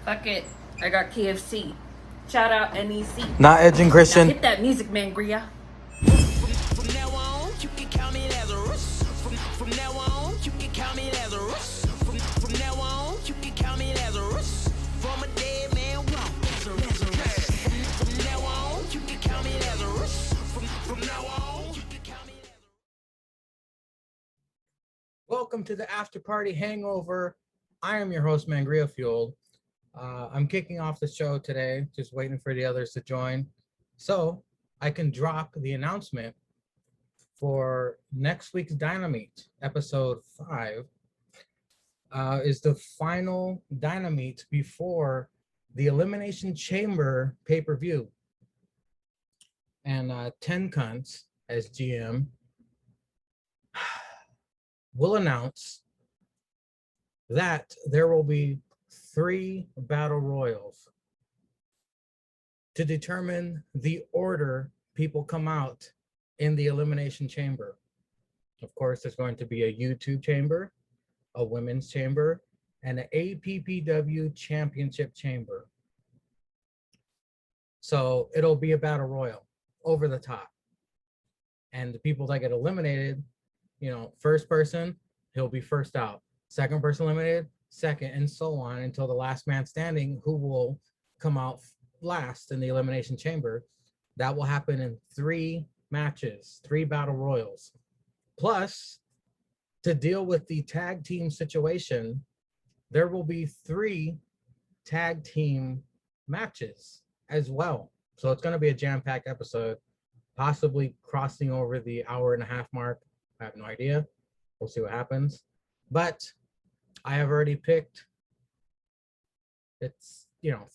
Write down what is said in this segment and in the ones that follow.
Fuck it. I got KFC. Shout out N.E.C. Not edging Now Christian. hit that music, man, Gria. From now on, you can count me Lazarus. From now on, you can count me Lazarus. From now on, you can count me Lazarus. From a dead man walk. Lazarus. From now on, you can count me Lazarus. From now on, you can count me Lazarus. Welcome to the After Party Hangover. I am your host, Mangria Fueled. I'm kicking off the show today, just waiting for the others to join, so I can drop the announcement for next week's Dynamite, episode 5. Is the final Dynamite before the Elimination Chamber pay-per-view. And 10 Cunts, as GM, will announce that there will be 3 battle royals to determine the order people come out in the Elimination Chamber. Of course, there's going to be a YouTube chamber, a women's chamber, and an APPW championship chamber. So it'll be a battle royal over the top. And the people that get eliminated, first person, he'll be first out. Second person eliminated, second, and so on until the last man standing, who will come out last in the Elimination Chamber. That will happen in 3 matches, 3 battle royals. Plus, to deal with the tag team situation, there will be 3 tag team matches as well. So it's going to be a jam-packed episode, possibly crossing over the hour-and-a-half mark. I have no idea. We'll see what happens. But I have already picked, it's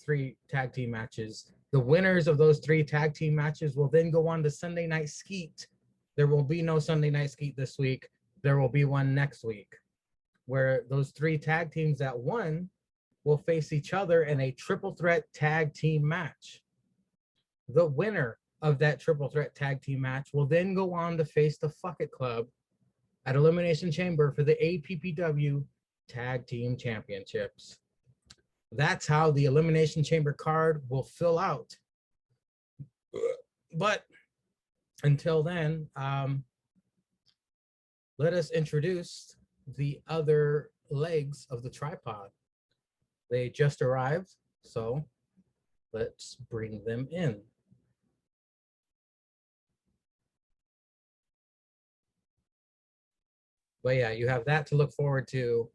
3 tag team matches. The winners of those 3 tag team matches will then go on to Sunday Night Skeet. There will be no Sunday Night Skeet this week. There will be one next week, where those 3 tag teams that won will face each other in a triple threat tag team match. The winner of that triple threat tag team match will then go on to face the Fuck It Club at Elimination Chamber for the APPW Tag Team Championships. That's how the Elimination Chamber card will fill out. But until then, let us introduce the other legs of the tripod. They just arrived, so let's bring them in. But yeah, you have that to look forward to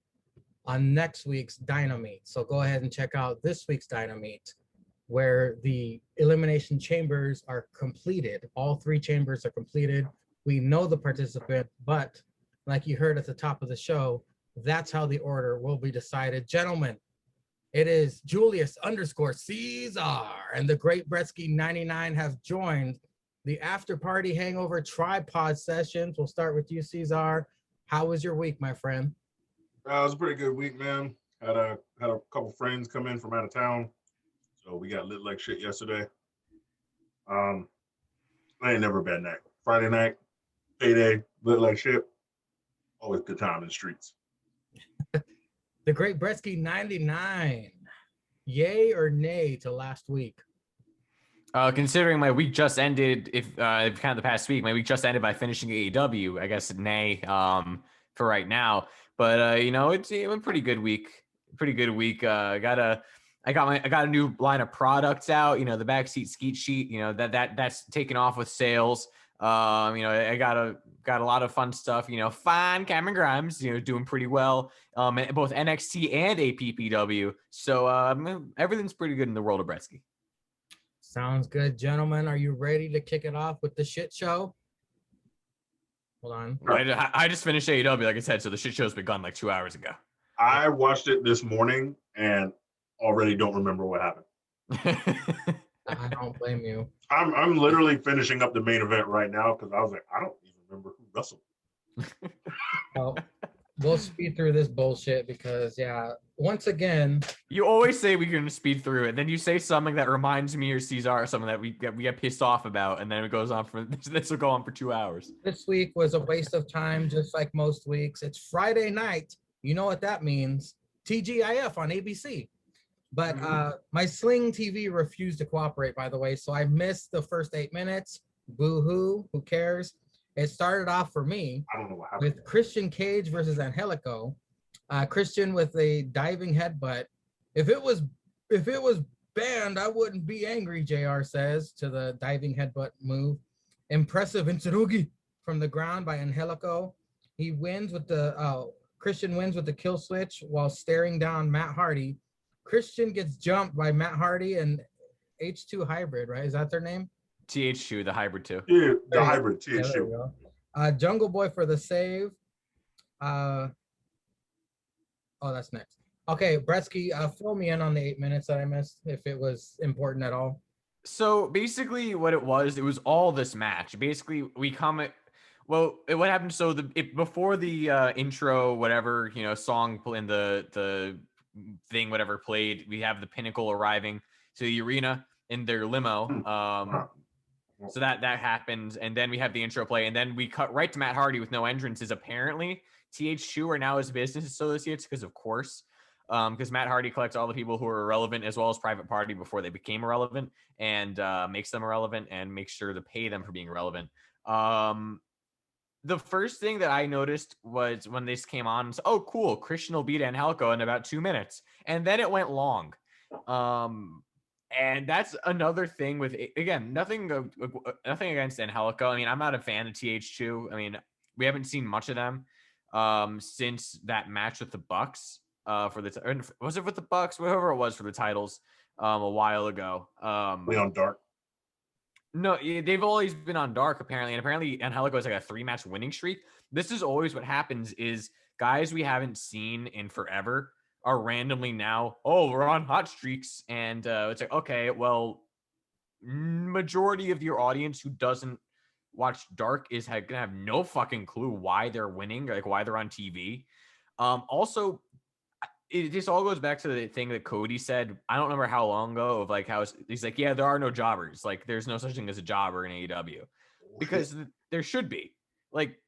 on next week's Dynamite. So go ahead and check out this week's Dynamite, where the Elimination Chambers are completed. All 3 chambers are completed. We know the participant, but like you heard at the top of the show, that's how the order will be decided. Gentlemen, it is Julius _Caesar and the Great Bretsky 99 have joined the After Party Hangover Tripod Sessions. We'll start with you, Caesar. How was your week, my friend? It was a pretty good week, man. Had a couple friends come in from out of town, so we got lit like shit yesterday. I ain't never a bad night. Friday night, payday, lit like shit. Always good time in the streets. The Great Bretsky 99. Yay or nay to last week? Considering my week just ended, if kind of the past week, my week just ended by finishing AEW. I guess nay for right now, but it's a pretty good week. Pretty good week. I got a new line of products out. The backseat skeet sheet. That's taken off with sales. I got a lot of fun stuff. Fine Cameron Grimes. Doing pretty well. Both N.E.C and APPW. So everything's pretty good in the world of Bretsky. Sounds good, gentlemen. Are you ready to kick it off with the shit show? Hold on. I just finished AEW, like I said, so the shit show's been gone like 2 hours ago. I watched it this morning and already don't remember what happened. I don't blame you. I'm literally finishing up the main event right now because I was like, I don't even remember who wrestled. Well, we'll speed through this bullshit because, once again, you always say we're going to speed through it. Then you say something that reminds me or Caesar or something that we get pissed off about. And then it goes on this will go on for 2 hours. This week was a waste of time, just like most weeks. It's Friday night. You know what that means. TGIF on ABC. But my Sling TV refused to cooperate, by the way, so I missed the first 8 minutes. Boo hoo, who cares? It started off for me I don't know what happened. with Christian Cage versus Angelico. Christian with a diving headbutt. If it was banned, I wouldn't be angry, JR says to the diving headbutt move. Impressive Intsurugi from the ground by Angelico. He wins with the Christian wins with the kill switch while staring down Matt Hardy. Christian gets jumped by Matt Hardy and H2 Hybrid, right? Is that their name? TH2, the hybrid 2. Yeah, the hybrid Yeah, there THU. we go. Jungle Boy for the save. Oh, that's next. Okay, Bretsky, fill me in on the 8 minutes that I missed, if it was important at all. So basically, what it was all this match. Basically, we come at what happened? So before the intro, whatever song in the thing, whatever played, we have the Pinnacle arriving to the arena in their limo. So that happened, and then we have the intro play, and then we cut right to Matt Hardy with no entrances. Apparently, TH2 are now his business associates because, of course, because Matt Hardy collects all the people who are irrelevant as well as Private Party before they became irrelevant, and makes them irrelevant and makes sure to pay them for being irrelevant. The first thing that I noticed was when this came on, was, oh, cool, Christian will beat Angelico in about 2 minutes, and then it went long. And that's another thing with, again, nothing against Angelico. I mean, I'm not a fan of TH2. I mean, we haven't seen much of them since that match with the Bucks was it with the Bucks, whoever it was for the titles a while ago. On Dark. No, they've always been on Dark apparently, and apparently Angelico is like a 3-match winning streak. This is always what happens: is guys we haven't seen in forever are randomly now, oh, we're on hot streaks, and it's like, okay, well, majority of your audience who doesn't watch Dark is gonna have no fucking clue why they're winning, like why they're on TV. Also, this all goes back to the thing that Cody said, I don't remember how long ago, of like how he's like, yeah, there are no jobbers, like there's no such thing as a jobber in AEW, because there should be. Like,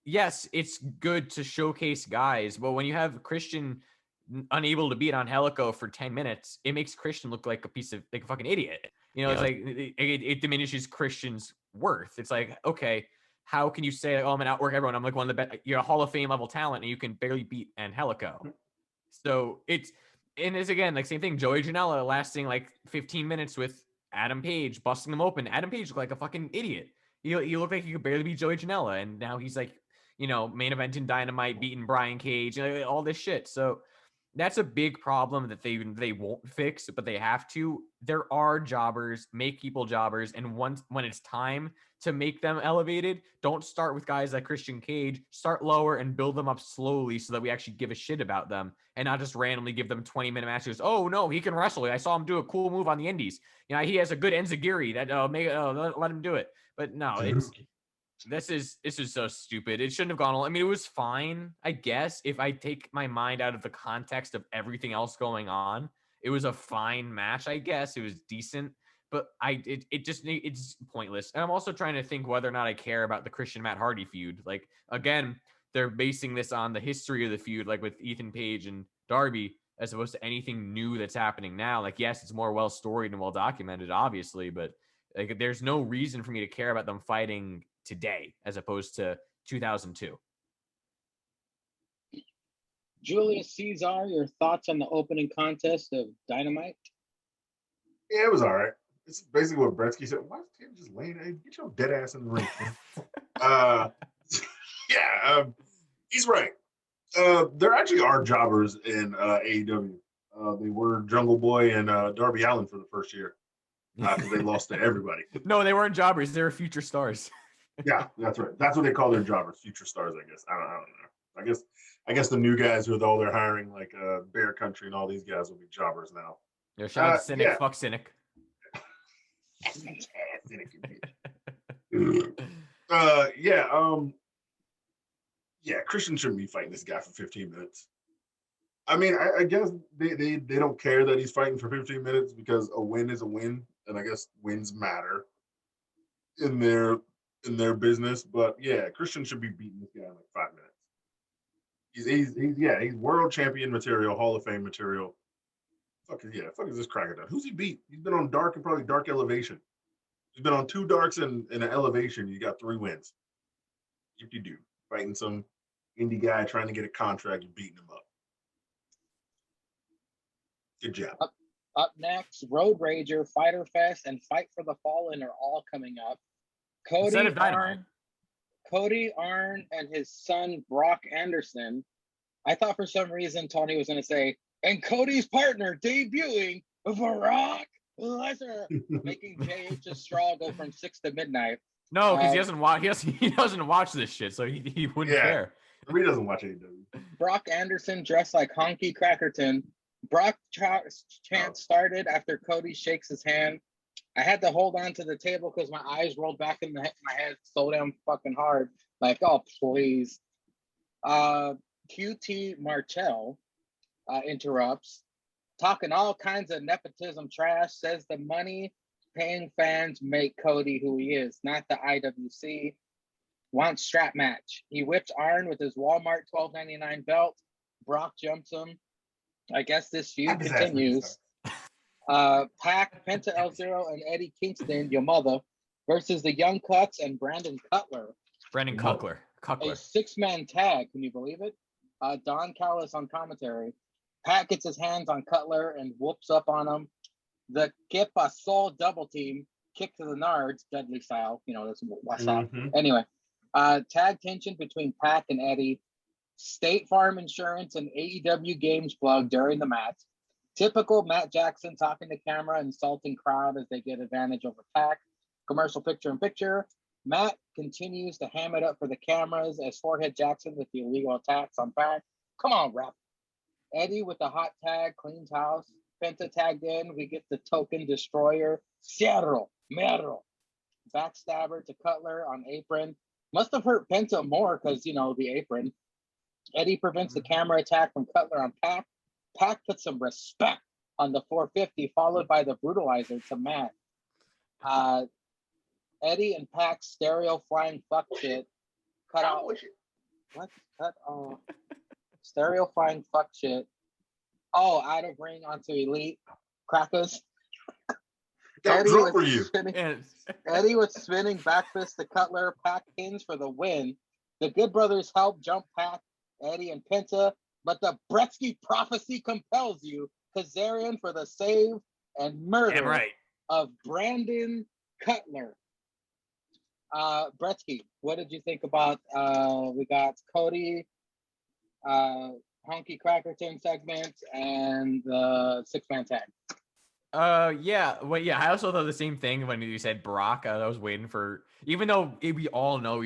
yes, it's good to showcase guys, but when you have Christian unable to beat Angelico for 10 minutes, it makes Christian look like a fucking idiot. It's like it diminishes Christian's worth. It's like, okay, how can you say, oh, I'm gonna outwork everyone? I'm like one of the best. You're a Hall of Fame level talent, and you can barely beat Angelico. So it's again like same thing. Joey Janela lasting like 15 minutes with Adam Page, busting them open. Adam Page looked like a fucking idiot. He looked like he could barely beat Joey Janela, and now he's like, main event in Dynamite, beating Brian Cage, all this shit. So that's a big problem that they won't fix, but they have to. There are jobbers, make people jobbers, and when it's time to make them elevated, don't start with guys like Christian Cage. Start lower and build them up slowly so that we actually give a shit about them, and not just randomly give them 20-minute matches. Oh no, he can wrestle. I saw him do a cool move on the Indies. He has a good enziguri. Let him do it. But no, This is so stupid. It shouldn't have gone. I mean, it was fine, I guess, if I take my mind out of the context of everything else going on. It was a fine match, I guess. It was decent, but it's pointless. And I'm also trying to think whether or not I care about the Christian Matt Hardy feud. Like, again, they're basing this on the history of the feud, like with Ethan Page and Darby, as opposed to anything new that's happening now. Like, yes, it's more well storied and well documented, obviously, but like, there's no reason for me to care about them fighting today as opposed to 2002. Julius Caesar, your thoughts on the opening contest of Dynamite? Yeah, it was all right. It's basically what Bretsky said. Why is Tim just laying there? Get your dead ass in the ring. He's right. There actually are jobbers in AEW. They were Jungle Boy and Darby Allin for the first year because they lost to everybody. No, they weren't jobbers. They were future stars. Yeah, that's right. That's what they call their jobbers, future stars, I guess. I don't know. I guess the new guys with all they're hiring, like Bear Country and all these guys, will be jobbers now. Yeah, shout out to Cynic. Yeah. Fuck Cynic. Christian shouldn't be fighting this guy for 15 minutes. I mean, I guess they don't care that he's fighting for 15 minutes because a win is a win, and I guess wins matter in their business. But yeah, Christian should be beating this guy in like 5 minutes. He's world champion material, Hall of Fame material. fuck is this cracker done? Who's he beat? He's been on dark and probably dark elevation. He's been on 2 darks and an elevation. You got 3 wins. If you do, fighting some indie guy trying to get a contract, you're beating him up. Good job. Up next, Road Rager, Fighter Fest, and Fight for the Fallen are all coming up. Instead of Dynamite. Cody Arn and his son Brock Anderson. I thought for some reason Tony was going to say, and Cody's partner debuting, Brock Lesnar, making JH's Straw go from 6 to midnight. No, because he doesn't watch. He doesn't watch this shit, so he wouldn't care. He doesn't watch AEW. Brock Anderson dressed like Honky Crackerton. Brock chant started after Cody shakes his hand. I had to hold on to the table because my eyes rolled back in my head so damn fucking hard. Like, oh please. QT Martell interrupts, talking all kinds of nepotism trash, says the money paying fans make Cody who he is, not the IWC. Wants strap match. He whips Arn with his Walmart $12.99 belt. Brock jumps him. I guess this feud continues. Pac, Penta El Zero, and Eddie Kingston, your mother, versus the Young Cuts and Brandon Cutler. Brandon Cutler. A 6-man tag. Can you believe it? Don Callis on commentary. Pat gets his hands on Cutler and whoops up on him. The Que Pasó double team, kick to the nards, Dudley style. You know, that's what's up. Anyway, tag tension between Pac and Eddie. State Farm Insurance and AEW Games plug during the match. Typical Matt Jackson talking to camera, insulting crowd as they get advantage over Pac. Commercial picture-in-picture. Matt continues to ham it up for the cameras as Forehead Jackson with the illegal attacks on Pac. Come on, ref. Eddie with the hot tag, cleans house. Penta tagged in. We get the token destroyer. Cerro, Mero. Backstabber to Cutler on apron. Must have hurt Penta more because, you know, the apron. Eddie prevents the camera attack from Cutler on Pac. Pac puts some respect on the 450, followed by the brutalizer to Matt. Eddie and Pac's stereo flying fuck shit. Cut out. What? Cut off. Stereo flying fuck shit. Oh, out of ring onto Elite. Crackers. Eddie was spinning back fist to Cutler. Pac pins for the win. The Good Brothers help jump Pac, Eddie, and Penta, but the Bretsky prophecy compels you. Kazarian for the save and murder of Brandon Cutler. Bretsky, what did you think about we got Cody, Honky Crackerton segment, and the 6-man tag? Yeah. Well, yeah. I also thought the same thing when you said Brock. I was waiting for, even though we all know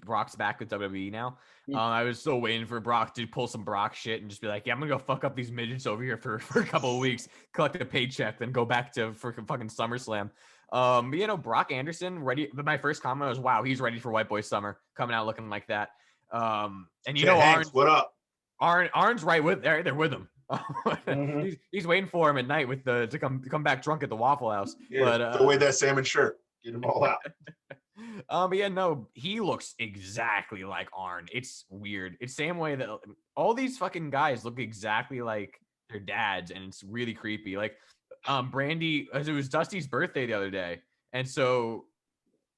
Brock's back with WWE now. I was still waiting for Brock to pull some Brock shit and just be like, yeah, I'm gonna go fuck up these midgets over here for a couple of weeks, collect a paycheck, then go back to for fucking SummerSlam. But you know, Brock Anderson ready. But my first comment was, wow, he's ready for White Boy Summer, coming out looking like that. And you know, Hanks, what up? Arn's right with they're with him. He's waiting for him at night with to come back drunk at the Waffle House. Yeah, but throw away that salmon shirt, get them all out. But yeah, no, he looks exactly like Arn. It's weird. It's the same way that all these fucking guys look exactly like their dads, and it's really creepy. Like Brandy, as it was Dusty's birthday the other day, and so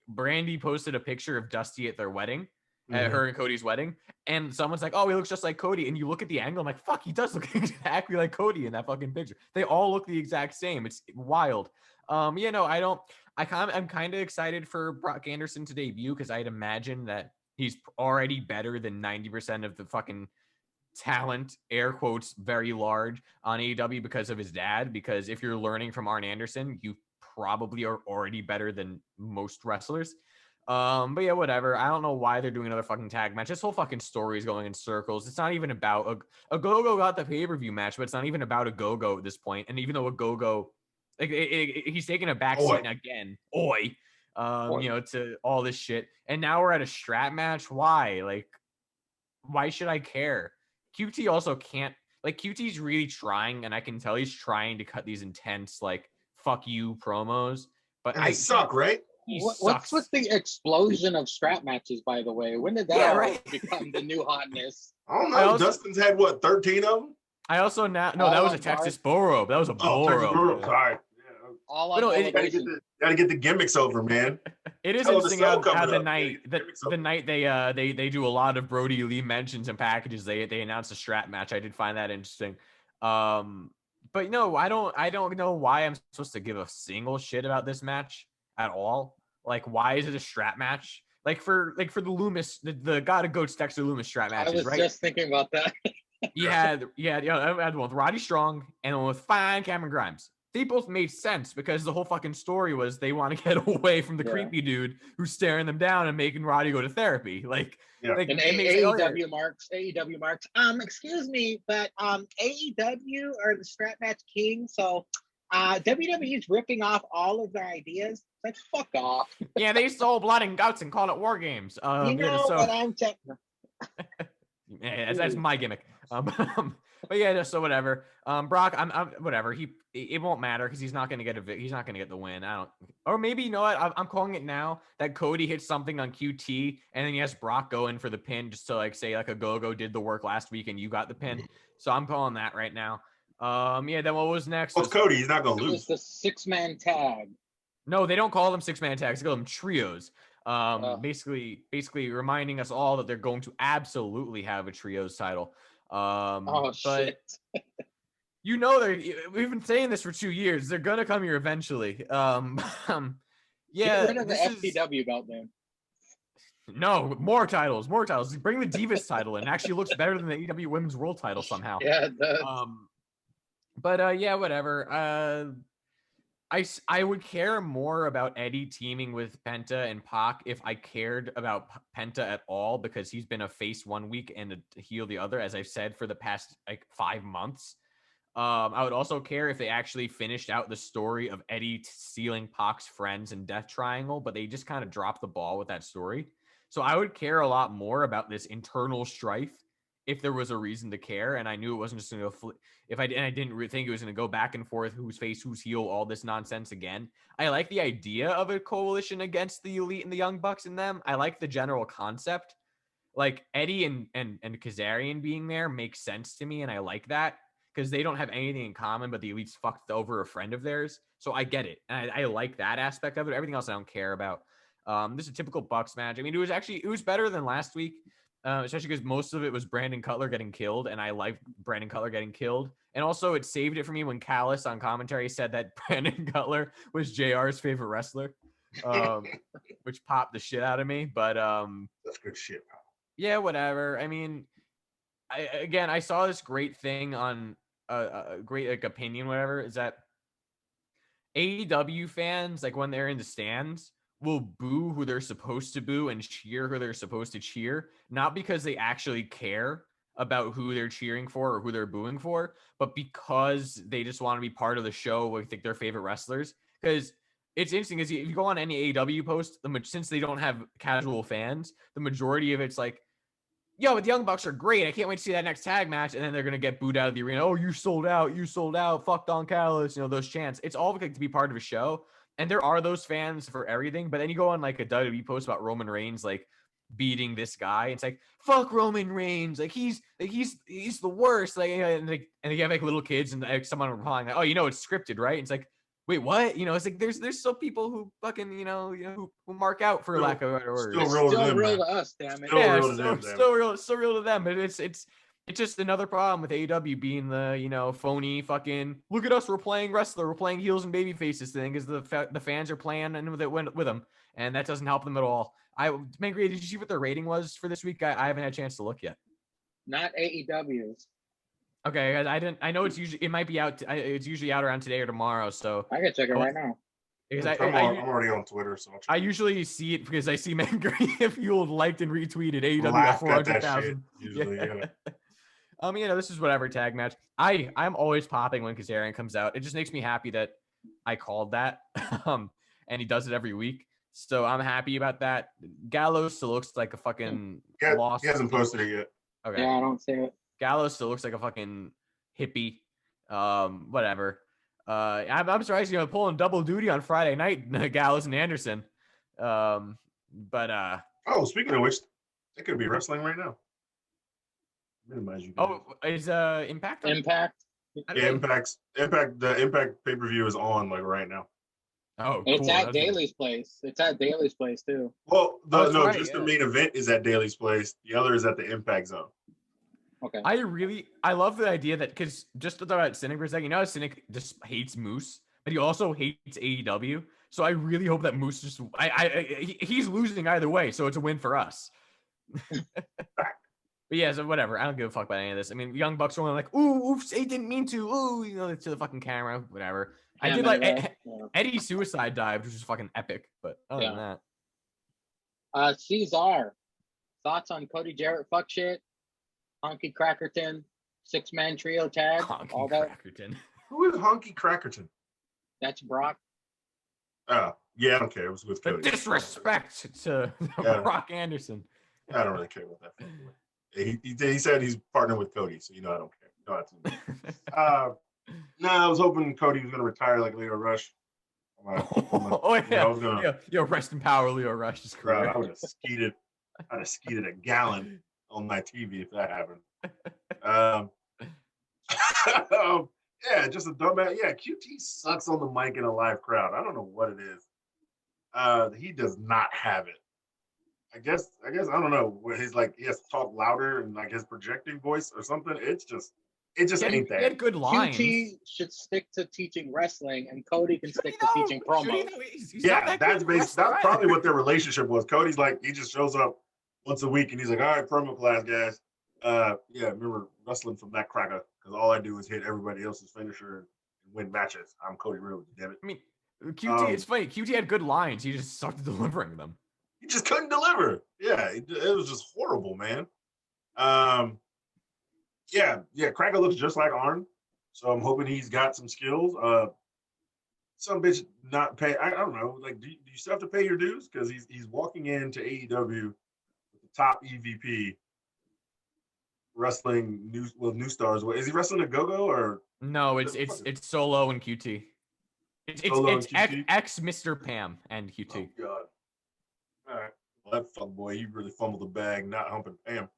Brandy posted a picture of Dusty at their wedding. At her and Cody's wedding, and someone's like, oh, he looks just like Cody, and you look at the angle, I'm like, fuck, he does look exactly like Cody in that fucking picture. They all look the exact same. It's wild. I'm kind of excited for Brock Anderson to debut, because I'd imagine that he's already better than 90% of the fucking talent, air quotes, very large on AEW because of his dad. Because if you're learning from Arn Anderson, you probably are already better than most wrestlers. But yeah, whatever. I don't know why they're doing another fucking tag match. This whole fucking story is going in circles. It's not even about a Go-Go got the pay-per-view match, but it's not even about a Go-Go at this point. And even though a Go-Go, like he's taking a backseat again, you know, to all this shit. And now we're at a strap match. Why? Like, why should I care? QT also can't, like, QT's really trying, and I can tell he's trying to cut these intense, like, fuck you promos. But I suck, right? What's with the explosion of strap matches, by the way? When did that become the new hotness? I don't know. Dustin's had, what, 13 of them? I also now no, that All was a on Texas guard. bull rope. That was a Oh, bull Texas rope. Burrow. Sorry. Yeah. All But on no, elevation. Gotta get the gimmicks over, man. it is Hell of a interesting show how coming the up. Gotta night get the that gimmicks the over. night they do a lot of Brody Lee mentions and packages. They announced a strap match. I did find that interesting. But no, I don't know why I'm supposed to give a single shit about this match at all. Like, why is it a strap match? Like for the Loomis, the God of Goats Dexter Loomis strap I matches, was right? just thinking about that. You had I had one with Roddy Strong and one with Fine Cameron Grimes. They both made sense because the whole fucking story was they want to get away from the Yeah. creepy dude who's staring them down and making Roddy go to therapy. Like, Yeah. like And it makes oh, yeah. AEW marks. Excuse me, but AEW are the strap match king, so WWE is ripping off all of their ideas. Like, fuck off. Yeah, they stole blood and guts and called it war games. You know what I'm saying? Yeah, that's my gimmick. But yeah, so whatever. Brock, I'm whatever. It won't matter because he's not gonna get he's not gonna get the win. I don't. Or maybe you know what? I'm calling it now that Cody hits something on QT and then he has Brock go in for the pin just to like say like a go did the work last week and you got the pin. So I'm calling that right now. Yeah. Then what was next? Well, it's Cody. He's not gonna It was lose. the 6-man tag. No, they don't call them 6-man tags. They call them trios. Basically reminding us all that they're going to absolutely have a trios title. Oh But shit! you know, we've been saying this for 2 years. They're gonna come here eventually. Yeah, Get rid of the this is FTW belt, man. no more titles. Bring the Divas title in. It actually looks better than the AEW Women's World title somehow. Yeah, it does. But yeah, whatever. I would care more about Eddie teaming with Penta and Pac if I cared about Penta at all, because he's been a face 1 week and a heel the other, as I've said for the past like 5 months. I would also care if they actually finished out the story of Eddie stealing Pac's friends in Death Triangle, but they just kind of dropped the ball with that story. So I would care a lot more about this internal strife if there was a reason to care, and I knew it wasn't just going to I didn't think it was going to go back and forth, who's face, who's heel, all this nonsense again. I like the idea of a coalition against the Elite and the Young Bucks and them. I like the general concept. Like Eddie and Kazarian being there makes sense to me, and I like that because they don't have anything in common, but the Elite's fucked over a friend of theirs. So I get it. And I like that aspect of it. Everything else I don't care about. This is a typical Bucks match. I mean, it was better than last week. Especially because most of it was Brandon Cutler getting killed, and I like Brandon Cutler getting killed. And also, it saved it for me when Callis on commentary said that Brandon Cutler was JR's favorite wrestler, which popped the shit out of me. But That's good shit, pal. yeah, whatever. I mean, I saw this great thing on a great like opinion, whatever, is that AEW fans, like when they're in the stands, will boo who they're supposed to boo and cheer who they're supposed to cheer, not because they actually care about who they're cheering for or who they're booing for, but because they just want to be part of the show with like their favorite wrestlers. Because it's interesting, is if you go on any AEW post, since they don't have casual fans, the majority of it's like, yo, but the Young Bucks are great. I can't wait to see that next tag match. And then they're going to get booed out of the arena. Oh, you sold out. Fuck Don Callis. You know, those chants. It's all like to be part of a show. And there are those fans for everything. But then you go on like a WWE post about Roman Reigns, like beating this guy. It's like, fuck Roman Reigns. Like he's the worst. Like, and you have like little kids and like someone replying like, oh, you know, it's scripted, right? And it's like, wait, what? You know, it's like there's still people who fucking, you know, who mark out for lack of a better word. Still real to them, real man. to us, damn it. Still Yeah, real to them, still real to them. But it's just another problem with AEW being the, you know, phony fucking look at us, we're playing wrestler, we're playing heels and baby faces thing, is the fans are playing and with them, and that doesn't help them at all. Mangry, did you see what their rating was for this week? I haven't had a chance to look yet. Not AEW's. Okay, I know it might be out. It's usually out around today or tomorrow. So I can check it right now. because I'm already on Twitter, so I'll check. I usually see it because I see Mangry if you liked and retweeted AEW Laughed at at that 400,000. shit, usually, yeah. You know, this is whatever tag match. I'm always popping when Kazarian comes out. It just makes me happy that I called that. And he does it every week. So I'm happy about that. Gallows still looks like a fucking lost. He hasn't posted it yet. Okay. Yeah, I don't see it. Gallows still looks like a fucking hippie. Whatever. I'm surprised you're pulling double duty on Friday night, Gallows and Anderson. Oh, speaking of which, they could be wrestling right now. Minimize you guys. Oh, is Impact? on? Impact. I Yeah, didn't- the Impact pay-per-view is on like right now. Oh, It's cool. at That's- Daly's place. It's at Daly's place too. Well, that's right, the yeah. main event is at Daly's place. The other is at the Impact Zone. Okay. I love the idea that because just to throw out Cynic for a second, you know how Cynic just hates Moose, but he also hates AEW. So I really hope that Moose just he's losing either way, so it's a win for us. But yeah, so whatever. I don't give a fuck about any of this. I mean, Young Bucks are only like, ooh, oops, he didn't mean to. Ooh, you know, to the fucking camera, whatever. I did like Yeah. Eddie suicide dive, which was fucking epic. But other than that, Cesar, thoughts on Cody Jarrett? Fuck shit. Honky Crackerton, 6-man trio tag. All Honky that. Crackerton. Who is Honky Crackerton? That's Brock. Oh, yeah, I don't care. It was with The Cody. disrespect to Yeah. Brock Anderson. I don't really care about that. He said he's partnering with Cody, so I don't care. No, I was hoping Cody was gonna retire like Leo Rush. Oh yeah, I was gonna. yo, rest in power, Leo Rush's Bro, career. I would have skeeted. I'd have skeeted a gallon on my TV if that happened. Yeah, just a dumbass. Yeah, QT sucks on the mic in a live crowd. I don't know what it is. He does not have it. I guess I don't know. Where he's like he has to talk louder and like his projecting voice or something. It just ain't He had that. good lines. QT should stick to teaching wrestling, and Cody can Should stick he to though? teaching Should he promos. though? He's not Yeah, that that's good of a wrestler that's probably either. what their relationship was. Cody's like he just shows up once a week and he's like, all right, promo class guys. Yeah, remember wrestling from that cracker because all I do is hit everybody else's finisher and win matches. I'm Cody Rhodes, damn it. I mean, QT. It's funny. QT had good lines. He just sucked at delivering them. He just couldn't deliver. Yeah, it was just horrible, man. Yeah, Cracker looks just like Arn, so I'm hoping he's got some skills. Some bitch not pay. I don't know. Like, do you still have to pay your dues? Because he's walking into AEW with the top EVP wrestling new stars. What is he wrestling a go-go or No, it's Solo and QT. Solo It's and QT? X Mr. Pam and QT. Oh God. All right. Well, that fuck boy, he really fumbled the bag, not humping Pam.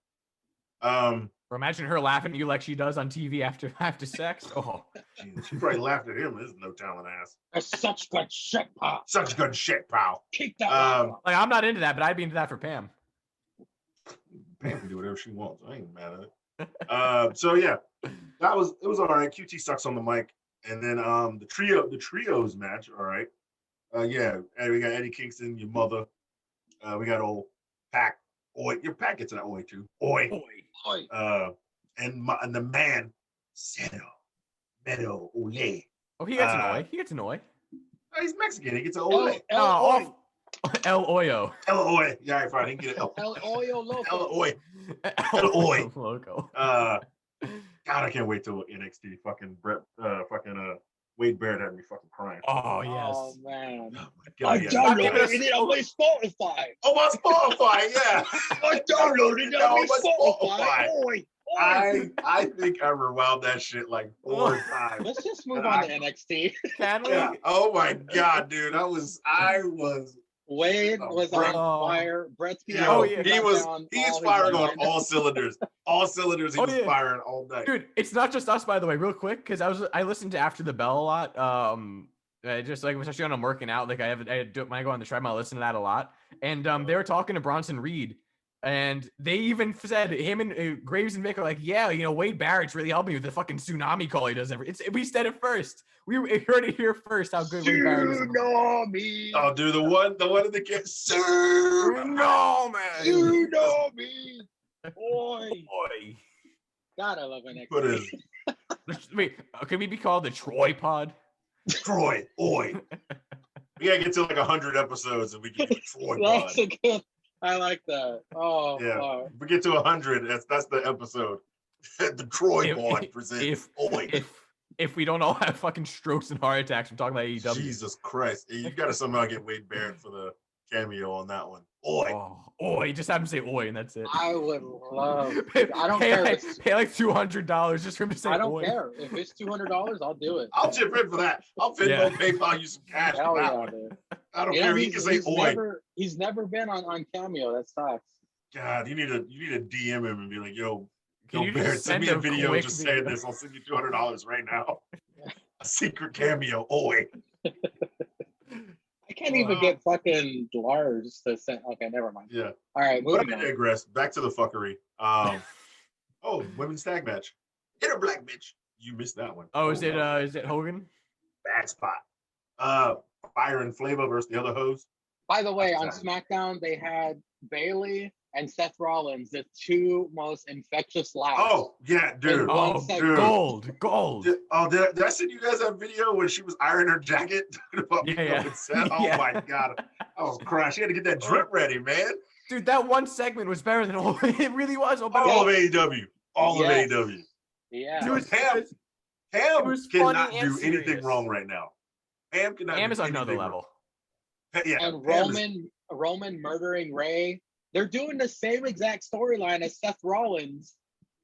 Or imagine her laughing at you like she does on TV after sex. Oh, Jesus, she probably laughed at him. This is no talent ass. That's such good shit, pal. Such good shit, pal. Keep that. like I'm not into that, but I'd be into that for Pam. Pam can do whatever she wants. I ain't mad at it. So yeah, it was all right. QT sucks on the mic, and then the trios match. All right. Yeah, and we got Eddie Kingston, your mother. We got old Pac. Oi, your Pac gets an oi too. Oi. Oi. And the man, Meadow Ole. Oh, he gets an oi. He gets an oi. Oh, he's Mexican. He gets an Ole. No, El Oyo. El Oi. Yeah, all right, fine. He can get an El Oyo Loco. El Oi. El Oi. Loco. God, I can't wait till NXT. Wade Barrett had me fucking crying. Oh yes. Oh man. Oh my I God, yeah. downloaded it on my Spotify. Oh, my Spotify, yeah. I downloaded it on my Spotify. Oi. I think I rewound that shit like 4 times. Let's just move on to NXT. Can we? Yeah. Oh my God, dude. I was Wade was on Oh. fire. Brett's you behind. know, yeah. he's firing on all cylinders. All cylinders he Oh, was yeah. firing all day. Dude, it's not just us, by the way. Real quick, because I listened to After the Bell a lot. Just like especially when I'm working out, like when I go on the treadmill, I listen to that a lot. And they were talking to Bronson Reed, and they even said him and Graves and Vic are like, yeah, you know, Wade Barrett's really helping me with the fucking tsunami call he does we said it first. We heard it here first. How good Wade Barrett is. Tsunami. Oh, dude, the one in the game. No, man. Tsunami. Boy. Boy. God, I love NXT. What is Wait, can we be called the Troy Pod? Troy? Oi. We gotta get to like 100 episodes and we can do the Troy That's pod. a good. I like that. Oh, Yeah. fuck. If we get to 100, that's the episode. The Troy pod presents Oi. If we don't all have fucking strokes and heart attacks from talking about AEW. Jesus Christ. You gotta somehow get Wade Barrett for the cameo on that one. Oi. Oh, you just have him say oi and that's it. I would love. I don't care. If it's, Pay like $200 just for him to say I don't oi. care if it's $200. I'll do it. I'll chip in for that. I'll Venmo, PayPal you some cash Hell for that yeah, one. dude. I don't You know, care. He can say oi. he's never been on Cameo. That sucks. God, you need to DM him and be like, yo, Can Yo, you Barrett, just send send me a a video quick just video? saying this. I'll send you $200 right now. A secret cameo. Oh wait. I can't even get fucking Lars to send. Okay, never mind. Yeah. All right, But moving I on. digress. Back to the fuckery. Oh, women's tag match. Hit a black bitch. You missed that one. Oh, is no. it Hogan? Bad spot. Fire and Flava versus the other hoes. By the way, on That's SmackDown, they had Bailey and Seth Rollins, the two most infectious laughs. Oh, yeah, dude. One Oh, segment. gold. Did I send you guys that video when she was ironing her jacket? Talking about Yeah, beating yeah. up and Seth? Oh Yeah. my god. I was crying. She had to get that drip ready, man. Dude, that one segment was better than all. It really was. All of AEW. All Yes. of AEW. Yeah. Dude, Pam it was cannot funny do and anything serious. wrong right now. Pam cannot Pam do is on another anything level. wrong. Yeah, And Pam is- Roman murdering Ray. They're doing the same exact storyline as Seth Rollins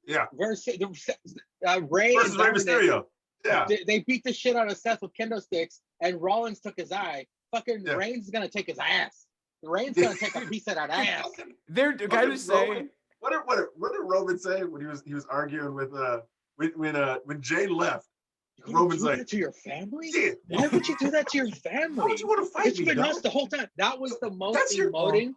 yeah. versus Ray Versus and Rey Dominic. Mysterio. Yeah. They beat the shit out of Seth with kendo sticks, and Rollins took his eye. Fucking Yeah. Reigns is gonna take his ass. Reigns gonna take a piece of that ass. They're kind of say. Roman- What did Roman say when he was arguing with when Jay left? You gonna Roman's do like, that to your family? yeah, Why would you do that to your why family? would you want to fight It's me? been dog? us the whole time. That was the most That's your fault. emoting.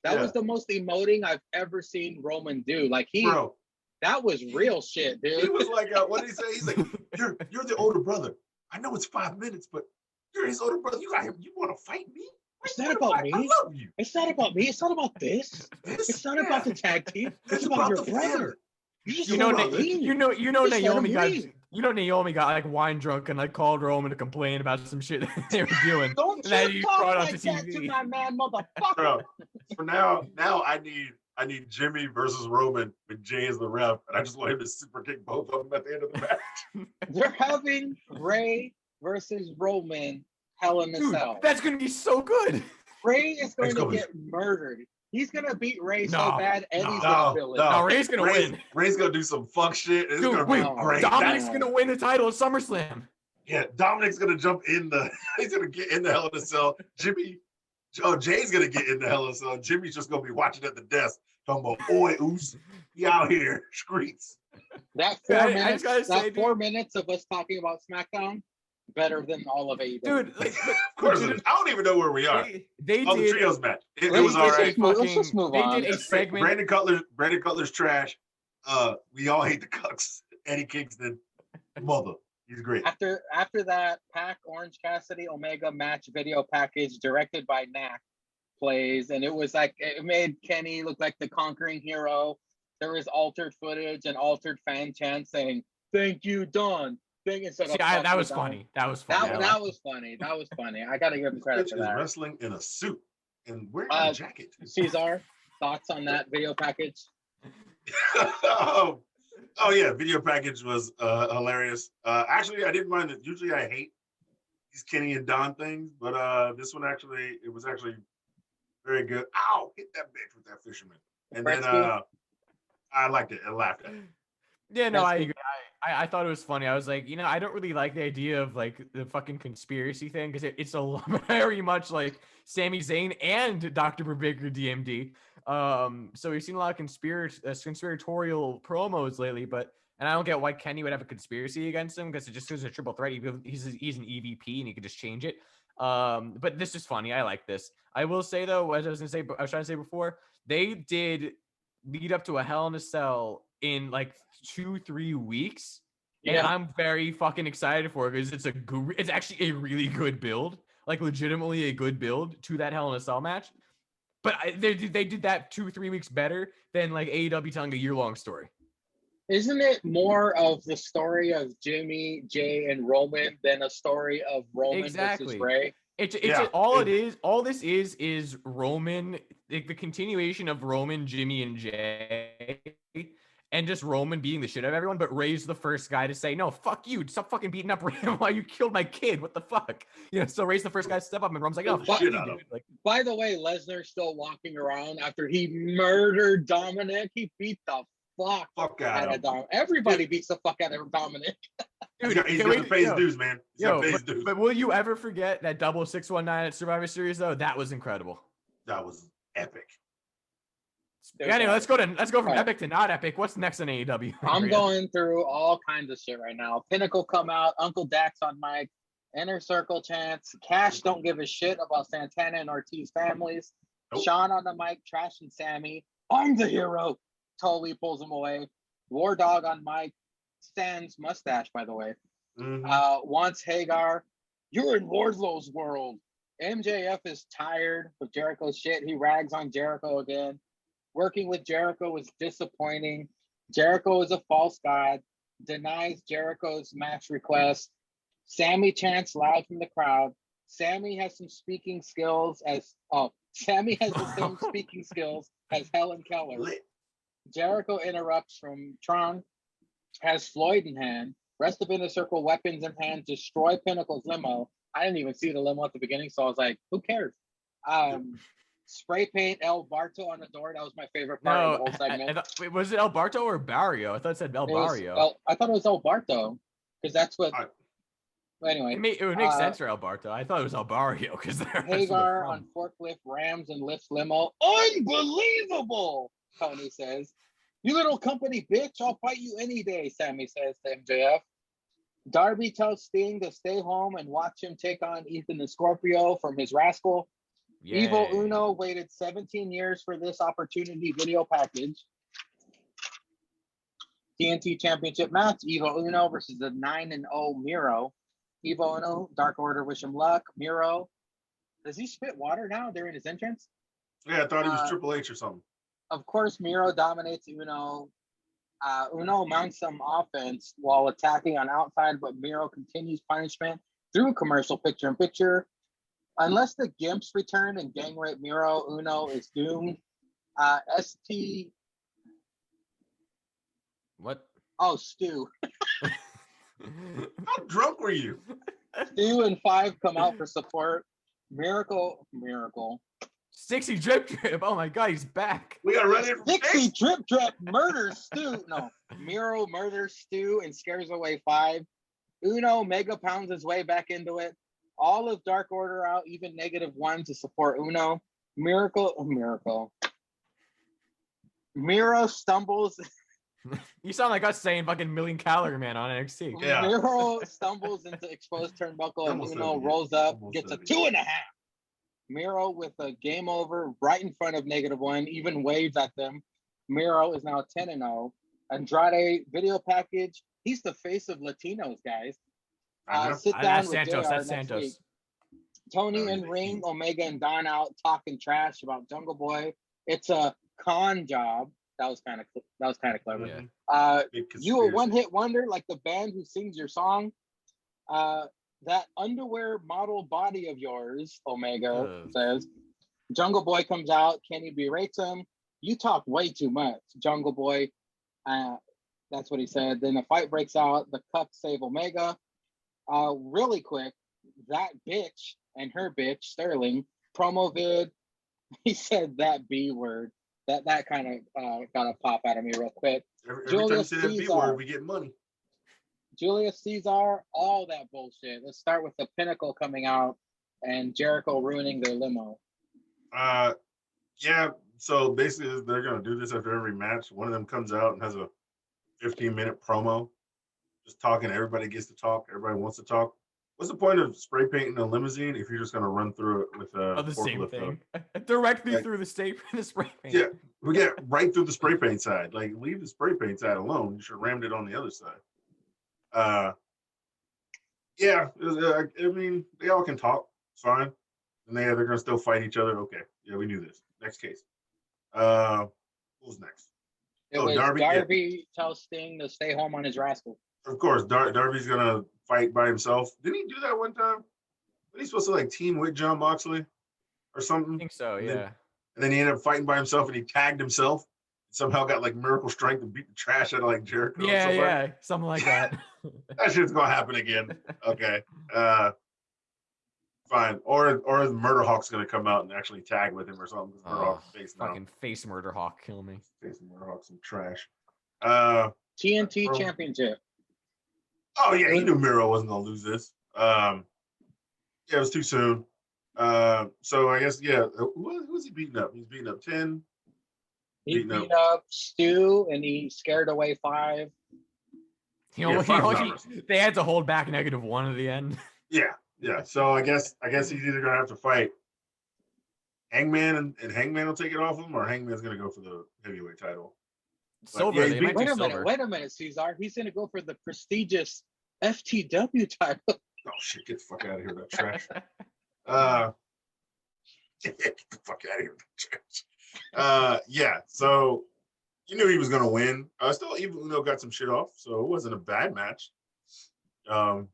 That Yeah. was the most emoting I've ever seen Roman do. Like Bro, that was real shit, he dude. was like, what did he say? He's like, you're the older brother. I know it's 5 minutes, but you're his older brother. You want to fight me? It's Why not you about wanna me. fight? I love you. It's not about me. It's not about this. It's not about the tag team. It's about your the brother. family. You just You know, let him leave. you know, Just let him Naomi got. leave. You know, Naomi got like wine drunk and like called Roman to complain about some shit that they were doing. Don't And then you he talk brought it like up to that TV. to my man, motherfucker. Bro, for now I need Jimmy versus Roman with Jay as the ref, and I just want him to super kick both of them at the end of the match. They're having Ray versus Roman Hell in a Dude, Cell. that's gonna be so good. Ray is going It's to gonna be- get murdered. He's gonna beat Ray so No, bad, Eddie's no, gonna feel it. no. No, Ray's gonna win. Ray's gonna do some fuck shit. It's Dude, gonna wait, be great. Dominic's That's- gonna win the title at SummerSlam. Yeah, Dominic's gonna jump in the. He's gonna get in the Hell in a Cell. Jay's gonna get in the Hell in a Cell. Jimmy's just gonna be watching at the desk, talking about, "Oi, oos, he out here streets." That 4 I minutes, just gotta say, that 4 minutes of us talking about SmackDown, better than all of AEW. Dude, like, Of course, it is. I don't even know where we are. they Oh, the did. trios match. It Let's was all just right. move- let's just move They on. did a segment. Brandon Cutler's trash. We all hate the Cucks. Eddie Kingston, mother, he's great. After that, Pac Orange Cassidy Omega match video package directed by N.E.C plays, and it was like it made Kenny look like the conquering hero. There was altered footage and altered fan chants saying "Thank you, Don." Instead of that "Fuck was you, Don." funny. That was funny. That was funny. That was funny. I gotta give him credit Bitch for is that. wrestling in a suit and wearing Uh, a jacket. Cesar, thoughts on that video package? oh yeah, video package was hilarious. Actually, I didn't mind it. Usually, I hate these Kenny and Don things, but this one it was actually very good. Ow! Hit that bitch with that fisherman, and then I liked it. I laughed at it. Yeah, no, That's I good. agree. I thought it was funny. I was like, I don't really like the idea of like the fucking conspiracy thing because it's a very much like Sami Zayn and Dr. Baker DMD. So we've seen a lot of conspiratorial promos lately, and I don't get why Kenny would have a conspiracy against him because it just is a triple threat. He's an EVP and he could just change it. But this is funny. I like this. I will say though, as I was trying to say before, they did lead up to a Hell in a Cell in like 2-3 weeks. And Yeah. I'm very fucking excited for it because it's actually a really good build, like legitimately a good build to that Hell in a Cell match. But they did that 2-3 weeks better than like AEW telling a year-long story. Isn't it more of the story of Jimmy, Jay, and Roman than a story of Roman Exactly. versus Ray? All this is Roman, like the continuation of Roman, Jimmy, and Jay, and just Roman beating the shit out of everyone. But Ray's the first guy to say, "No, fuck you! Stop fucking beating up Ray while you killed my kid. What the fuck?" So Ray's the first guy to step up, and Roman's like, "No, fuck you, Shit out of dude." Like, By the way, Lesnar's still walking around after he murdered Dominic. He beat the fuck Fuck out out of Dominic. Everybody beats the fuck out of Dominic. He's dude, got to pay his dues, man. He's got to pay his dues. but will you ever forget that double 619 at Survivor Series though? That was incredible. That was epic. There's Anyway, that. let's go from Right. epic to not epic. What's next on AEW? I'm Andrea? going through all kinds of shit right now. Pinnacle come out, Uncle Dax on mic, Inner Circle chants, Cash don't give a shit about Santana and Ortiz families, Nope. Sean on the mic, trashing Sammy. I'm the hero. Tully pulls him away. War Dog on mic, Stan's mustache, by the way. Mhm. Wants Hagar. You're in Wardlow's world. MJF is tired of Jericho's shit. He rags on Jericho again. Working with Jericho was disappointing. Jericho is a false god. Denies Jericho's match request. Sammy chants loud from the crowd. Sammy has some speaking skills Sammy has the same speaking skills as Helen Keller. Lit. Jericho interrupts from Tron, has Floyd in hand. Rest of Inner Circle weapons in hand, destroy Pinnacle's limo. I didn't even see the limo at the beginning, so I was like, who cares? Spray paint El Barto on the door. That was my favorite part of the whole segment. Wait, was it El Barto or Barrio? I thought it said El Barrio. I thought it was El Barto because that's what. I- But anyway, It would make sense for El Barto. I thought it was El Barrio because Hagar on forklift rams and lifts limo. Unbelievable, Tony says. You little company bitch, I'll fight you any day, Sammy says to MJF. Darby tells Sting to stay home and watch him take on Ethan the Scorpio from his rascal. Evil Uno waited 17 years for this opportunity video package. TNT Championship match, Evil Uno versus the 9-0 Miro. Evil Uno, Dark Order, wish him luck. Miro, does he spit water now during his entrance? Yeah, I thought he was Triple H or something. Of course, Miro dominates Uno. Uno mounts some offense while attacking on outside, but Miro continues punishment through commercial picture-in-picture. Unless the Gimps return and gang rape Miro, Uno is doomed. ST. What? Oh, Stu. How drunk were you? Stu and 5 come out for support. Miracle. 60 drip. Oh my god, he's back. We got ready for Dixie drip murders Stu. No, Miro murders Stu and scares away 5. Uno mega pounds his way back into it. All of Dark Order out, even -1 to support Uno. Miro stumbles. You sound like us saying fucking Million Calorie Man on NXT. Yeah. Miro stumbles into exposed turnbuckle and Almost Uno 70. rolls up, Almost gets a 70. 2.5. Miro with a game over right in front of -1, even waves at them. Miro is now 10-0. Andrade video package. He's the face of Latinos, guys. Sit down That's with Santos. JR That's next Santos. week. Tony Sorry, and the Ring, Heat. Omega and Don out talking trash about Jungle Boy. It's a con job. That was kind of clever. Yeah. Big You a conspiracy. one-hit wonder like the band who sings your song. That underwear model body of yours, Omega says. Jungle Boy comes out. Kenny berates him. You talk way too much, Jungle Boy. That's what he said. Then a fight breaks out. The Cup save Omega. Really quick, that bitch and her bitch, Sterling, promo vid. He said that B word. That kind of got a pop out of me real quick. Every time you Julius say that B Caesar. word, we get money. Julius Caesar, all that bullshit. Let's start with the Pinnacle coming out and Jericho ruining their limo. Yeah. So basically, they're gonna do this after every match. One of them comes out and has a 15-minute promo, just talking. Everybody gets to talk. Everybody wants to talk. What's the point of spray painting a limousine if you're just gonna run through it with a The same forklift thing. up? Directly Like- through the spray paint. Yeah, we get right through the spray paint side. Like, leave the spray paint side alone. You should have rammed it on the other side. Yeah, I mean, they all can talk. It's fine. And they're gonna still fight each other. Okay, yeah, we knew this. Next case. What was next? It Oh, was Darby, Darby tells Sting to stay home on his rascal. Of course, Darby's gonna fight by himself. Didn't he do that one time? Wasn't he supposed to like team with John Moxley or something? I think so, And yeah. And then he ended up fighting by himself, and he tagged himself. Somehow got like miracle strength and beat the trash out of like Jericho. Yeah, somewhere. yeah, something like that. That shit's gonna happen again. Okay. Fine. Or the Murder Hawk's gonna come out and actually tag with him or something. Murder Oh, Hawk's face now. fucking face Murder Hawk, kill me. Facing Murder Hawk some trash. TNT Oh. Championship. Oh yeah, he knew Miro wasn't gonna lose this. Yeah, it was too soon. So I guess who was he beating up? He's beating up 10. He Beating beat up Stu and he scared away 5. You know, Yeah, you Fox know, not wrestling. they had to hold back -1 at the end. Yeah. So I guess he's either gonna have to fight Hangman and Hangman will take it off him, or Hangman's gonna go for the heavyweight title. Silver, yeah, he they beat- might do silver. Wait a minute, Cesar. He's gonna go for the prestigious FTW title. Oh shit! Get the fuck out of here, that trash. Get the fuck out of here, that trash. Yeah. So you knew he was gonna win. Still, even Uno got some shit off, so it wasn't a bad match.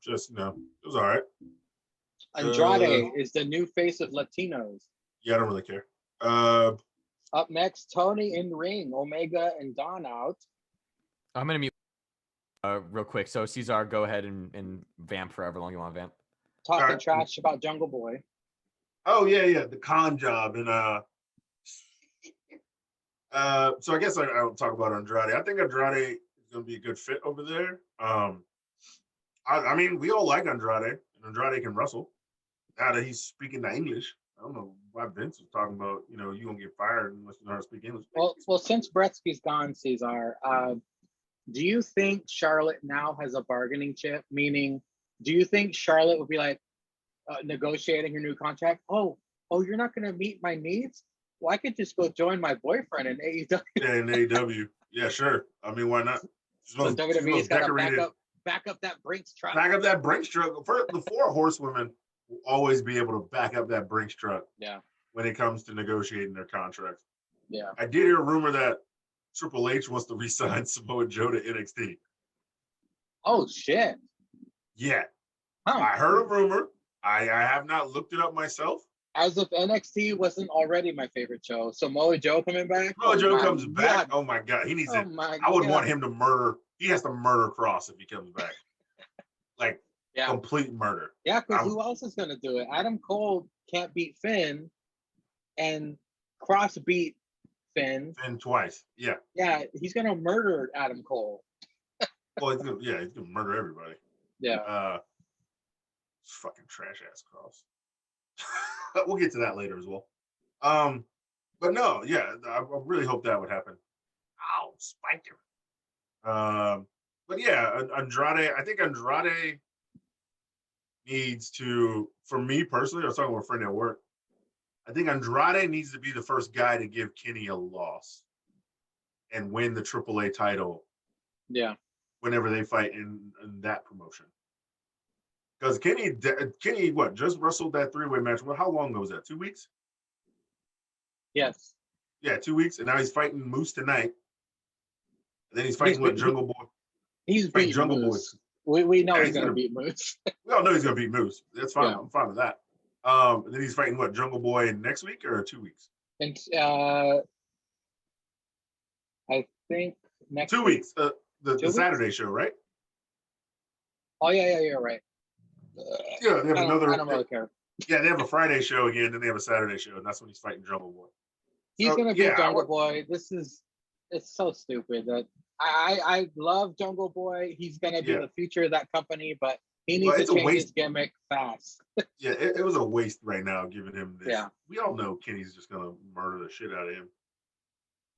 Just it was all right. Andrade is the new face of Latinos. Yeah, I don't really care. Up next, Tony in ring, Omega and Don out. I'm gonna mute real quick. So Cesar, go ahead and vamp for however long you want to vamp. Talking Alright. trash about Jungle Boy. Oh yeah, the con job and so I guess I'll talk about Andrade. I think Andrade is gonna be a good fit over there. I mean, we all like Andrade, and Andrade can wrestle. Now that he's speaking the English, I don't know why Vince was talking about, you gonna get fired unless you know how to speak English. Well, since Bretsky's gone, Cesar, do you think Charlotte now has a bargaining chip? Meaning, do you think Charlotte would be like negotiating her new contract? Oh, you're not going to meet my needs? Well, I could just go join my boyfriend in AEW. Yeah, in AEW. Yeah, sure. I mean, why not? So WWE's got to back up that Brinks truck. Back up that Brinks truck. The 4 horsewomen will always be able to back up that Brinks truck. Yeah. When it comes to negotiating their contracts. Yeah. I did hear a rumor that Triple H wants to re-sign Samoa Joe to NXT. Oh shit. Yeah. Huh. I heard a rumor. I have not looked it up myself. As if NXT wasn't already my favorite show. Samoa Joe coming back. Samoa Joe comes God. back. Oh my god, he needs Oh it. my I would God. want him to murder. He has to murder Cross if he comes back. Like complete murder. Yeah, because who else is gonna do it? Adam Cole can't beat Finn, and Cross beat Finn. Finn twice. Yeah. Yeah, he's gonna murder Adam Cole. Well, he's gonna murder everybody. Yeah. Fucking trash ass Cross. We'll get to that later as well. But no, yeah, I really hope that would happen. Ow, spiked him. But yeah, Andrade. I think Andrade needs to. For me personally, I was talking with a friend at work. I think Andrade needs to be the first guy to give Kenny a loss and win the AAA title. Yeah. Whenever they fight in that promotion. Because Kenny, just wrestled that 3-way match. Well, how long ago was that? 2 weeks? Yes. Yeah, 2 weeks. And now he's fighting Moose tonight. And then he's fighting Jungle Boy. He's beating Jungle Moose. Boy. We know he's gonna beat Moose. We all know he's gonna beat Moose. That's fine. Yeah. I'm fine with that. And then he's fighting Jungle Boy next week or 2 weeks? And I think next 2 weeks. The Saturday show, right? Oh yeah, you're right. Yeah, they have another. I don't really care. Yeah, they have a Friday show again, then they have a Saturday show, and that's when he's fighting Jungle Boy. He's gonna beat Jungle Boy. It's so stupid that I love Jungle Boy. He's gonna be the future of that company, but he needs to change his gimmick fast. Yeah, it was a waste right now giving him this. Yeah. We all know Kenny's just gonna murder the shit out of him.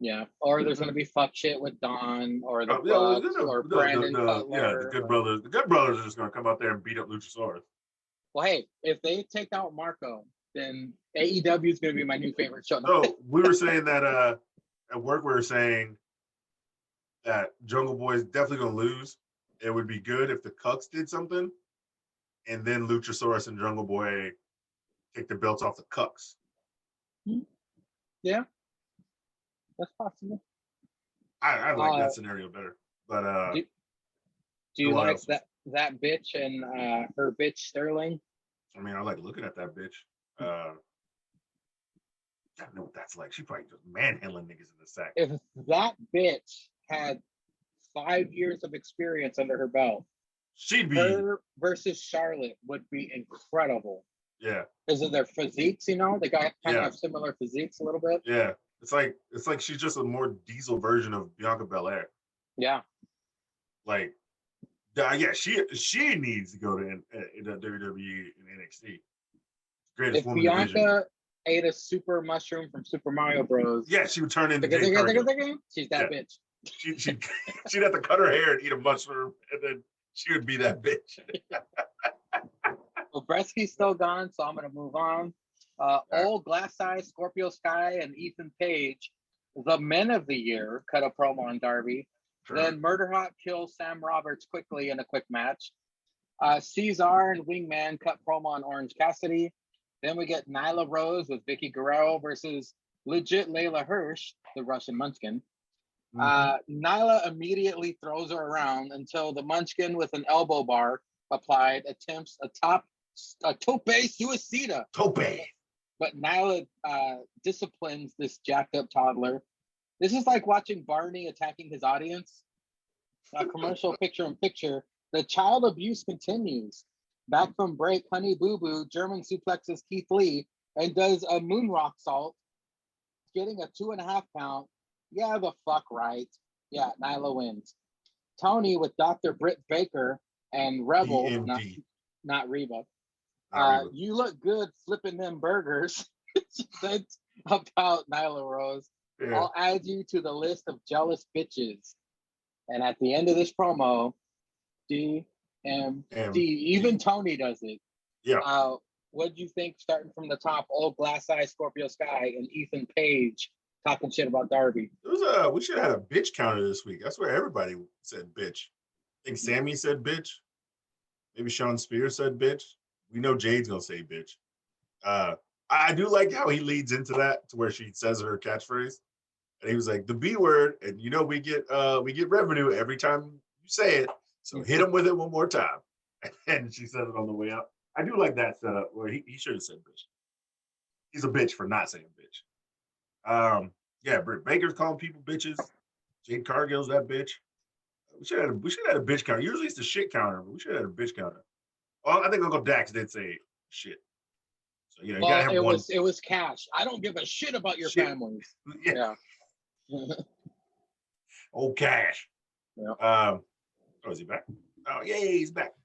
Yeah, or there's gonna be fuck shit with Don or the Yeah, Bucks or Brandon Cutler. Yeah, the Good Brothers. The Good Brothers are just gonna come out there and beat up Luchasaurus. Well, hey, if they take out Marco, then AEW is gonna be my new favorite show. So we were saying that at work we were saying that Jungle Boy is definitely gonna lose. It would be good if the Cucks did something, and then Luchasaurus and Jungle Boy take the belts off the Cucks. Yeah. That's possible. I like that scenario better. But do you like that bitch and her bitch Sterling? I mean, I like looking at that bitch. I know what that's like. She probably just manhandling niggas in the sack. If that bitch had 5 years of experience under her belt, she'd be her versus Charlotte would be incredible. Yeah. Because of their physiques, they got kind of have similar physiques a little bit. Yeah. It's like she's just a more diesel version of Bianca Belair. Yeah. Like, yeah, she needs to go to WWE and NXT. Greatest woman division. ate a super mushroom from Super Mario Bros. Yeah, she would turn into Jade Cargill. She's that bitch. She'd have to cut her hair and eat a mushroom, and then she would be that bitch. Well, Bresky's still gone, so I'm gonna move on. Old Glass Eye, Scorpio Sky, and Ethan Page, the men of the year, cut a promo on Darby. Sure. Then Murder Hawk kills Sam Roberts quickly in a quick match. Cesar and Wingman cut promo on Orange Cassidy. Then we get Nyla Rose with Vicky Guerrero versus legit Layla Hirsch, the Russian Munchkin. Nyla immediately throws her around until the Munchkin with an elbow bar applied attempts a tope suicida. Tope. But Nyla disciplines this jacked up toddler. This is like watching Barney attacking his audience. A commercial picture in picture. The child abuse continues. Back from break, Honey Boo Boo German suplexes Keith Lee and does a moon rock salt, getting a 2.5 count. Yeah, the fuck right. Yeah, Nyla wins. Tony with Dr. Britt Baker and Rebel, not Reba. You look good flipping them burgers. She said about Nyla Rose. Yeah. I'll add you to the list of jealous bitches. And at the end of this promo, DMD, even Tony does it. Yeah. What do you think, starting from the top, Old Glass Eye, Scorpio Sky, and Ethan Page talking shit about Darby? We should have had a bitch counter this week. That's where everybody said bitch. I think Sammy said bitch. Maybe Sean Spears said bitch. We know Jade's gonna say bitch. I do like how he leads into that, to where she says her catchphrase. And he was like, the B word, and we get revenue every time you say it. So hit him with it one more time. And she said it on the way out. I do like that setup where he should have said bitch. He's a bitch for not saying bitch. Britt Baker's calling people bitches. Jade Cargill's that bitch. We should have had a bitch counter. Usually it's the shit counter, but we should have had a bitch counter. Well, I think Uncle Dax did say shit. So you gotta have one. It was Cash. I don't give a shit about your families. Yeah. Old Cash. Yeah. Is he back? Oh yeah, he's back.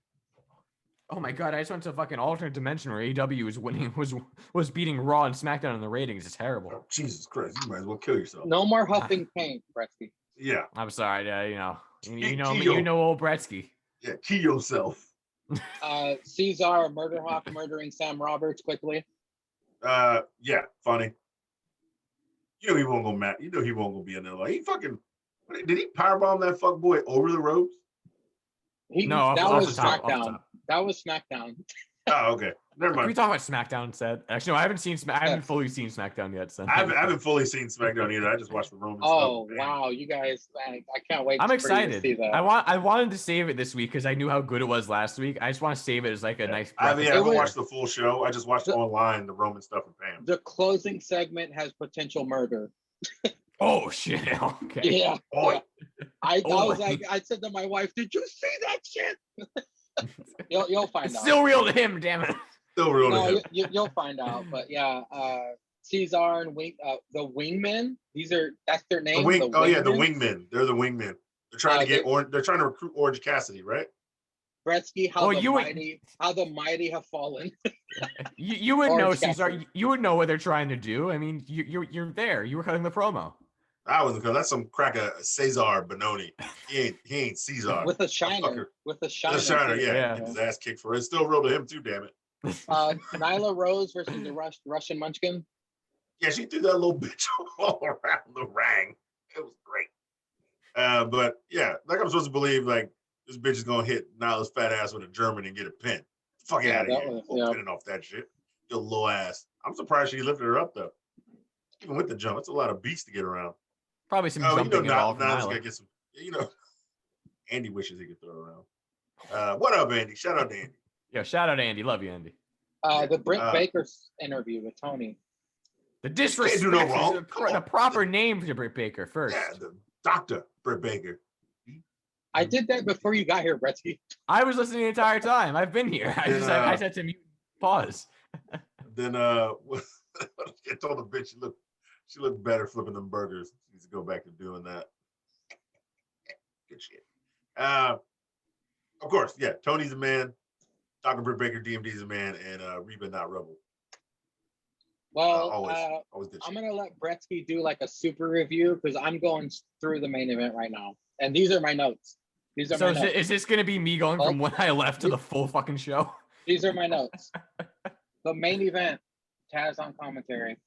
Oh my god, I just went to a fucking alternate dimension where AEW was beating Raw and SmackDown in the ratings. It's terrible. Oh, Jesus Christ, you might as well kill yourself. No more huffing paint, Bretsky. Yeah. I'm sorry, you know old Bretsky. Yeah, kill yourself. Cesar Murder Hawk murdering Sam Roberts quickly. Yeah, funny. He won't go mad. He won't go be in there. Like, he fucking did he powerbomb that fuck boy over the ropes? That was SmackDown. That was SmackDown. Oh, okay. Never mind. Can we talk about SmackDown instead? Actually, no, I haven't fully seen SmackDown yet. So I haven't fully seen SmackDown either. I just watched the Roman stuff. Oh wow, you guys! I can't wait. I'm excited. To see that. I wanted to save it this week because I knew how good it was last week. I just want to save it as like a nice. I haven't watched the full show. I just watched online the Roman stuff with Pam. The closing segment has potential murder. Oh shit! Okay. Yeah. Boy. I was like, I said to my wife, "Did you see that shit?" You'll find out. Still real to him, damn it. Still real to him. You'll find out. But yeah, Cesar and the Wingmen. That's their name. The Wingmen. They're the Wingmen. They're trying to they're trying to recruit Orange Cassidy, right? Bretsky, how the mighty have fallen. you would know, Cesar. You would know what they're trying to do. I mean, you're there. You were cutting the promo. I wasn't, because that's some cracker Cesar Bononi. He ain't Cesar. With a shiner. Yeah. Get his ass kicked for it. It's still real to him too, damn it. Nyla Rose versus the Russian Munchkin. Yeah, she threw that little bitch all around the ring. It was great. But yeah, like I'm supposed to believe, like, this bitch is gonna hit Nyla's fat ass with a German and get a pin. Fuck out of here. Pinning off that shit. Your little ass. I'm surprised she lifted her up though. Even with the jump, it's a lot of beats to get around. Probably some jumping involved. Get some, Andy wishes he could throw around. What up, Andy? Shout out to Andy. Yeah, shout out to Andy. Love you, Andy. The Britt Baker's interview with Tony. The disrespect. Can't do no wrong. The proper name for Britt Baker first. Yeah, the Dr. Britt Baker. I did that before you got here, Bretsky. I was listening the entire time. I've been here. I said to mute, pause. Then I told the bitch she looked better flipping them burgers. She needs to go back to doing that. Good shit. Of course, yeah. Tony's a man. Dr. Britt Baker, DMD's a man, and Reba not Rebel. Well, Always good I'm shit. gonna let Bretsky do like a super review because I'm going through the main event right now, and these are my notes. These are So my notes. is this gonna be me going from when I left to the full fucking show? These are my notes. The main event, Taz on commentary.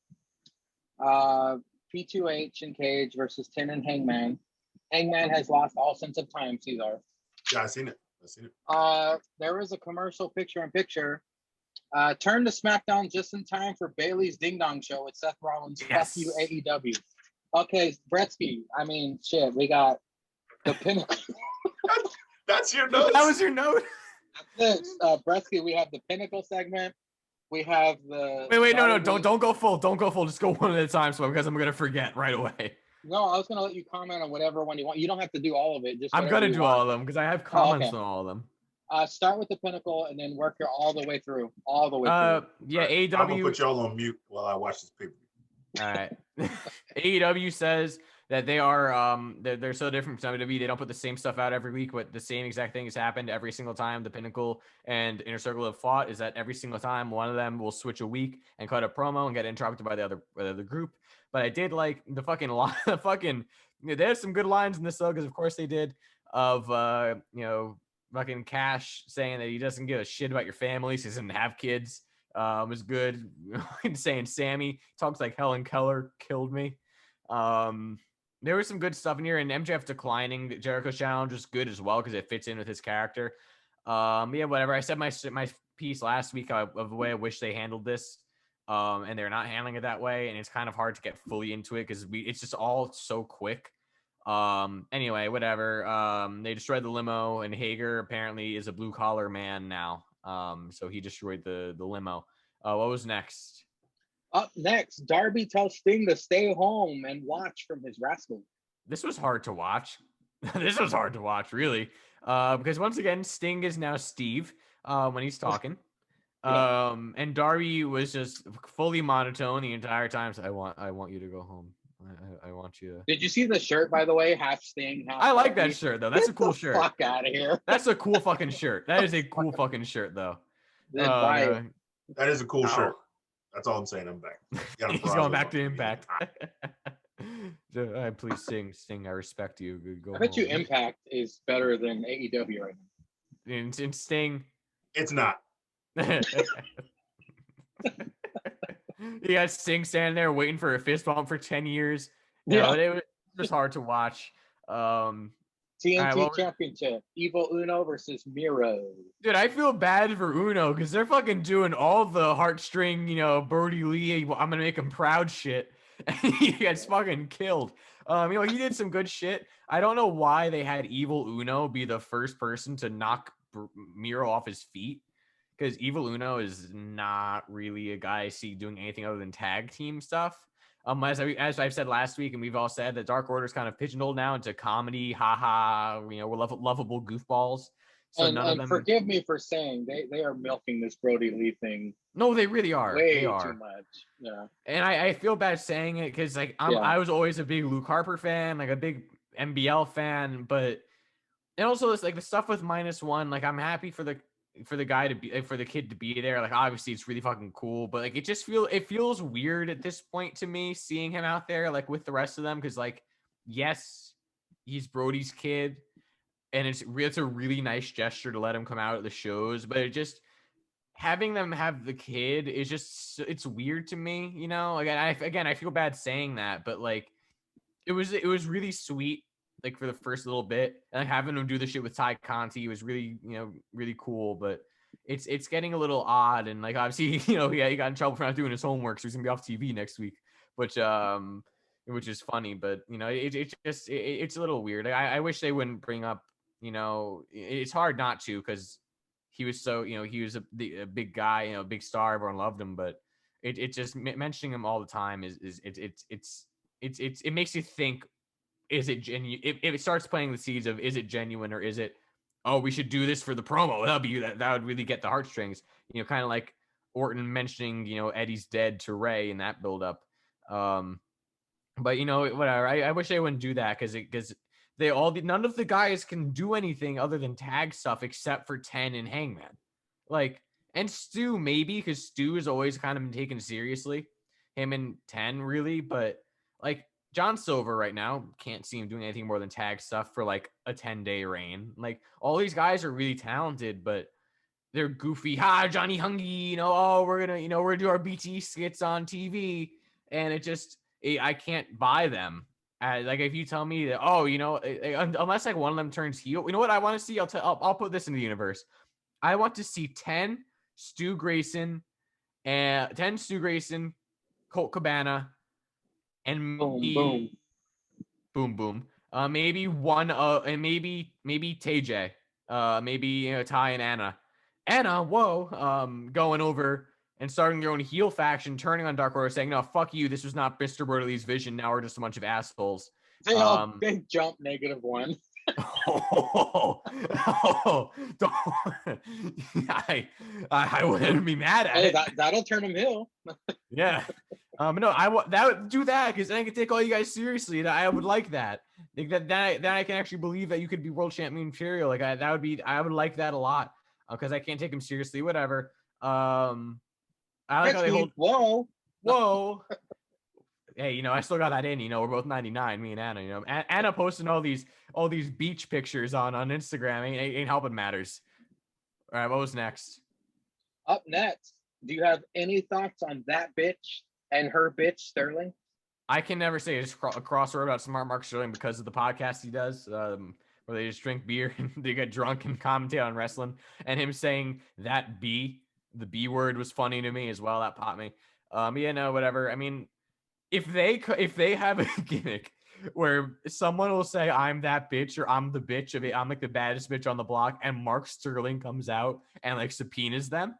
P2H and Cage versus Tin and Hangman. Hangman has lost all sense of time, Cesar. Yeah, I seen it. There was a commercial picture-in-picture. Turn to SmackDown just in time for Bailey's Ding Dong Show with Seth Rollins. Yes. Fuck you, AEW. Okay, Bretsky. I mean, shit. We got the pinnacle. That's your notes. That was your note. Bretsky. We have the pinnacle segment. We have the. Wait, no, don't go full. Don't go full. Just go one at a time, so because I'm gonna forget right away. No, I was gonna let you comment on whatever one you want. You don't have to do all of it. Just I'm whatever gonna you do want. all of them because I have comments okay. on all of them. Start with the pinnacle and then work your all the way through. All the way through. Yeah, AEW. I'm gonna put y'all on mute while I watch this paper. All right. AEW says that they are they're so different from WWE. They don't put the same stuff out every week, but the same exact thing has happened every single time the Pinnacle and Inner Circle have fought. Is that every single time one of them will switch a week and cut a promo and get interrupted by the other group. But I did like the fucking line. They had some good lines in this though, because of course they did. Of fucking Cash saying that he doesn't give a shit about your family, so he doesn't have kids. Was good. Saying Sammy talks like Helen Keller killed me. There was some good stuff in here, and MJF declining Jericho's challenge was good as well because it fits in with his character. Yeah, whatever. I said my piece last week of the way I wish they handled this, and they're not handling it that way, and it's kind of hard to get fully into it because it's just all so quick. Anyway, whatever. They destroyed the limo, and Hager apparently is a blue collar man now. So he destroyed the limo. What was next? Up next, Darby tells Sting to stay home and watch from his rascal. This was hard to watch. This was hard to watch, really. Because once again, Sting is now Steve when he's talking. And Darby was just fully monotone the entire time. So I want you to go home. I want you to. Did you see the shirt, by the way? Half Sting, half I like Darby? that shirt, though. That's Get a cool the shirt. Fuck out of here. That's a cool fucking shirt. That is a cool fucking shirt, though. Bye. That is a cool shirt. That's all I'm saying. I'm back. He's going back to Impact. Please Sting. I respect you. Go I bet you home. Impact is better than AEW right now. In Sting. It's not. You got Sting standing there waiting for a fist bump for 10 years. It was hard to watch. TNT Championship, Evil Uno versus Miro. Dude, I feel bad for Uno because they're fucking doing all the heartstring, Brody Lee, I'm gonna make him proud shit. And he gets fucking killed. He did some good shit. I don't know why they had Evil Uno be the first person to knock Miro off his feet. Because Evil Uno is not really a guy I see doing anything other than tag team stuff. As I've said last week, and we've all said that Dark Order's kind of pigeonholed now into comedy, haha, we're lovable goofballs. So and, none of them. Forgive me for saying they are milking this Brody Lee thing. No, they really are. Way they are. too much. Yeah. And I feel bad saying it because I was always a big Luke Harper fan, like a big MBL fan, but and also it's like the stuff with -1. Like I'm happy for the guy to be for the kid to be there. Like obviously it's really fucking cool, but like it feels weird at this point to me seeing him out there like with the rest of them because like yes, he's Brody's kid, and it's a really nice gesture to let him come out at the shows, but it just having them have the kid is just it's weird to me, Like I feel bad saying that, but like it was really sweet. Like for the first little bit, and like, having him do the shit with Ty Conti was really, really cool. But it's getting a little odd, and like obviously, he got in trouble for not doing his homework, so he's gonna be off TV next week, which is funny. But it's a little weird. I wish they wouldn't bring up, it's hard not to because he was so, he was a big guy, a big star, everyone loved him, but it just mentioning him all the time it makes you think. Is it genuine? If it starts planting the seeds of is it genuine or is it, oh, we should do this for the promo? That would really get the heartstrings. Kind of like Orton mentioning, Eddie's dead to Ray in that buildup. But whatever. I wish they wouldn't do that because none of the guys can do anything other than tag stuff except for 10 and Hangman. Like, and Stu maybe because Stu is always kind of been taken seriously. him and 10 really, but like John Silver right now can't see him doing anything more than tag stuff for like a 10-day reign. Like all these guys are really talented, but they're goofy. Ha, Johnny Hungy, we're gonna do our BT skits on TV, and I can't buy them. Like if you tell me that, unless like one of them turns heel, you know what I want to see? I'll put this in the universe. I want to see 10 Stu Grayson, Colt Cabana, and Boom. boom boom. Maybe one and maybe TJ. Maybe Ty and Anna. Going over and starting their own heel faction, turning on Dark Order, saying, "No, fuck you. This was not Mr. Burley's vision. Now we're just a bunch of assholes." They all big jump -1. Don't, I wouldn't be mad at it. That'll turn him heel. Yeah. No, that would do that because then I could take all you guys seriously. And I would like that. Like then I can actually believe that you could be world champion material. Like I would like that a lot because I can't take them seriously. Whatever. I like how they hold. Whoa. Hey, I still got that in. We're both 99. Me and Anna. Anna posting all these beach pictures on Instagram ain't helping matters. All right, what was next? Up next, do you have any thoughts on that bitch and her bitch Sterling? I can never say just a crossword about Smart Mark Sterling because of the podcast he does, where they just drink beer and they get drunk and commentate on wrestling. And him saying that the B word was funny to me as well. That popped me. Whatever. I mean, if they have a gimmick where someone will say I'm that bitch or I'm the bitch of it, I'm like the baddest bitch on the block, and Mark Sterling comes out and like subpoenas them,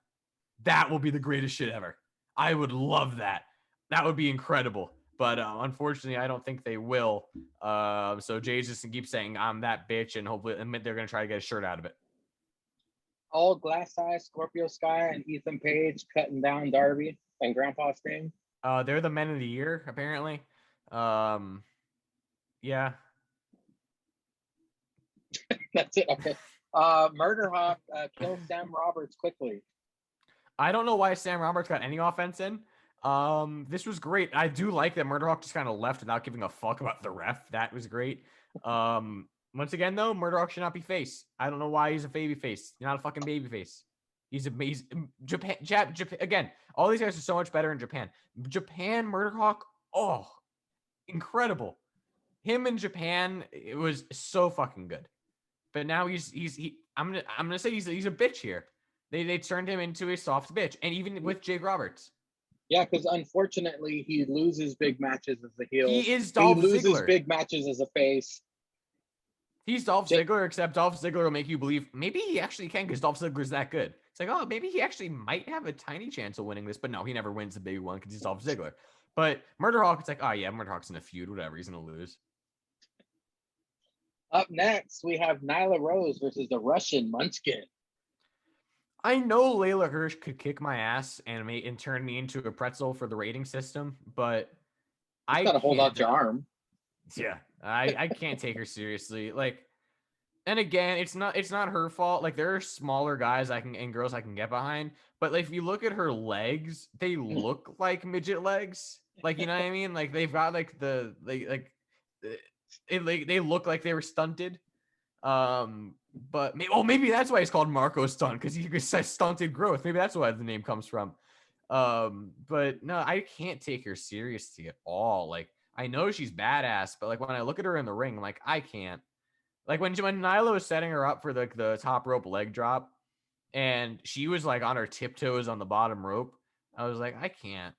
that will be the greatest shit ever. I would love that. That would be incredible. But unfortunately, I don't think they will. So Jay's just gonna keep saying I'm that bitch, and hopefully they're gonna try to get a shirt out of it. All Glass Eye, Scorpio Sky, and Ethan Page cutting down Darby and Grandpa Sting. They're the men of the year, apparently. Yeah. That's it. Okay. Murder Hawk kills Sam Roberts quickly. I don't know why Sam Roberts got any offense in. This was great. I do like that Murder Hawk just kind of left without giving a fuck about the ref. That was great. Once again, though, Murder Hawk should not be face. I don't know why he's a baby face. You're not a fucking baby face. He's Japan. Again, all these guys are so much better in Japan. Murder Hawk, incredible. Him in Japan, it was so fucking good. But now I'm gonna say he's a bitch here. They turned him into a soft bitch, and even with Jake Roberts. Yeah, because unfortunately he loses big matches as a heel. He is Dolph Ziggler. He loses big matches as a face. He's Dolph Ziggler, except Dolph Ziggler will make you believe maybe he actually can because Dolph Ziggler's that good. It's like, maybe he actually might have a tiny chance of winning this, but no, he never wins the big one because he's Dolph Ziggler. But Murder Hawk, it's like, Murder Hawk's in a feud, whatever, he's gonna lose. Up next, we have Nyla Rose versus the Russian Munchkin. I know Layla Hirsch could kick my ass and turn me into a pretzel for the rating system, but I gotta hold out your arm. Yeah, I can't take her seriously. Like, and again, it's not her fault. Like, there are smaller guys and girls I can get behind, but like, if you look at her legs, they look like midget legs. Like, you know what I mean? Like, they've got like they look like they were stunted. But maybe that's why it's called Marco Stunt, because he says stunted growth. Maybe that's why the name comes from. But no, I can't take her seriously at all. Like, I know she's badass, but like when I look at her in the ring, like I can't. Like when Nyla was setting her up for the top rope leg drop, and she was like on her tiptoes on the bottom rope, I was like, I can't.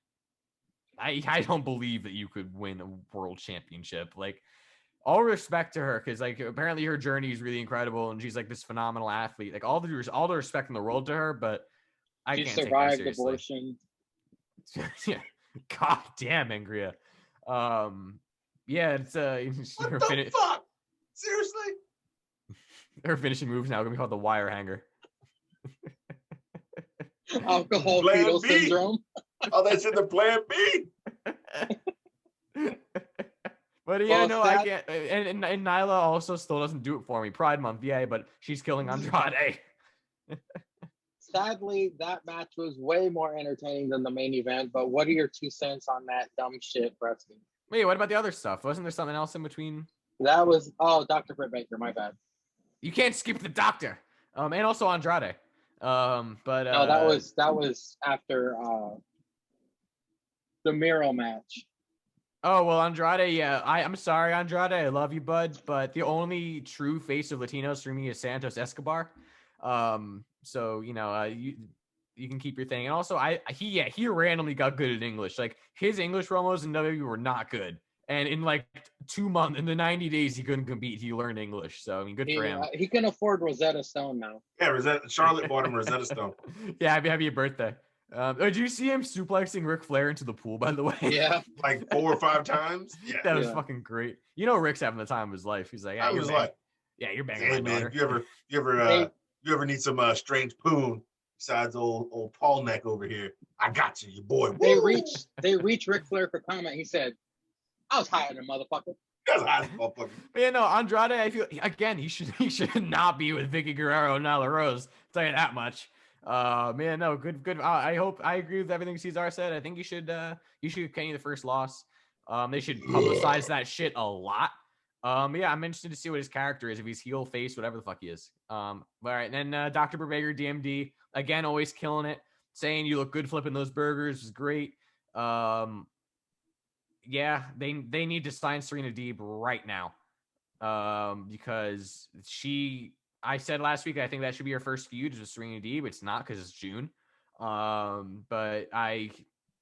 I don't believe that you could win a world championship. Like, all respect to her, because like apparently her journey is really incredible and she's like this phenomenal athlete. Like all the respect in the world to her, but she can't survived take her seriously. abortion. Yeah, god damn, Angria. It's what the fuck? Seriously? Her finishing moves now gonna be called the wire hanger. Alcohol Plan fetal B. syndrome. Oh, that's in the Plan B. But yeah, no, I can't. And Nyla also still doesn't do it for me. Pride Month, yeah, but she's killing Andrade. Sadly, that match was way more entertaining than the main event. But what are your 2 cents on that dumb shit, wrestling? Wait, what about the other stuff? Wasn't there something else in between? That was Dr. Britt Baker. My bad. You can't skip the doctor. And also Andrade. But No, that was after the Miro match. Oh, well, Andrade, yeah. I'm sorry, Andrade. I love you, bud. But the only true face of Latinos for me is Santos Escobar. So, you can keep your thing. And also, he randomly got good at English. Like, his English promos in WWE were not good. And in like 2 months, in the 90 days he couldn't compete, he learned English. So, I mean, good for him. He can afford Rosetta Stone now. Yeah, Charlotte bought him Rosetta Stone. Yeah, happy birthday. Did you see him suplexing Ric Flair into the pool, by the way? Yeah. Like 4 or 5 times. Yeah. That was fucking great. You know, Rick's having the time of his life. He's like, I was like, you're banging hey, my man, daughter. you ever need some strange poon besides old Paul Neck over here? I got you, your boy. They reached Ric Flair for comment. He said, I was higher than motherfucker. That's high as motherfucker. But yeah, no, Andrade, I feel again he should not be with Vicky Guerrero and Nyla Rose. I'll tell you that much. Man, no, good. I agree with everything Cesar said. I think you should give Kenny the first loss. They should publicize that shit a lot. Yeah, I'm interested to see what his character is, if he's heel, face, whatever the fuck he is. All right, and then Dr. Berbager, DMD, again, always killing it, saying you look good flipping those burgers is great. Yeah, they need to sign Serena Deeb right now. Because I said last week I think that should be her first feud with Serena Deeb. It's not because it's June. But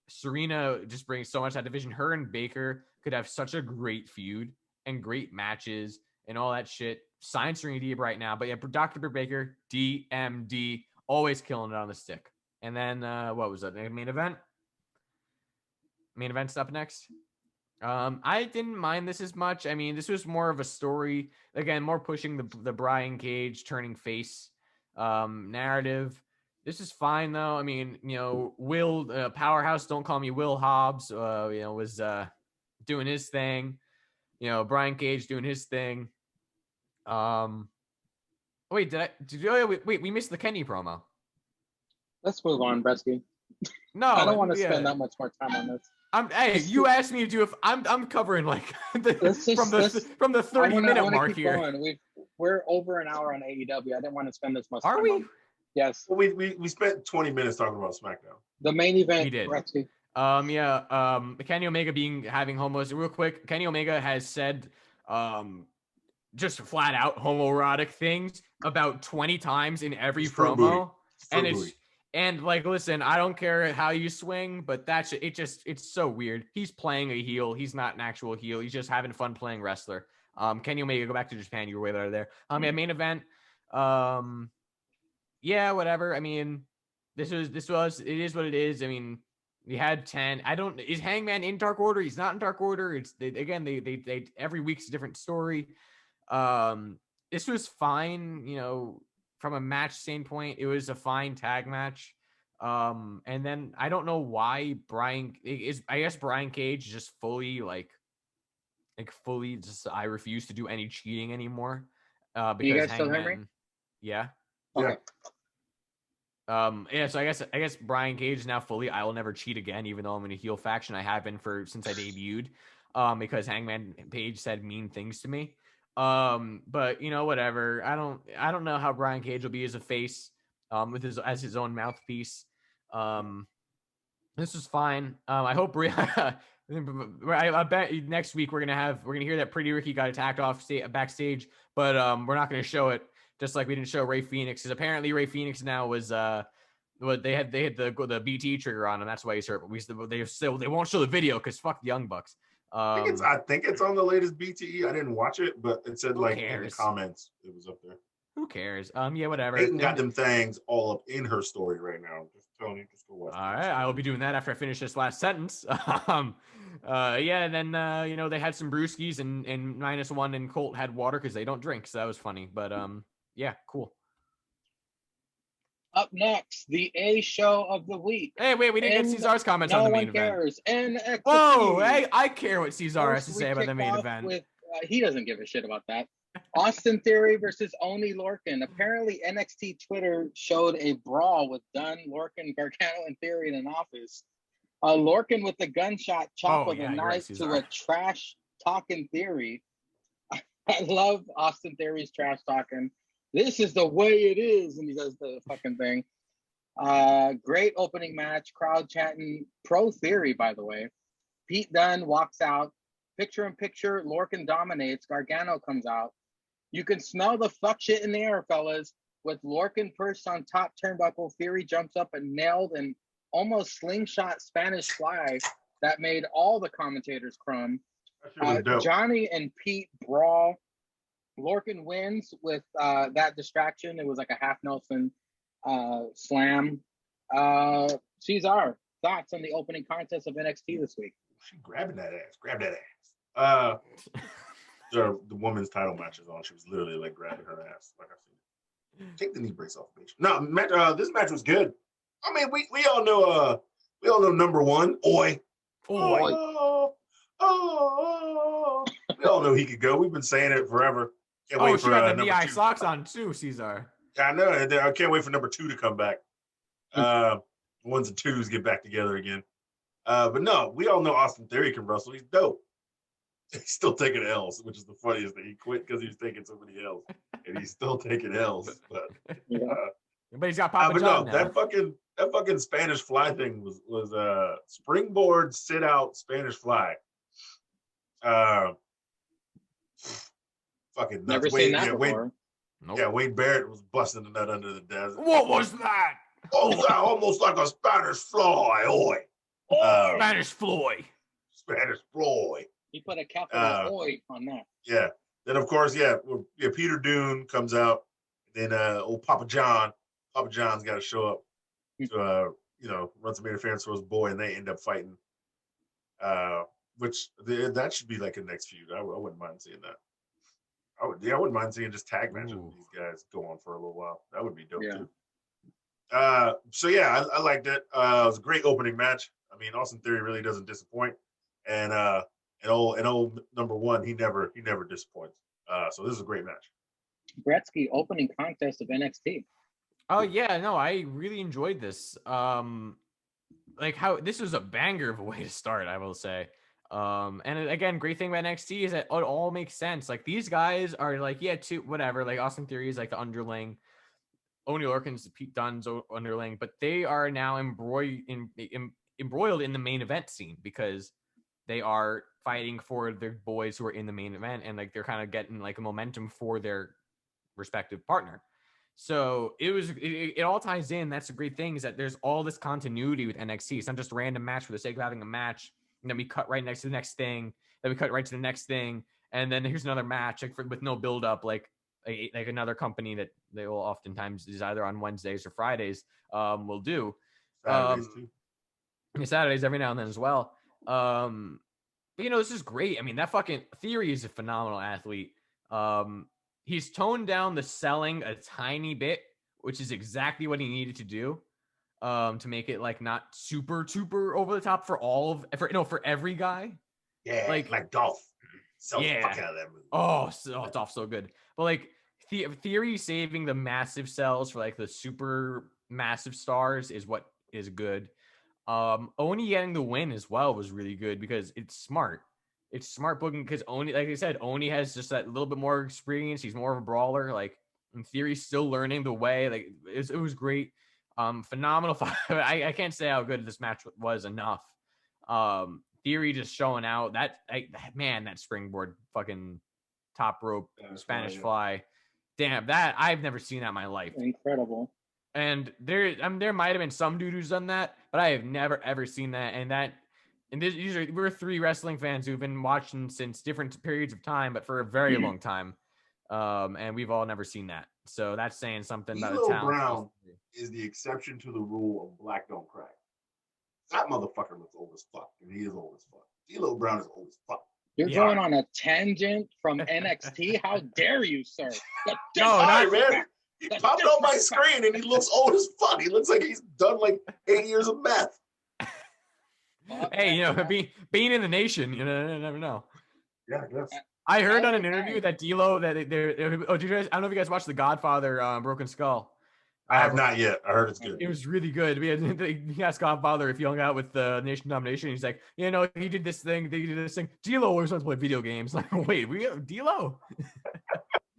Serena just brings so much to that division. Her and Baker could have such a great feud and great matches and all that shit. Sign Serena Deeb right now. But yeah, Dr. Britt Baker, DMD, always killing it on the stick. And then what was that? Main event? Main event's up next. I didn't mind this as much. I mean, this was more of a story. Again, more pushing the Brian Cage turning face narrative. This is fine though. I mean, Will Powerhouse, don't call me Will Hobbs. Was doing his thing. Brian Cage doing his thing. Wait, we missed the Kenny promo. Let's move on, Bresky. No, I don't want to spend that much more time on this. You asked me to do I'm covering like from the 30-minute mark here. Going. We're over an hour on AEW. I didn't want to spend this much time. Are we? On. Yes. Well, we spent 20 minutes talking about SmackDown. The main event. We did. Bresky. Kenny Omega having homos. Real quick, Kenny Omega has said just flat out homoerotic things about 20 times in every promo. And like, listen, I don't care how you swing, but it's so weird. He's playing a heel. He's not an actual heel. He's just having fun playing wrestler. Kenny Omega, go back to Japan. You were way better there. Yeah, main event. Yeah, whatever. I mean, it is what it is. I mean, we had 10. Is Hangman in Dark Order? He's not in Dark Order. They every week's a different story. This was fine, from a match standpoint. It was a fine tag match. And then I don't know why I guess Brian Cage just fully I refuse to do any cheating anymore. Because you guys still hear me? Yeah. Okay. Yeah, so I guess Brian Cage is now fully I will never cheat again, even though I'm in a heel faction. I have been since I debuted. Because Hangman Page said mean things to me. But whatever. I don't know how Brian Cage will be as a face, as his own mouthpiece. This is fine. I hope I bet next week we're gonna hear that Pretty Ricky got attacked backstage, but we're not gonna show it, just like we didn't show Ray Phoenix, because apparently Ray Phoenix now was they had the BT trigger on him. That's why he's hurt. But they won't show the video because fuck the Young Bucks. I think it's on the latest BTE. I didn't watch it, but it said like in the cares? comments it was up there. Who cares? Yeah, whatever. Peyton got them things all up in her story right now. Just telling you, just go watch. All right, I will be doing that after I finish this last sentence. Yeah, and then they had some brewskis and -1 and Colt had water because they don't drink, so that was funny. But yeah, cool. Up next, the A show of the week. Hey, wait, we didn't get Cesar's comments on the main event. N.E.C. Whoa, hey, I care what Cesar has to say about the main event. He doesn't give a shit about that. Austin Theory versus Oni Lorcan. Apparently, NXT Twitter showed a brawl with Dunn, Lorcan, Gargano, and Theory in an office. Lorcan with the gunshot chop Oh, with yeah, a you're right, knife to Cesar. a trash talking Theory. I love Austin Theory's trash talking. This is the way it is, and he does the fucking thing. Great opening match, crowd chanting pro Theory, by the way. Pete Dunne walks out, picture in picture, Lorcan dominates, Gargano comes out. You can smell the fuck shit in the air, fellas. With Lorcan perched on top turnbuckle, Theory jumps up and nailed an almost slingshot Spanish fly that made all the commentators crumb. That shit was dope. Johnny and Pete brawl. Lorcan wins with that distraction. It was like a half Nelson slam. Cesar, thoughts on the opening contest of NXT this week? She grabbing that ass. Grab that ass. The woman's title match is on. She was literally like grabbing her ass, like I've seen. Take the knee brace off, bitch. No, this match was good. I mean, we all know number one, Oi. Oh. We all know he could go. We've been saying it forever. Can't wait She for got the number DI 2. socks on too, Cesar. I know. I can't wait for number 2 to come back. Ones and twos get back together again. But no, we all know Austin Theory can wrestle. He's dope. He's still taking L's, which is the funniest thing. He quit because he was taking so many L's, and he's still taking L's. But But he's got Papa but John no, now. that fucking Spanish fly thing was springboard sit out Spanish fly. Fucking nuts. Never seen that before. Nope. Yeah, Wade Barrett was busting the nut under the desk. What was that? Oh, that almost like a Spanish fly, oi. Spanish Floyd. Spanish fly. He put a capital Oi on that. Yeah. Then of course, Peter Dune comes out. Then old Papa John. Papa John's got to show up to run some interference for his boy, and they end up fighting. That should be like a next feud. I wouldn't mind seeing that. I wouldn't mind seeing just tag matches with these guys go on for a little while. That would be dope too. I liked it. It was a great opening match. I mean, Austin Theory really doesn't disappoint, and old number one, he never disappoints. So this is a great match. Gretzky opening contest of NXT. Oh yeah, no, I really enjoyed this. Like how this was a banger of a way to start, I will say. And again, great thing about NXT is that it all makes sense. Like these guys are like, whatever. Like Austin Theory is like the underling, Oney Lorcan's Pete Dunne's underling, but they are now embroiled in the main event scene because they are fighting for their boys who are in the main event, and like they're kind of getting like a momentum for their respective partner. So it all ties in. That's a great thing, is that there's all this continuity with NXT. It's not just a random match for the sake of having a match, and then we cut right next to the next thing, then we cut right to the next thing, and then here's another match with no build up, like another company that they will oftentimes is either on Wednesdays or Fridays will do. Saturdays too. Saturdays every now and then as well. But this is great. I mean, that fucking Theory is a phenomenal athlete. He's toned down the selling a tiny bit, which is exactly what he needed to do to make it like not super over the top for every guy. Yeah, like Dolph. So yeah. fuck out of that movie. Oh, Dolph's so good. But like Theory saving the massive sells for like the super massive stars is what is good. Oni getting the win as well was really good because it's smart. It's smart booking because Oni, like I said, Oni has just that little bit more experience. He's more of a brawler. Like in theory, still learning the way. Like it was great. Phenomenal. I can't say how good this match was enough. Theory just showing out that springboard fucking top rope Spanish fly. Damn, that I've never seen that in my life. Incredible. And there might have been some dude who's done that, but I have never ever seen that. And we're three wrestling fans who've been watching since different periods of time, but for a very long time. And we've all never seen that. So that's saying something about the talent. Brown is the exception to the rule of black don't crack. That motherfucker looks old as fuck, and he is old as fuck. D'Lo Brown is old as fuck. You're going on a tangent from NXT? How dare you, sir? Man. He popped on my screen, and he looks old as fuck. He looks like he's done like 8 years of meth. Hey, being in the nation, you never know. Yeah, I guess. I heard on LA an interview Knight. that D'Lo oh, did you guys? I don't know if you guys watched The Godfather, Broken Skull. I have not yet. I heard it's good. It was really good. He asked Godfather if he hung out with the Nation Domination. He's like, you know, he did this thing. He did this thing. D'Lo always wants to play video games. Like, wait, we have D'Lo?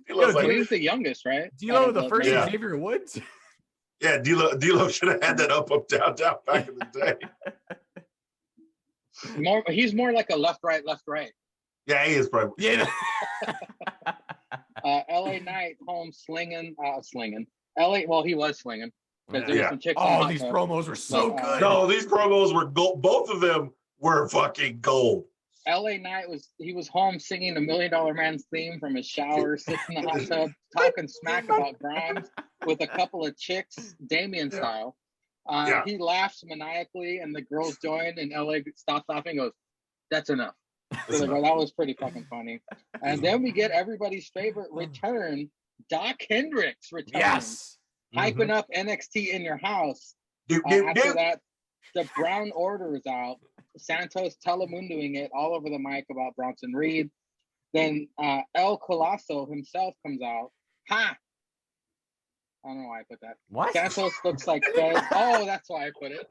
He looks He like, was the youngest, right? D'Lo, the first Yeah. Xavier Woods? yeah, D'Lo should have had that up, down, down back in the day. He's more like a left, right. Yeah, he is probably. Yeah. LA Knight home slinging. Well, he was slinging because there was Yeah. some chicks. in Oh, hot these tub. promos were so But, good. No, these promos were gold. Both of them were fucking gold. LA Knight was home singing the $1 Million Man's theme from his shower, sitting in the hot tub, talking smack about Grimes with a couple of chicks, Damien style. Yeah. He laughs maniacally, and the girls join, and LA stops laughing, and goes, "That's enough." So they go, that was pretty fucking funny. And then we get everybody's favorite return, Doc Hendricks returns, Yes. hyping up NXT in your house. Doop, After doop. that, the Brown Order is out. Santos telemundoing it all over the mic about Bronson Reed. Then El Colosso himself comes out. Ha! I don't know why I put that. What? Santos looks like Fez. Oh, that's why I put it.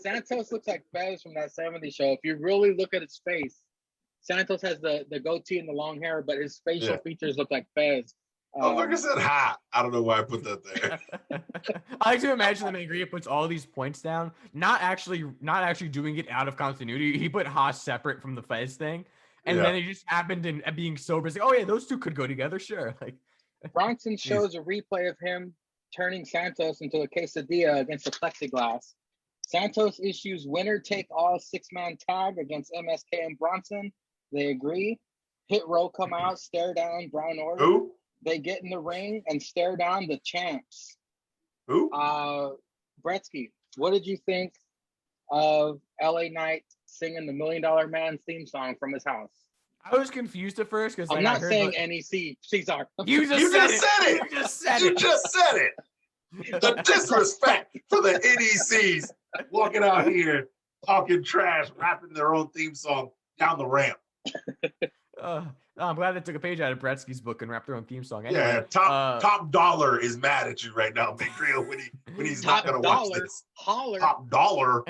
Santos looks like Fez from that 70s show. If you really look at his face, Santos has the goatee and the long hair, but his facial features look like Fez. Oh, look, I said ha. I don't know why I put that there. I like to imagine that Mangria puts all these points down, not actually doing it out of continuity. He put Haas separate from the Fez thing, and then it just happened in being sober. It's like, oh yeah, those two could go together, sure. Like Bronson shows a replay of him turning Santos into a quesadilla against the plexiglass. Santos issues winner-take-all six-man tag against MSK and Bronson. They agree. Hit Row come out, stare down Brown Order. Who? They get in the ring and stare down the champs. Who? Bretsky, what did you think of LA Knight singing the $1 Million Man theme song from his house? I was confused at first because I'm not saying NEC, Cesar. You just said it. You just said You it. just said it. The disrespect for the NECs walking out here talking trash, rapping their own theme song down the ramp. I'm glad they took a page out of Bretsky's book and wrapped their own theme song. Anyway, Yeah, top dollar is mad at you right now, Big Real, when he's not gonna watch this. Holler. Top dollar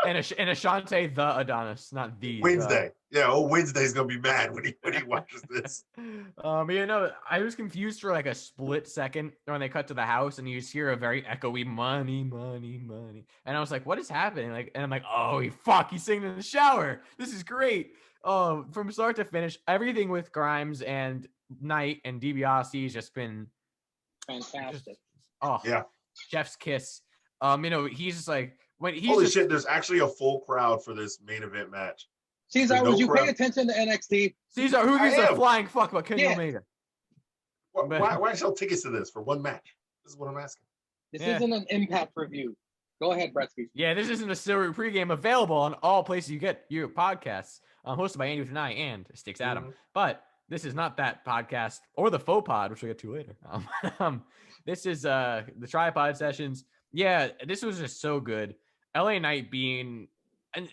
and Ashante the Adonis, not the Wednesday. Yeah, Wednesday's gonna be mad when he watches this. You know, I was confused for like a split second when they cut to the house and you just hear a very echoey money, and I was like, what is happening? Like, and I'm like, oh, he's singing in the shower. This is great. From start to finish, everything with Grimes and Knight and DiBiase has just been fantastic. Yeah, chef's kiss. You know, he's just like when he's holy shit. There's actually a full creld for this main event match. Cesar, No would you crowd. pay attention to NXT? Cesar, who gives a flying fuck about Kenny Omega? Why sell tickets to this for one match? This is what I'm asking. This isn't an Impact review. Go ahead, Bretsky. Yeah, this isn't a Silver pregame available on all places you get your podcasts. Hosted by Andy with an I and Sticks Adam. But this is not that podcast or the faux pod, which we'll get to later. This is the tripod sessions. Yeah, this was just so good. LA Knight being,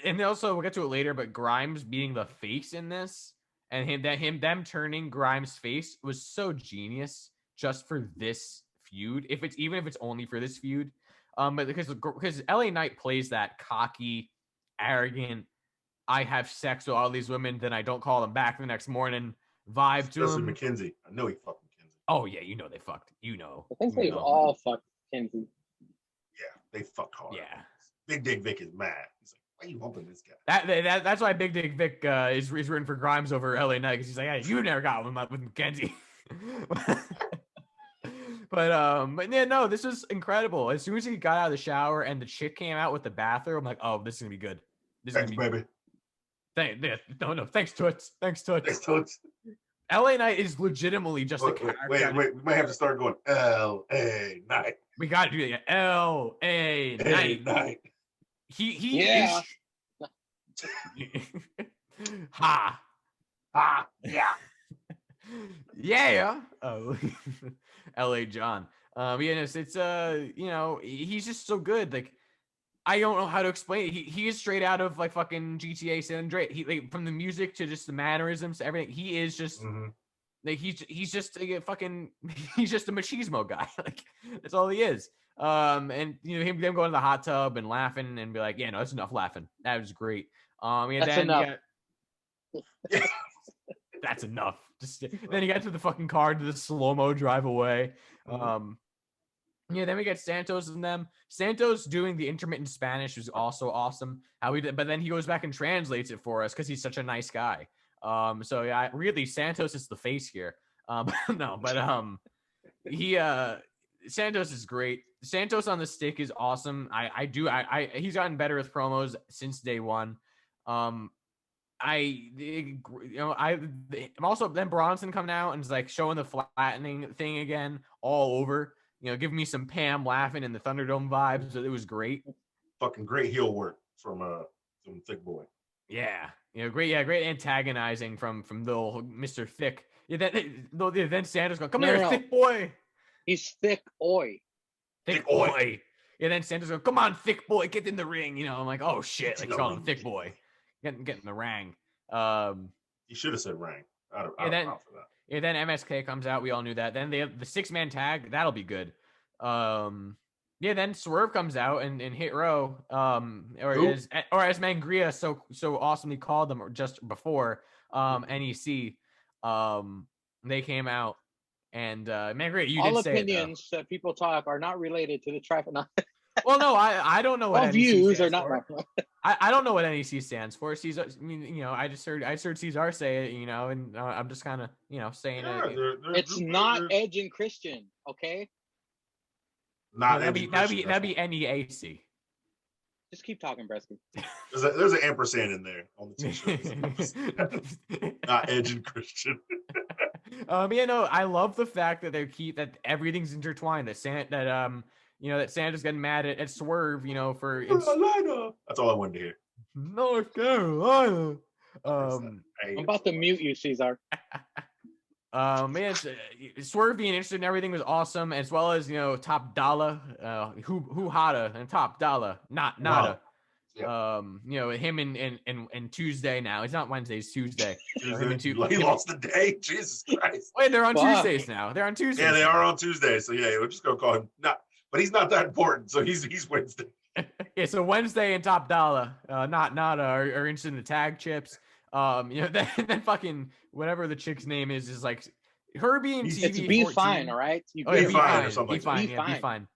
and also we'll get to it later, but Grimes being the face in this, and them turning Grimes' face was so genius just for this feud. If it's only for this feud, but because LA Knight plays that cocky, arrogant, I have sex with all these women, then I don't call them back the next morning vibe to him. McKenzie. I know he fucked McKenzie. Oh yeah, you know they fucked. You know. I think they've all fucked Kenzie. Yeah, they fucked hard. Yeah. Big Dick Vic is mad. He's like, why are you humping this guy? That's why Big Dick Vic is rooting for Grimes over LA Knight because he's like, hey, you never got one with McKenzie. But yeah, no, this was incredible. As soon as he got out of the shower and the chick came out with the bathroom, I'm like, oh, this is gonna be good. This Thanks, is gonna be baby. Thanks, Toots. Thanks, Toots. LA Knight is legitimately just a character. Wait. We might have to start going L.A. Knight. We got to do that. L.A. Knight. He Yeah. is. Ha. Yeah. Yeah. Oh, L.A. John. Yeah, it's you know, he's just so good. Like, I don't know how to explain it. He is straight out of like fucking GTA San Andreas. He like from the music to just the mannerisms to everything. He is just like he's just a fucking he's just a machismo guy. Like that's all he is. And you know them going to the hot tub and laughing and be like, yeah, no, that's enough laughing. That was great. Yeah, That's then enough. that's enough. Just then you got to the fucking car to the slow-mo drive away. Yeah, then we get Santos and them. Santos doing the intermittent Spanish was also awesome. How we did, but then he goes back and translates it for us because he's such a nice guy. So yeah, really Santos is the face here. No, but he Santos is great. Santos on the stick is awesome. He's gotten better with promos since day one. I'm also then Bronson coming out and is like showing the flattening thing again all over. You know, giving me some Pam laughing and the Thunderdome vibes. It was great. Fucking great heel work from Thick Boy. Yeah, you know, great antagonizing from the old Mr. Thick. Yeah, then Santos going, come here, Thick Boy. He's Thick Oi. Thick Boy. Yeah, then Santos going, come on, Thick Boy, get in the ring. You know, I'm like, oh shit, like he's calling him Thick Boy. Get in the ring. He should have said ring. Yeah, then MSK comes out. We all knew that. Then they have the 6-man tag. That'll be good. Yeah, then Swerve comes out and hit row. Or as Mangria so awesomely called them just before NEC. They came out and Mangria, you all did say opinions that people talk are not related to the traffic. Well, no, I don't know what all NEC views stands are not. for. I don't know what NEC stands for. Caesar, I mean, you know, I heard Cesar say it, you know, and I'm just kind of, you know, saying it. It's not Edge and Christian, okay? Not that'd be NEAC. Just keep talking, Bresky. There's an ampersand in there on the t-shirt. Not Edge and Christian. Yeah, no, I love the fact that that everything's intertwined. That Santa's getting mad at Swerve, you know, for Carolina. That's all I wanted to hear. North Carolina. I'm about to mute you, Cesar. Man, Swerve being interested in everything was awesome, as well as, you know, Top Dollar, who Hada and Top Dollar, not Nada. Wow. You know, him and Tuesday now. It's not Wednesday, it's Tuesday. He lost the day. Jesus Christ. Wait, they're on Tuesdays now. They're on Tuesdays. Yeah, they are on Tuesday. So yeah, we're just gonna call him but he's not that important, so he's Wednesday. Yeah, so Wednesday and Top Dollar, not Nada are interested in the tag chips. You know, then fucking whatever the chick's name is like Herbie and TV. It's Be 14. Fine, all right. Be fine or something. Be fine. Yeah, be fine.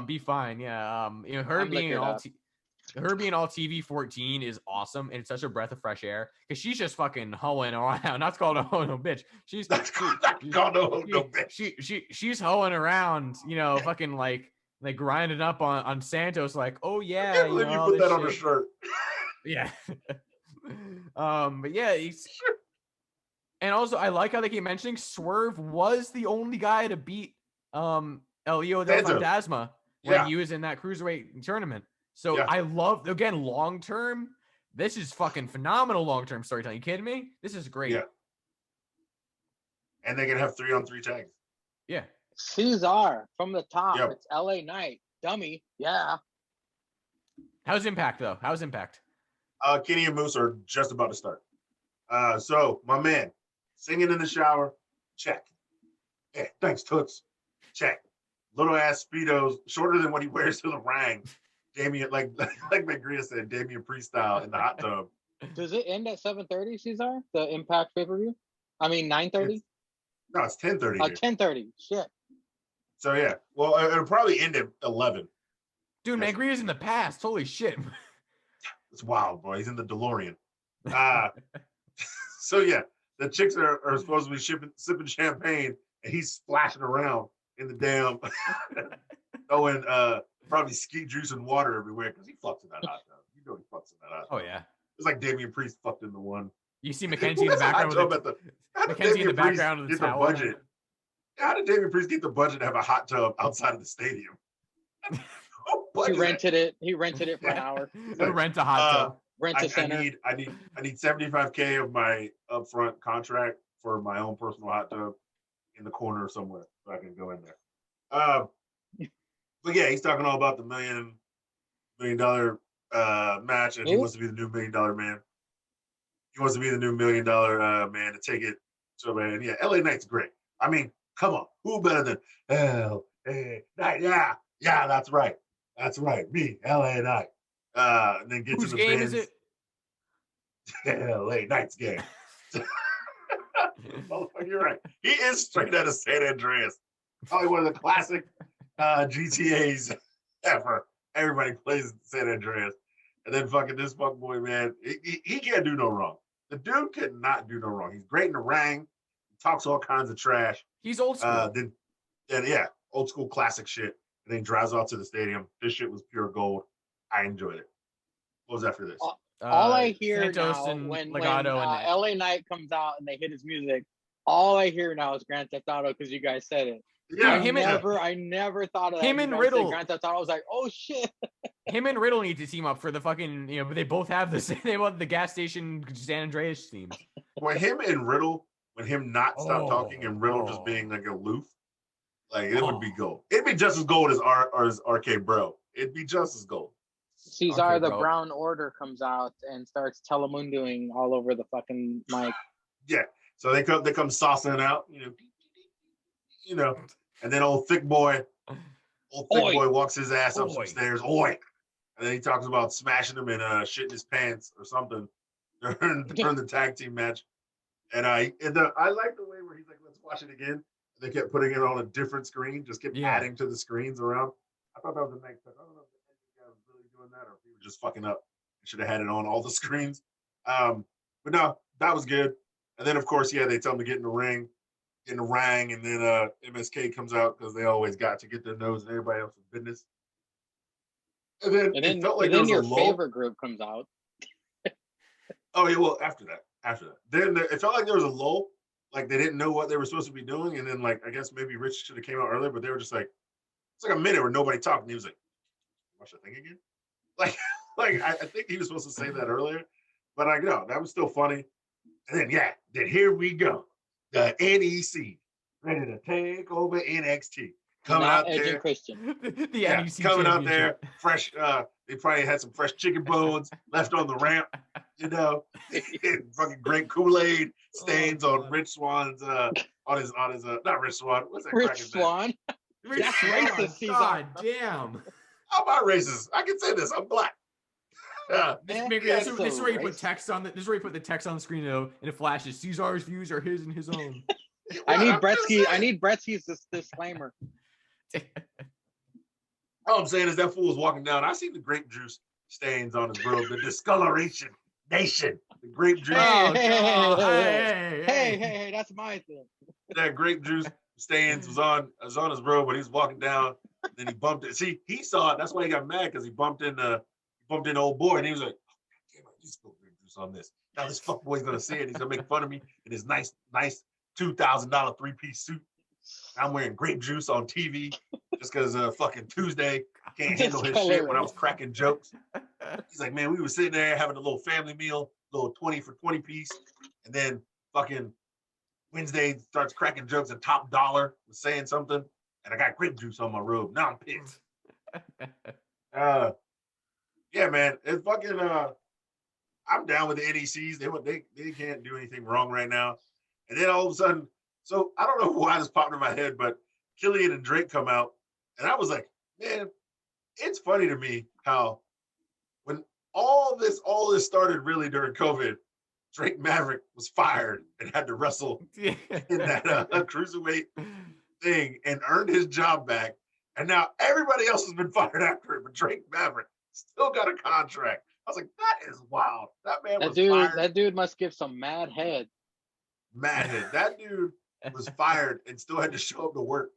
Be fine. Yeah. You know, Herbie and all TV 14 is awesome, and it's such a breath of fresh air because she's just fucking hoeing around. Not called a hoe no bitch. She's she's hoeing around. You know, fucking like grinding up on Santos. Like, oh yeah, I can't believe you put that on a shirt. Yeah. But yeah, and also I like how they keep mentioning Swerve was the only guy to beat Elio del Fantasma when he was in that cruiserweight tournament. So I love, again, long term. This is fucking phenomenal long term storytelling. You kidding me? This is great. Yeah. And they can have 3-on-3 tags. Yeah. Cesar from the top. Yep. It's LA Knight. Dummy. Yeah. How's Impact though? How's Impact? Kenny and Moose are just about to start. So my man, singing in the shower, check. Yeah, thanks, Toots. Check. Little ass Speedos, shorter than what he wears to the ring. Damian, like Magria said, Damian Priest style in the hot tub. Does it end at 7:30, Cesar? The Impact pay-per-view? I mean 9:30? No, it's 10:30. 10:30. Shit. So yeah. Well, it'll probably end at 11. Dude, Magria's in the past. Holy shit. It's wild, boy. He's in the DeLorean. So yeah, the chicks are supposed to be sipping champagne, and he's splashing around in the damn throwing probably ski juice and water everywhere because he fucks in that hot tub. You know he fucks in that hot tub. Oh yeah. It's like Damian Priest fucked in the one. You see Mackenzie in the background Mackenzie in the background of the towel. Budget. How did Damian Priest get the budget to have a hot tub outside of the stadium? He rented it for an hour. Rent a hot tub. Rent a center. I need $75K of my upfront contract for my own personal hot tub in the corner somewhere so I can go in there. But But yeah, he's talking all about the million dollar match, and he Who? wants to be the new $1 million man. He wants to be the new $1 million man to take it. So man, yeah, LA Knight's great. I mean, come on, who better than LA Knight? Yeah, that's right, me, LA Knight. And then gets Whose in the game is bins. it? LA Knight's game. You're right. He is straight out of San Andreas. Probably one of the classic GTAs ever. Everybody plays San Andreas. And then fucking this fuckboy, man, he can't do no wrong. The dude could not do no wrong. He's great in the ring. He talks all kinds of trash. He's old school. Then yeah, old school classic shit. And then he drives off to the stadium. This shit was pure gold. I enjoyed it. What was after this? All I hear Santos now and when Legato and LA Knight comes out and they hit his music, all I hear now is Grand Theft Auto because you guys said it. Yeah, I never thought of that. Him You and guys said Riddle. Grand Theft Auto. I was like, oh shit. Him and Riddle need to team up for the fucking, you know, they both have the same, they want the gas station San Andreas themes. When him and Riddle, when him not stop talking and Riddle just being like aloof, like it would be gold. It'd be just as gold as RK Bro. It'd be just as gold. Cesar Okay, the bro. Brown Order comes out and starts telemundoing all over the fucking mic. Yeah. So they come saucing out, you know, and then old thick boy walks his ass up some stairs. Oi. And then he talks about smashing him and shitting his pants or something during the tag team match. And I like the way where he's like, let's watch it again. And they kept putting it on a different screen, just kept adding to the screens around. I thought that was a nice touch. I don't know if the guy was really doing that or if he was just fucking up. Should have had it on all the screens. But no, that was good. And then of course, yeah, they tell him to get in the ring, and then N.E.C comes out because they always got to get their nose in everybody else's business. And then it felt like there was your a lull. favorite group comes out. Oh yeah, well after that, then it felt like there was a lull, like they didn't know what they were supposed to be doing, and then like I guess maybe Rich should have came out earlier, but they were just like, it's like a minute where nobody talked, and he was like, watch the thing again, like I think he was supposed to say that earlier, but like no, that was still funny. And then here we go, the N.E.C ready to take over NXT. Coming out Edge there, and Christian. The NEC coming out there, championship. fresh. They probably had some fresh chicken bones left on the ramp, fucking great Kool-Aid stains on Rich Swan's on his not Rich Swan. What's that? Rich Swan. Rich That's Swan, racist, Cesar. God damn. I'm not racist. I can say this. I'm black. This is where you put text on this is where you put the text on the screen though, and it flashes. Caesar's views are his and his own. I need Bretsky's disclaimer. All I'm saying is that fool was walking down. I see the grape juice stains on his robe. The discoloration nation. The grape juice. Hey, that's my thing. That grape juice stains was on his robe when he was walking down. Then he bumped it. See, he saw it. That's why he got mad because he bumped in old boy, and he was like, oh, damn, I need to spill grape juice on this. Now this fuck boy's gonna see it. He's gonna make fun of me in his nice $2,000 3-piece suit. I'm wearing grape juice on TV just because fucking Tuesday can't handle his shit when I was cracking jokes. He's like, man, we were sitting there having a little family meal, little 20 for 20 piece, and then fucking Wednesday starts cracking jokes and Top Dollar was saying something, and I got grape juice on my robe. Now I'm pissed. Yeah, man, it's fucking. I'm down with the NECs. They can't do anything wrong right now. And then all of a sudden, so I don't know why this popped in my head, but Killian and Drake come out, and I was like, man, it's funny to me how when all this started really during COVID, Drake Maverick was fired and had to wrestle in that cruiserweight thing and earned his job back. And now everybody else has been fired after it, but Drake Maverick still got a contract. I was like, that is wild. That man was fired. That dude must give some mad head. Mad head. That dude was fired and still had to show up to work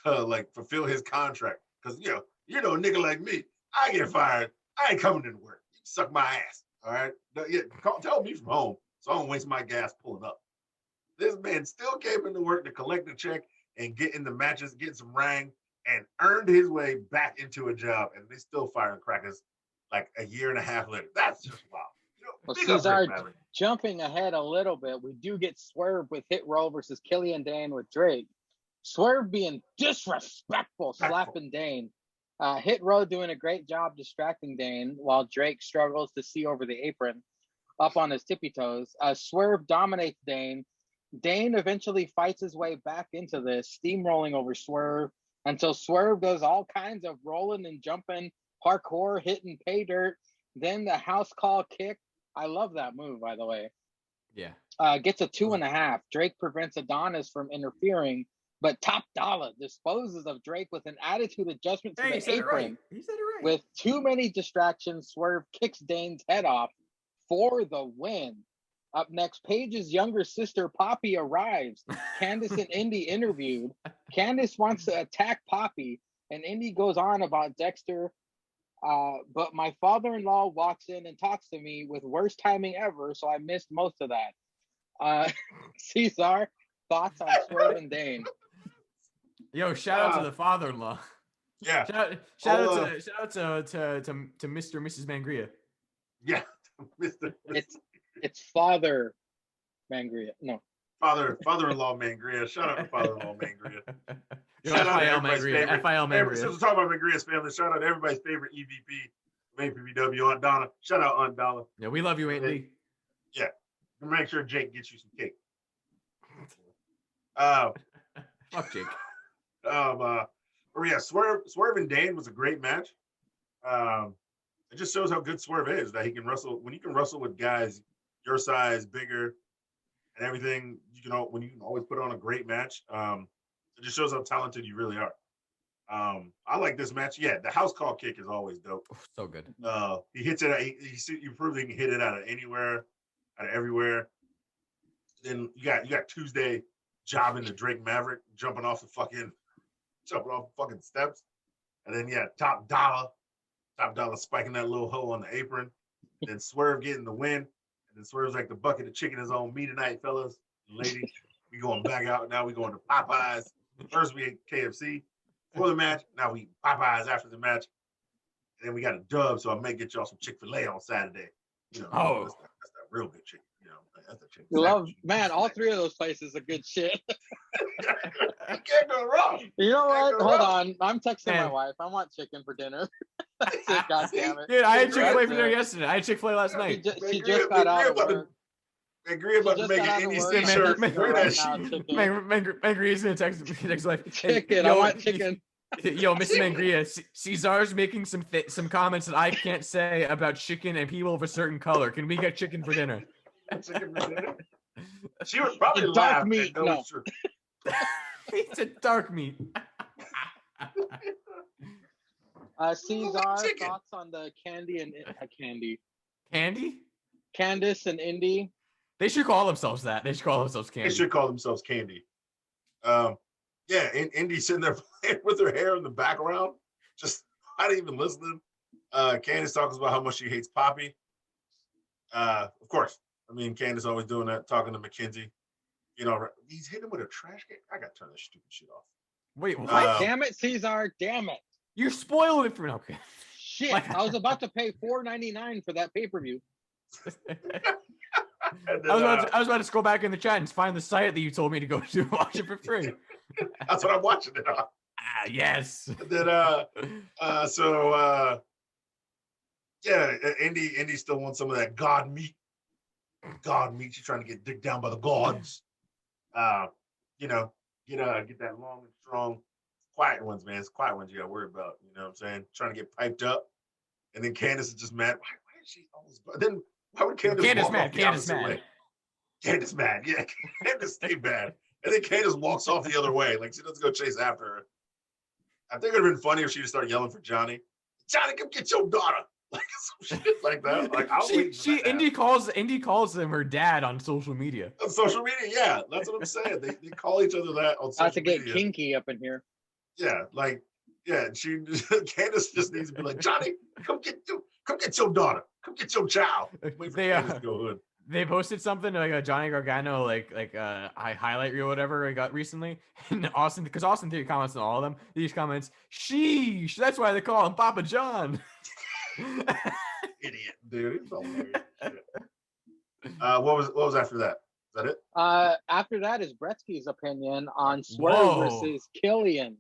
to like fulfill his contract. Because a nigga like me, I get fired. I ain't coming to work. You suck my ass. All right. Tell me from home so I don't waste my gas pulling up. This man still came into work to collect the check and get in the matches, get some ring, and earned his way back into a job. And they still firing crackers like a year and a half later. That's just wild. Well, Cesar, jumping ahead a little bit, we do get Swerve with Hit Row versus Killian Dane with Drake. Swerve being disrespectful, slapping Dane. Hit Row doing a great job distracting Dane while Drake struggles to see over the apron up on his tippy toes. Swerve dominates Dane. Dane eventually fights his way back into this, steamrolling over Swerve until Swerve does all kinds of rolling and jumping, parkour, hitting pay dirt. Then the house call kick. I love that move, by the way. Yeah. Gets a 2.5. Drake prevents Adonis from interfering, but Top Dollar disposes of Drake with an attitude adjustment to Hey, he the said it right. apron. He said it right. With too many distractions, Swerve kicks Dane's head off for the win. Up next, Paige's younger sister, Poppy, arrives. Candice and Indy interviewed. Candice wants to attack Poppy, and Indy goes on about Dexter. But my father-in-law walks in and talks to me with worst timing ever, so I missed most of that. Cesar, thoughts on Swerve and Dane? Yo, shout out to the father-in-law. Yeah. Shout out to Mr. and Mrs. Mangria. Yeah. Mr. It's Father Mangria. No. Father-in-law Mangria. Shout out to father-in-law Mangria. Yo, Shout out to FIL everybody's Mangria. favorite- FIL Mangria. Since we're talking about Mangria's family, shout out to everybody's favorite EVP, main PBW, Aunt Donna. Shout out Aunt Donna. Yeah, we love you, Aunt Lee. Yeah. Make sure Jake gets you some cake. Fuck Jake. Swerve and Dane was a great match. It just shows how good Swerve is, that he can wrestle. When you can wrestle with guys your size, bigger, and everything, when you can always put on a great match. It just shows how talented you really are. I like this match. Yeah, the house call kick is always dope. Oh, so good. He hits it. He proved he can hit it out of anywhere, out of everywhere. Then you got Tuesday jobbing the Drake Maverick, jumping off the fucking steps, and then Top Dollar spiking that little hoe on the apron. Then Swerve getting the win, and then Swerve's like the bucket of chicken is on me tonight, fellas and ladies. We going back out now. We going to Popeyes. First we ate KFC for the match. Now we eat Popeyes after the match. And then we got a dub, so I may get y'all some Chick-fil-A on Saturday. That's that real good chicken. That's the chicken. Man, all three of those places are good shit. You can't go wrong. You know what? go Hold wrong. on. I'm texting Man. my wife. I want chicken for dinner. That's it, God damn it. Dude, I had Chick-fil-A for Right dinner there. yesterday. I had Chick-fil-A last night. She just got out of work. Agree about to She make just got an out of NEC work. shirt. Man, Wear right that now, shit. chicken. Mangria's gonna text life. Hey, Chicken. I want chicken. Yo, Mrs. Mangria, Cesar's making some comments that I can't say about chicken and people of a certain color. Can we get chicken for dinner? Chicken for dinner. She would probably Dark laugh. meat, and know no. it's true. It's a dark meat. Cesar, chicken. thoughts on the Candy and Candy? Candice and Indy? They should call themselves that. They should call themselves They Candy. should call themselves Candy. Indy sitting there playing with her hair in the background, just not even listening. Candice talks about how much she hates Poppy. Of course. I mean, Candice always doing that, talking to Mackenzie. He's hitting him with a trash can. I got to turn this stupid shit off. Wait, what? Damn it, Cesar. Damn it. You're spoiling it for me. Okay. Shit. I was about to pay $4.99 for that pay-per-view. And then, I was about to scroll back in the chat and find the site that you told me to go to watch it for free. that's what I'm watching it on. Yes. And then, Indy still wants some of that God meat. God meat. She's trying to get dicked down by the gods. Get that long and strong, quiet ones, man. It's quiet ones you got to worry about. You know what I'm saying? Trying to get piped up. And then Candice is just mad. Why is she always? Then why would Candice walk off the opposite way? Candice mad. Yeah, Candice stay mad. And then Candice walks off the other way. Like she doesn't go chase after her. I think it would have been funny if she just started yelling for Johnny. Johnny, come get your daughter. Like some shit like that. Like Indy calls them her dad on social media. On social media, yeah. That's what I'm saying. They call each other that on social About to get media. kinky up in here. Yeah, Candice just needs to be like, Johnny, come get your daughter. Come get your child. Wait for Candice to go hood. They posted something like a Johnny Gargano a highlight reel or whatever I got recently, and Austin Theory comments on all of them. These comments, sheesh, that's why they call him Papa John. Idiot, dude. It's all weird. What was after that? Is that it? After that is Bretsky's opinion on Swerve Whoa. versus Killian.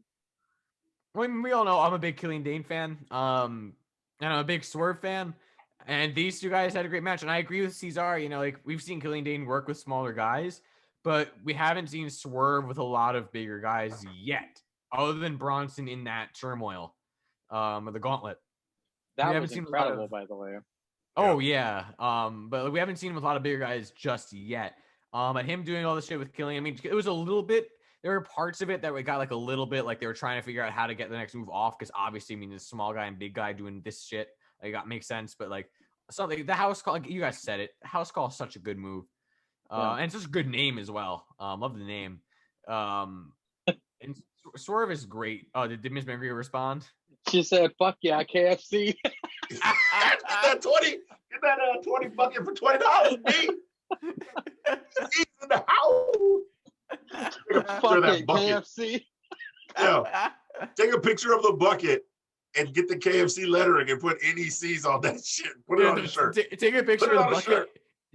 I mean, we all know I'm a big Killian Dane fan. And I'm a big Swerve fan. And these two guys had a great match. And I agree with Cesar. You know, like we've seen Killian Dane work with smaller guys, but we haven't seen Swerve with a lot of bigger guys yet, other than Bronson in that turmoil, or the gauntlet. That was incredible, by the way. Oh yeah. But we haven't seen him with a lot of bigger guys just yet. But him doing all this shit with Killian, I mean, it was a little bit. There were parts of it that we got like a little bit like they were trying to figure out how to get the next move off because obviously, I mean, this small guy and big guy doing this shit, like, that makes sense. But like something, the house call, like you guys said it, house call is such a good move, and it's such a good name as well. Love the name. And Swerve is great. Oh, did Miss Mangria respond? She said, "Fuck yeah, KFC." Get that 20 bucket for $20, B. He's in the house. Take a picture of that bucket. KFC. Yeah. Take a picture of the bucket and get the KFC lettering and put N.E.C's on that shit. Put it on the shirt. Take a picture of the bucket.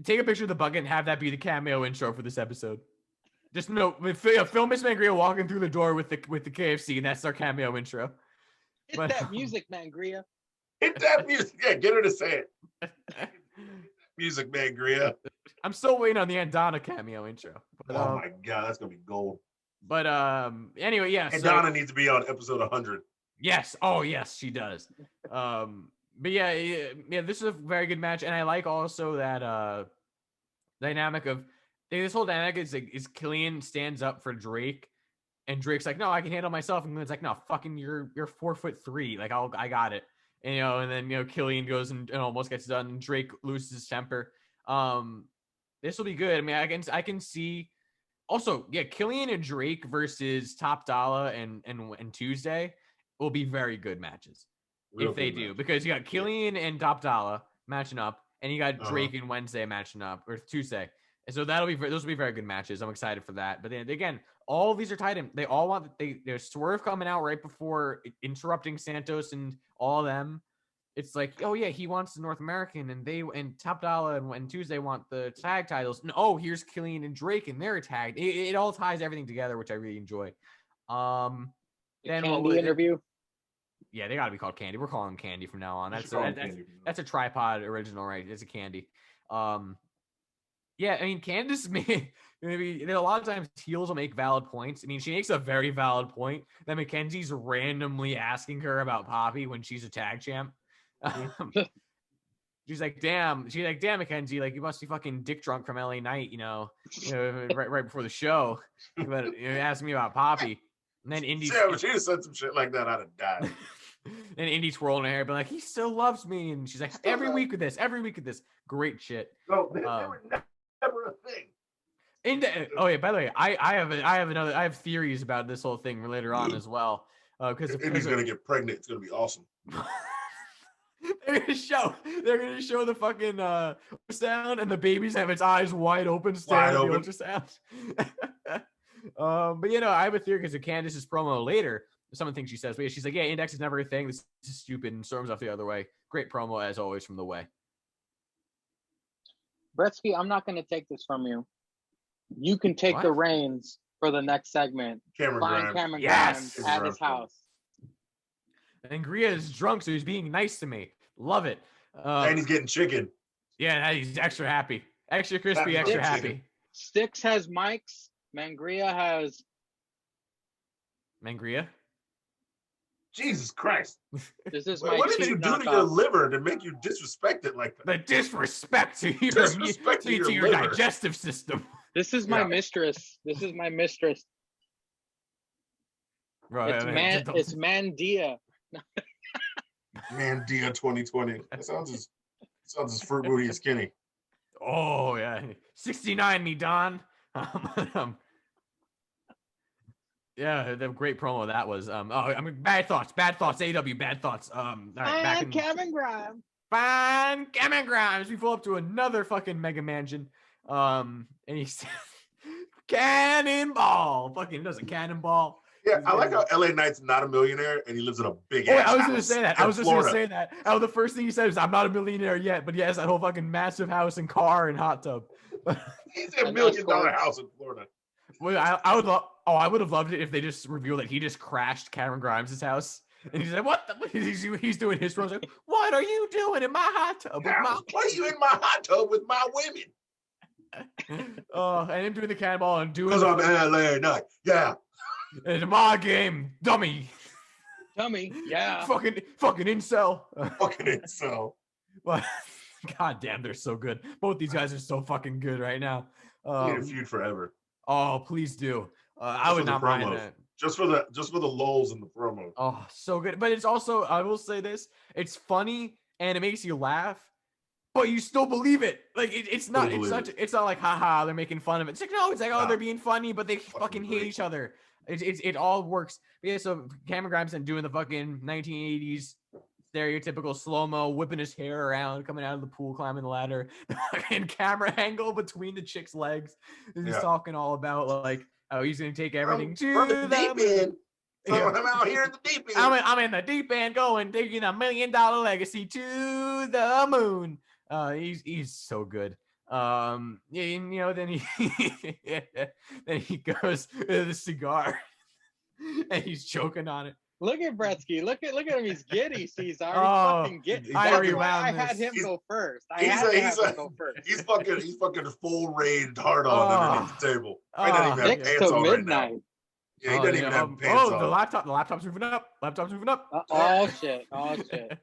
Take a picture of the bucket and have that be the cameo intro for this episode. Just film Miss Mangria walking through the door with the KFC, and that's our cameo intro. Hit that music, Mangria. Hit that music. Yeah, get her to say it. Music, Mangria. I'm still waiting on the Andana cameo intro. But, oh my god, that's gonna be gold. But anyway, yeah. Andana needs to be on episode 100. Yes. Oh yes, she does. But yeah, this is a very good match, and I like also that dynamic of this whole dynamic is Killian stands up for Drake, and Drake's like, no, I can handle myself, and it's like, no, fucking, you're 4'3", like I got it, and then Killian goes and almost gets done, and Drake loses his temper. This will be good. I mean, I can see. Also, yeah, Killian and Drake versus Top Dollar and Tuesday will be very good matches. Real if they do, because you got Killian and Top Dollar matching up, and you got Drake and Wednesday matching up, or Tuesday. And so those will be very good matches. I'm excited for that. But then again, all of these are tied in. They all want there's Swerve coming out right before interrupting Santos and all of them. It's like, oh yeah, he wants the North American, and Top Dollar and Tuesday want the tag titles. And oh, here's Killian and Drake, and they're tagged. It all ties everything together, which I really enjoy. Then Candy interview. Yeah, they got to be called Candy. We're calling them Candy from now on. That's a tripod original, right? It's a Candy. Yeah, I mean, Candice maybe a lot of times heels will make valid points. I mean, she makes a very valid point that Mackenzie's randomly asking her about Poppy when she's a tag champ. She's like, damn, Mackenzie, like, you must be fucking dick drunk from LA Night, right before the show. But asking me about Poppy. And then Indy. Yeah, but she just said some shit like that, I'd have died. And Indy twirling her hair, but like, he still loves me. And she's like, every week with this. Great shit. No, they were never a thing. Oh yeah, by the way, I have theories about this whole thing later on as well. Because Indy's gonna get pregnant. It's gonna be awesome. They're gonna show the fucking ultrasound, and the baby's have its eyes wide open staring at the ultrasound. But I have a theory because of Candice's promo later. Some of the things she says, but she's like, yeah, Index is never a thing. This is stupid, and storms off the other way. Great promo as always from the way. Bretsky, I'm not going to take this from you. You can take the reins for the next segment. Cameron Grimes at his house. And Gria is drunk, so he's being nice to me. Love it. And he's getting chicken. Yeah, he's extra happy. Extra crispy, extra happy. Styx has mics. Mangria has... Mangria? Jesus Christ. This is what did you do to your liver to make you disrespect it like that? The disrespect to your digestive system. This is my mistress. This is my mistress. Right, it's Mandia. Mandia 2020. That sounds as fruit booty as Skinny. Oh yeah. 69 me, Don. Yeah, the great promo that was. Bad thoughts, AEW, bad thoughts. All right, Kevin Grimes. Fine, Kevin Grimes. We pull up to another fucking mega mansion. And he's cannonball. Fucking does a cannonball. Yeah, I like how LA Knight's not a millionaire and he lives in a big ass I was house gonna say that. I was just gonna say that. Oh, the first thing he said is, "I'm not a millionaire yet," but he has that whole fucking massive house and car and hot tub. He's a $1 million house in Florida. Well, I would love. Oh, I would have loved it if they just revealed that he just crashed Cameron Grimes' house, and he's like, "What? He's doing his rose. Like, what are you doing in my hot tub with my?" Why are you in my hot tub with my women? Oh, and him doing the cannonball and doing Because I'm LA Knight. Yeah. it's my game, dummy. Dummy, yeah. fucking incel. Fucking it. So But god damn, they're so good. Both these guys are so fucking good right now. we need a feud forever. Oh, please do. I Just would for the not mind promos. that. Just for the lulls in the promo. Oh, so good. But it's also, I will say this, it's funny and it makes you laugh, but you still believe it. Like it's not it's not like haha, they're making fun of it. It's like no, it's like oh, they're being funny, but they fucking hate each other. It all works. But yeah, so Cameron Grimes doing the fucking 1980s stereotypical slow-mo, whipping his hair around, coming out of the pool, climbing the ladder, the fucking camera angle between the chick's legs. And he's talking all about like oh, he's gonna take everything to the deep end. Yeah. I'm out here in the deep end. I'm in the deep end going, taking $1 million legacy to the moon. He's so good. You know, then he goes to the cigar and he's choking on it. Look at Bretsky. Look at him. He's giddy, Caesar. He's Oh, fucking giddy. I That's why rewound I had this. him go first. I he's had a- to he's have a- him go first. He's fucking full raid hard on underneath the table. He doesn't even have 6 pants to on right midnight. now. Yeah, he doesn't even have pants on. the laptop's moving up. Laptop's moving up. Oh shit. Oh shit.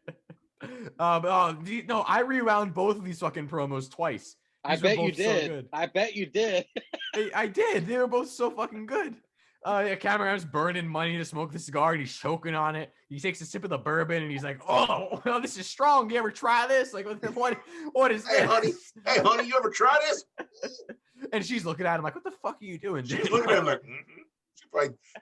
No, I rewound both of these fucking promos twice. I These were bet you both so did. good. I bet you did. I did. They were both so fucking good. Yeah, Cameron's burning money to smoke the cigar and he's choking on it. He takes a sip of the bourbon and he's like, "Oh, well, this is strong. You ever try this? Like, what is this?" Hey, honey, you ever try this? And she's looking at him like, "What the fuck are you doing?" She's looking at him like,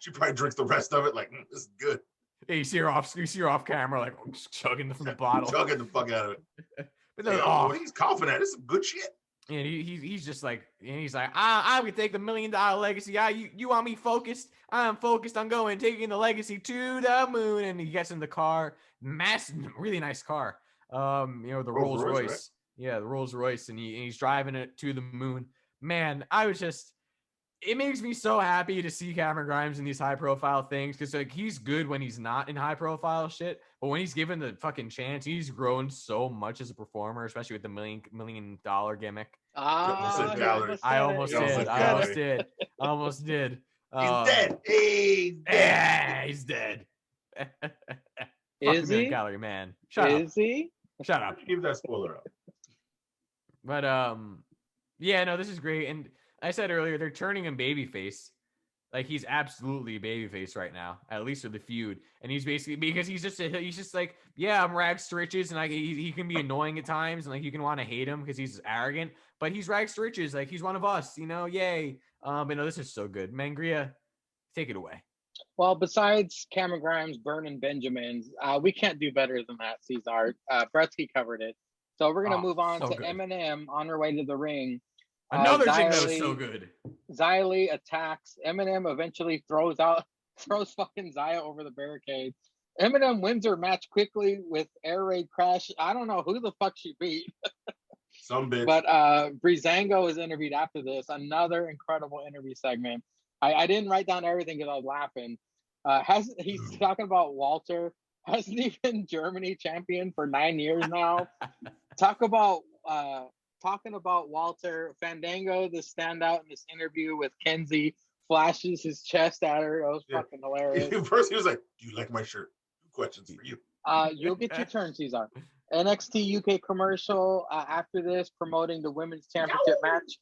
she probably drinks the rest of it like, this is good. Yeah, you see her off camera, like just chugging from the bottle. Chugging the fuck out of it. But then, He's confident. This is some good shit. and he's just like, and he's like, I would take the $1 million legacy. You want me focused? I'm focused on taking the legacy to the moon. And he gets in the car, massive, really nice car. You know, the Rolls Royce. Right? Yeah, the Rolls Royce, and he's driving it to the moon. Man, it makes me so happy to see Cameron Grimes in these high profile things because like he's good when he's not in high profile shit, but when he's given the fucking chance, he's grown so much as a performer, especially with the $1 million gimmick. I almost did. He's dead. He's dead. He's dead. Is he? Gallery man. Shut up. Give that spoiler up. But yeah, no, this is great. And I said earlier, they're turning him babyface. Like he's absolutely babyface right now, at least for the feud. And he's basically because he's just like, yeah, I'm rags to riches, and like he can be annoying at times, and like you can want to hate him because he's arrogant, but he's rags to riches, like he's one of us, you know, yay. But no, this is so good. Mangria, take it away. Well, besides Cameron Grimes burning Benjamins, we can't do better than that, Caesar. Bretsky covered it. So we're gonna move on to good. Eminem on her way to the ring. Another thing that was so good. Xia Li attacks. Eminem eventually throws fucking Xia over the barricade. Eminem wins her match quickly with air raid crash. I don't know who the fuck she beat. Some bitch. But Breezango is interviewed after this. Another incredible interview segment. I didn't write down everything because I was laughing. He's talking about Walter. Hasn't he been Germany champion for 9 years now? Talking about Walter. Fandango, the standout in this interview with Kenzie, flashes his chest at her. It was fucking hilarious. First he was like, "Do you like my shirt?" 2 questions for you. You'll get your turn, Caesar. NXT UK commercial after this, promoting the women's championship match.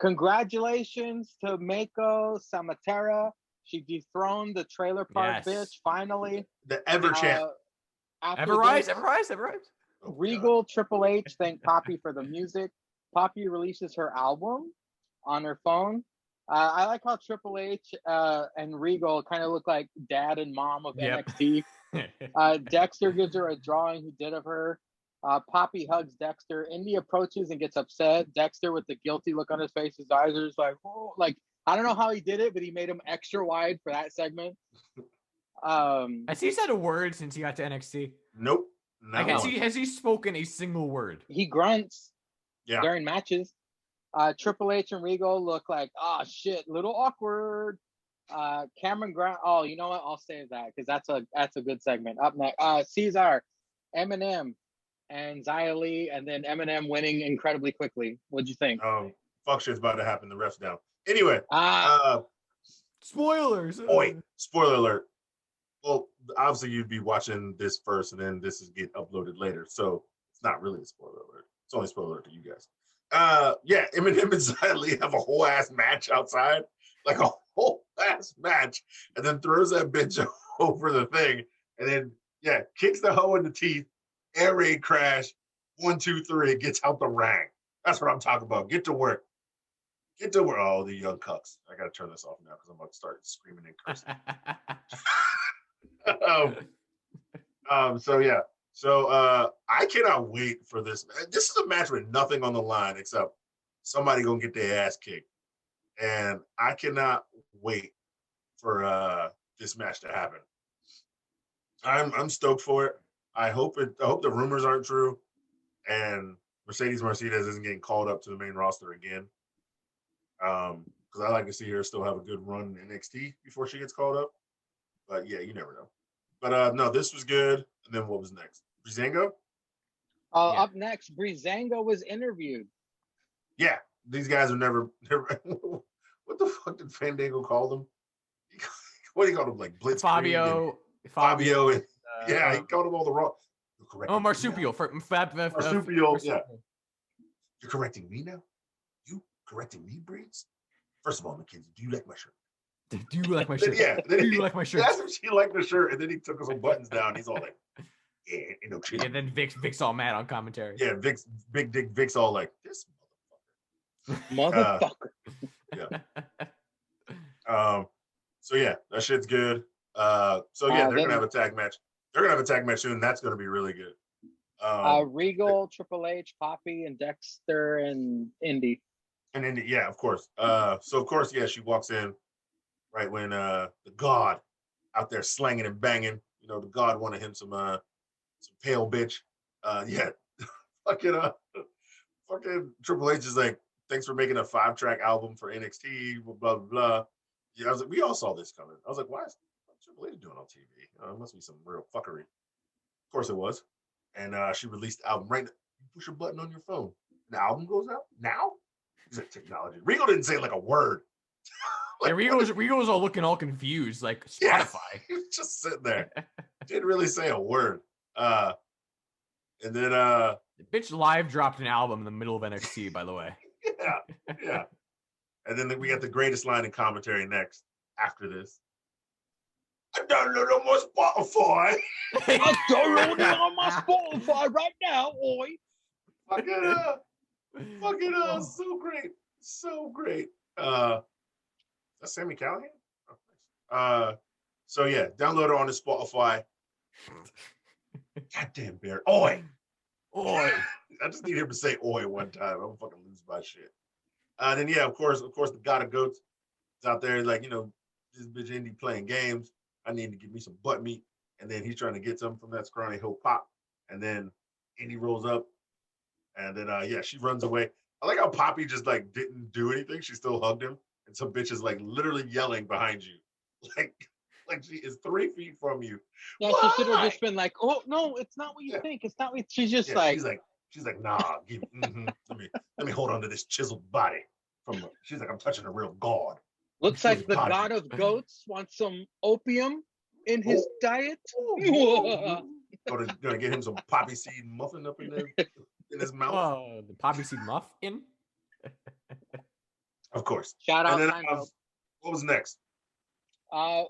Congratulations to Mako Samatera. She dethroned the trailer park bitch, finally. The ever champ. Ever rise. Regal Triple H thanked Poppy for the music. Poppy releases her album on her phone. I like how Triple H and Regal kind of look like dad and mom of NXT. Dexter gives her a drawing he did of her. Poppy hugs Dexter. Indy approaches and gets upset. Dexter, with the guilty look on his face, his eyes are just like, oh, like, I don't know how he did it, but he made him extra wide for that segment. Has he said a word since he got to NXT? Nope. Has he spoken a single word? He grunts during matches. Triple H and Regal look like, oh shit, little awkward. Cameron Grant. Oh, you know what? I'll save that because that's a good segment. Up next, Cesar, Eminem, and Xia Li, and then Eminem winning incredibly quickly. What'd you think? Fuck shit's about to happen. The ref's down. Anyway, Spoilers. spoiler alert. Well, obviously you'd be watching this first, and then this is get uploaded later, so it's not really a spoiler alert. It's only a spoiler alert to you guys. Yeah, Eminem and Xia Li have a whole ass match outside, like a whole ass match, and then throws that bitch over the thing, and then kicks the hoe in the teeth, air raid crash, 1, 2, 3, gets out the ring. That's what I'm talking about. Get to work. Get to work. Oh, the young cucks. I gotta turn this off now because I'm about to start screaming and cursing. So I cannot wait for this. This is a match with nothing on the line except somebody gonna get their ass kicked, and I cannot wait for this match to happen. I'm stoked for it. I hope the rumors aren't true, and Mercedes Martinez isn't getting called up to the main roster again. Because I like to see her still have a good run in NXT before she gets called up. But yeah, you never know. But no, this was good. And then what was next? Breezango? Up next, Breezango was interviewed. Yeah, these guys are never what the fuck did Fandango call them? What do you call them? Like Blitz? Fabio. He called them all the wrong. Marsupial. Marsupial, yeah. You're correcting me now? You correcting me, Breeze? First of all, Mackenzie, do you like my shirt? Do you like my shirt? Do you like my shirt? That's if she liked the shirt, and then he took some buttons down. He's all like, yeah, you know, shit. And then Vic's all mad on commentary. Yeah, Big Dick Vic's all like, this motherfucker. Yeah. So yeah, that shit's good. So yeah, they're gonna have a tag match. They're gonna have a tag match soon. That's gonna be really good. Regal, Triple H, Poppy, and Dexter, and Indy. And Indy, yeah, of course. So of course, yeah, she walks in right when the God out there slanging and banging. You know, the God wanted him some pale bitch. Yeah, fucking Triple H is like, thanks for making a 5-track album for NXT. Blah blah blah. Yeah, I was like, we all saw this coming. I was like, what's Triple H doing on TV? It must be some real fuckery. Of course it was. And she released the album right now. You push a button on your phone. The album goes out now? Is that technology? Regal didn't say like a word. Like, yeah, Regal was all looking all confused, like Spotify. Yeah, he was just sitting there. Didn't really say a word. And then the bitch live dropped an album in the middle of NXT, by the way. Yeah. And then we got the greatest line in commentary next after this. I download on my Spotify. I download on my Spotify right now, oi. Fucking so great. So great. That's Sammy Callahan? So yeah, download it on the Spotify. Goddamn Bear. Oi. I just need him to say oi one time. I'm fucking lose my shit. Then yeah, of course, the God of Goats is out there like, you know, this bitch Indy playing games. I need to give me some butt meat. And then he's trying to get some from that scrawny heel pop. And then Indy rolls up. And then she runs away. I like how Poppy just like didn't do anything. She still hugged him. And some bitch is like literally yelling behind you. Like she is 3 feet from you. Yeah, Why? she should have just been like, oh no, it's not what you think. It's not what she's just like she's like, nah, let me hold on to this chiseled body. She's like, I'm touching a real god. Looks like the God of Goats wants some opium in his diet. Gonna get him some poppy seed muffin up in his mouth. Oh, the poppy seed muffin. Of course. Shout out. What was next?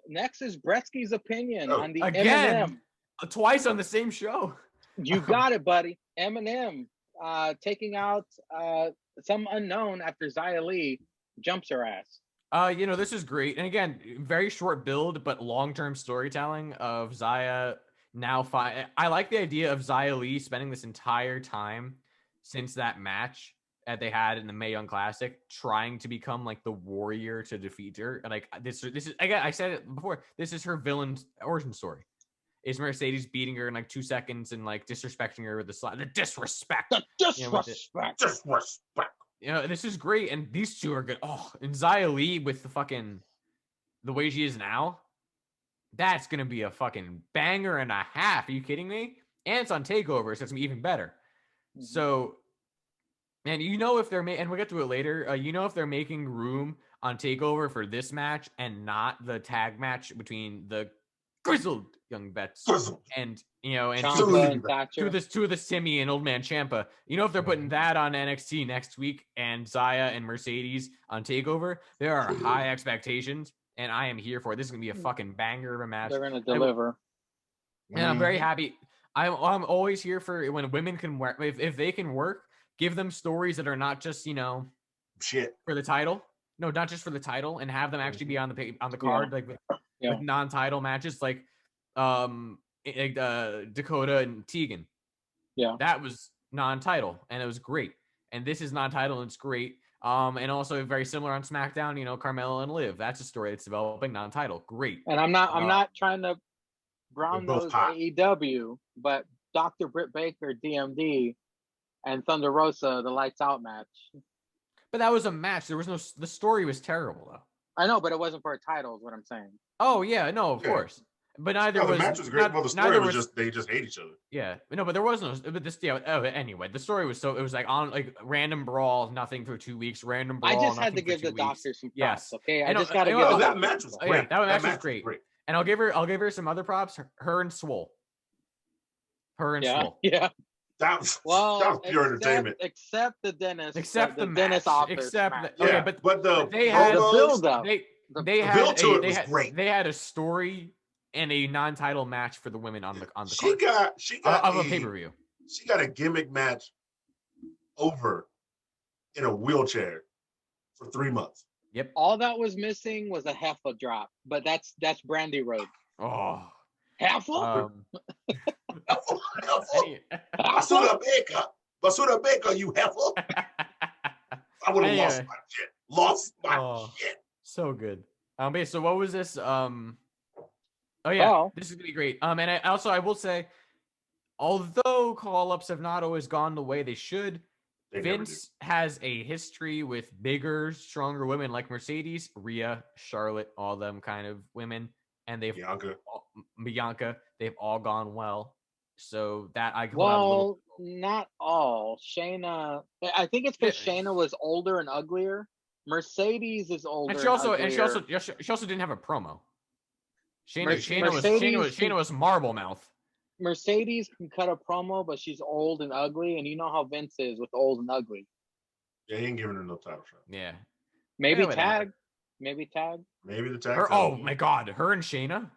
Next is Bretsky's opinion on the again, Eminem. Twice on the same show. You got it, buddy. Eminem taking out some unknown after Xia Li jumps her ass. You know, this is great. And again, very short build, but long-term storytelling of Xia now. I like the idea of Xia Li spending this entire time since that match that they had in the Mae Young Classic, trying to become like the warrior to defeat her. And like this is again, I said it before. This is her villain origin story. Is Mercedes beating her in like 2 seconds and like disrespecting her with the slide? The disrespect. Disrespect. this is great, and these two are good. Oh, and Xia Li with the way she is now, that's gonna be a fucking banger and a half. Are you kidding me? And it's on Takeover, so it's gonna be even better. Mhm. So, and if they're and we'll get to it later. If they're making room on Takeover for this match and not the tag match between the grizzled young vets Grizzled. and Ciampa and Thatcher. two of the Simi and Old Man Champa. If they're putting that on NXT next week and Xia and Mercedes on Takeover, there are high expectations, and I am here for it. This is gonna be a fucking banger of a match. They're gonna deliver. And I'm very happy. I'm always here for when women can work. If they can work, give them stories that are not just Shit. for the title. No, not just for the title, and have them actually be on the card, like with non-title matches, like Dakota and Tegan. Yeah. That was non-title, and it was great. And this is non-title, and it's great. And also very similar on SmackDown. Carmella and Liv. That's a story that's developing non-title. Great. And I'm not trying to brown They're both nose hot. AEW, but Dr. Britt Baker, DMD, and Thunder Rosa, the lights out match. But that was a match. The story was terrible though. I know, but it wasn't for a title, is what I'm saying. Oh yeah, no, of Yeah. course. But neither No, the was match was great. Well, the story neither was just they just hate each other. Yeah, no, but there was no. But this, anyway, the story was it was like on like random brawl, nothing for 2 weeks. Random brawl. I just had to nothing for give 2 the weeks. doctor some props. Yes. Okay, I I know- just got to I give know- the Oh, that doctor match some was props. Yeah, great. that match was great. great. And I'll give her some other props. Her and Swole. Her and Yeah, Swole. yeah. That was Well, pure entertainment. except the dentist. Except the dentist match. office Except match. okay, Yeah, but the they had- the promos- build up. they The had build to it they was had, great. They had a story and a non-title match for the women on the She card got of a a pay-per-view. She got a gimmick match over in a wheelchair for 3 months. Yep. All that was missing was a Heffa drop, but that's Brandy Road. Oh. Heffa? Basura Baker, you heifer. I would have lost Anyway. my shit. Lost my Oh. shit. So good. But yeah, so what was this? Oh yeah, Oh. this is gonna be great. And I will say, although call-ups have not always gone the way they should, They never Vince has a history with bigger, stronger women like Mercedes, Rhea, Charlotte, all them kind of women, and do. Bianca. Bianca. They've all gone well. So that I can hold out a little. Well, not all. Shayna, I think it's because Yeah. Shayna was older and uglier. Mercedes is older. And she also uglier. didn't have a promo. Mercedes Shayna was marble mouth. Mercedes can cut a promo, but she's old and ugly, and you know how Vince is with old and ugly. Yeah, he ain't giving her no title shot. Yeah. Maybe Yeah, whatever. tag. Maybe tag. Maybe the tag. Her, title. oh my God, her and Shayna.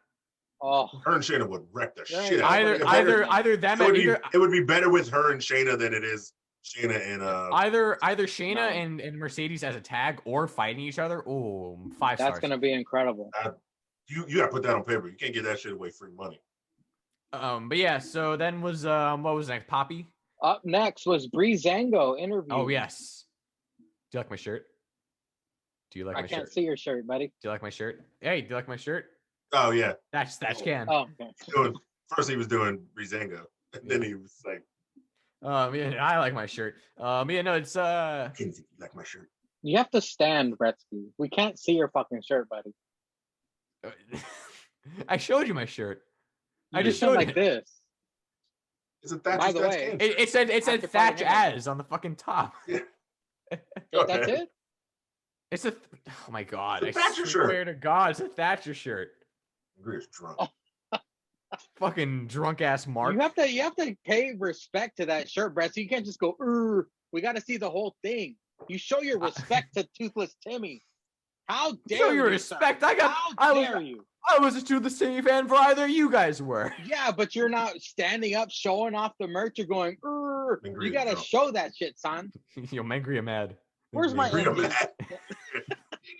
Oh, Her and Shayna would wreck the Yeah, shit out of it. Either them and It would be better with her and Shayna than it is Shayna and either Shayna No. and Mercedes as a tag or fighting each other. Oh, 5 that's stars. gonna be incredible. you gotta put that on paper. You can't get that shit away free money. But yeah, so then was what was next? Poppy. Up next was Breezango interview. Oh yes. Do you like my shirt? Do you like I my can't shirt? see your shirt, buddy. Do you like my shirt? Hey, do you like my shirt? Oh yeah. That's can. Oh, okay. First he was doing Breezango, and then he was like, Yeah, I like my shirt. Yeah, no, it's Kinsey, you like my shirt? You have to stand, Gretzky. We can't see your fucking shirt, buddy. I showed you my shirt. I You just stand showed like it. this. It's a Thatcher By the Stats way, game. It said After Thatch finding out. as on the fucking top. Go That's ahead. it. It's oh my God. It's a I Thatcher shirt. swear to God, it's a Thatcher shirt. Agree, it's drunk. Fucking drunk ass Mark. You have to pay respect to that shirt, Brett. So you can't just go, we got to see the whole thing. You show your respect to Toothless Timmy. How dare Show your you, respect. son? How was- dare you? I was a Toothless Timmy fan for either you guys were. Yeah, but you're not standing up, showing off the merch. You're going, Mangria you got to drunk. show that shit, son. Yo, Mangria mad. Where's my Agree, I'm ending? mad.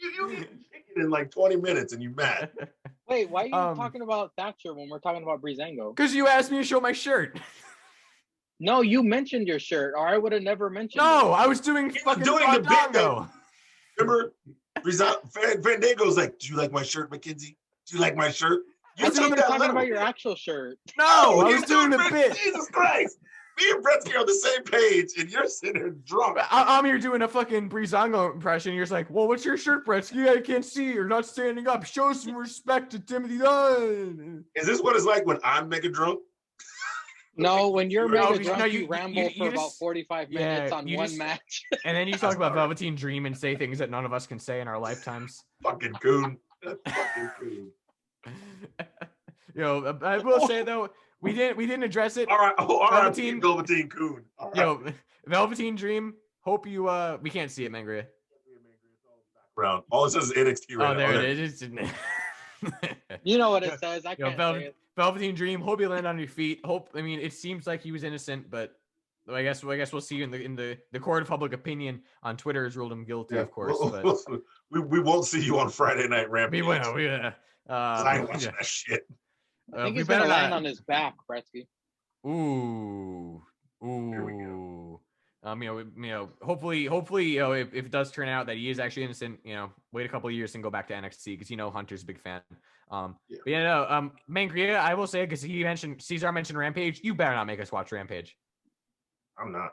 you eat chicken in like 20 minutes and you mad. Wait, why are you Um, talking about Thatcher when we're talking about Breezango? Because you asked me to show my shirt. No, you mentioned your shirt, or I would have never mentioned No, I was doing was fucking doing the bit, Fandango. Remember, Fandango's like, do you like my shirt, Mackenzie? Do you like my shirt? it. I thought you seen were that talking letter. about your actual shirt. No, I he's was doing the doing bit. Jesus Christ. Me and Bretsky are on the same page, and you're sitting there drunk. I'm here doing a fucking Breezango impression. You're just like, well, what's your shirt, Bretsky? I can't see. You're not standing up. Show some respect to Timothy Dunn. Is this what it's like when I'm mega drunk? No, when you're No, mega drunk, you you ramble for about just- 45 yeah, minutes on you one just- match. And then you talk about Velveteen Dream and say things that none of us can say in our lifetimes. Fucking coon. Fucking coon. Yo, I will say though, we didn't address it. All right. Oh, all right. Velveteen- Velveteen coon. All right. Yo, Velveteen Dream. Hope you we can't see it, Mangria. Round. All it says is NXT right Oh, now. there it is. You know what it says. I Yo, can't say it. Velveteen Dream. Hope you land on your feet. I mean, it seems like he was innocent, but I guess we'll see in the court of public opinion on Twitter has ruled him guilty, Yeah, of course. we won't see you on Friday Night But Rampage. we will. 'Cause I ain't watching that shit. I think we he's gonna better land not- on his back, Bretsky. Ooh. Here we Ooh. Hopefully, if it does turn out that he is actually innocent, wait a couple of years and go back to NXT because Hunter's a big fan. Yeah. But Mangria, I will say because Cesar mentioned Rampage. You better not make us watch Rampage. I'm not.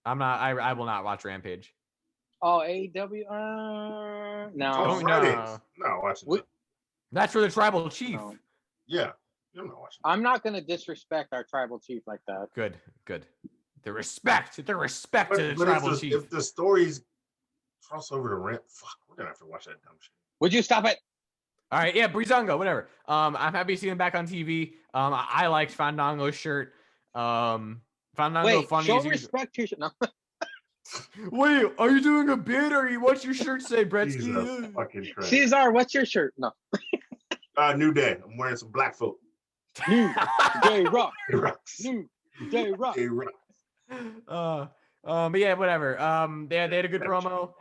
I'm not. I will not watch Rampage. Oh, AEW. Oh, No. Don't Fridays. know. No, watching We- that. That's for the tribal chief. No. Yeah. I'm not watching. I'm not gonna disrespect our tribal chief like that. Good. The respect to the But tribal chief. if the stories cross over to Ramp, fuck, we're gonna have to watch that dumb shit. Would you stop it? All right, yeah, Breezango, whatever. I'm happy to see him back on TV. I liked Fandango's shirt. Fandango Wait, funny show as usual. respect to your. No. Wait, are you doing a bid or what's your shirt say, Jesus Bretsky? fucking Christ. Cesar, what's your shirt? No. New day. I'm wearing some black folk. New Day Rock. It rocks. New Day Rock. It rocks. But yeah, whatever. They had a good promo.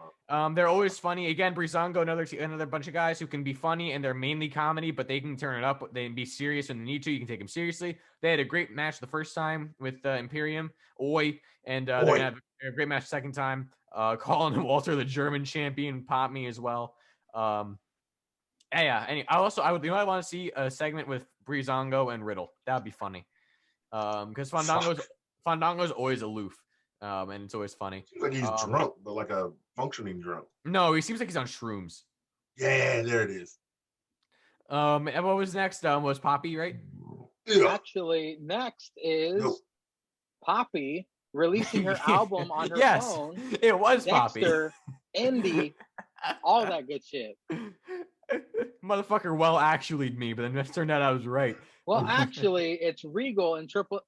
They're always funny. Again, Breezango, another bunch of guys who can be funny and they're mainly comedy, but they can turn it up. They can be serious when they need to. You can take them seriously. They had a great match the first time with Imperium, Oi, and they're gonna have a great match second time. Colin and Walter, the German champion, pop me as well. Yeah. I want to see a segment with Breezango and Riddle. That would be funny. Because Fandango's always aloof. And it's always funny. Seems like he's drunk, but like a functioning drunk. No, he seems like he's on shrooms. Yeah, there it is. And what was next? Was Poppy, right? Yeah. Actually, next is Nope. Poppy releasing her album on her Yes, phone. it was Poppy. Dexter, Indy, all that good shit. Motherfucker, well, actually me, but then it turned out I was right. Well, actually, it's Regal and Triple.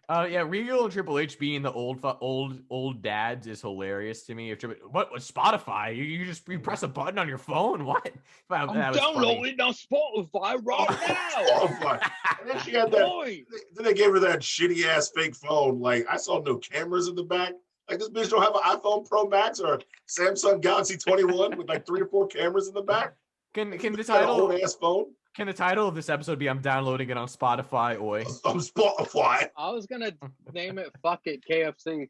Yeah, Regal and Triple H being the old dads is hilarious to me. What was Spotify? You press a button on your phone? What? I'm That was funny. downloading on Spotify right now. Oh, fuck. And then she had that. Boy. Then they gave her that shitty ass fake phone. Like I saw no cameras in the back. Like this bitch don't have an iPhone Pro Max or a Samsung Galaxy 21 with like 3 or 4 cameras in the back. Can the Got an title old ass phone can the title of this episode be I'm downloading it on Spotify? Oi. on Spotify. I was gonna name it "Fuck It KFC."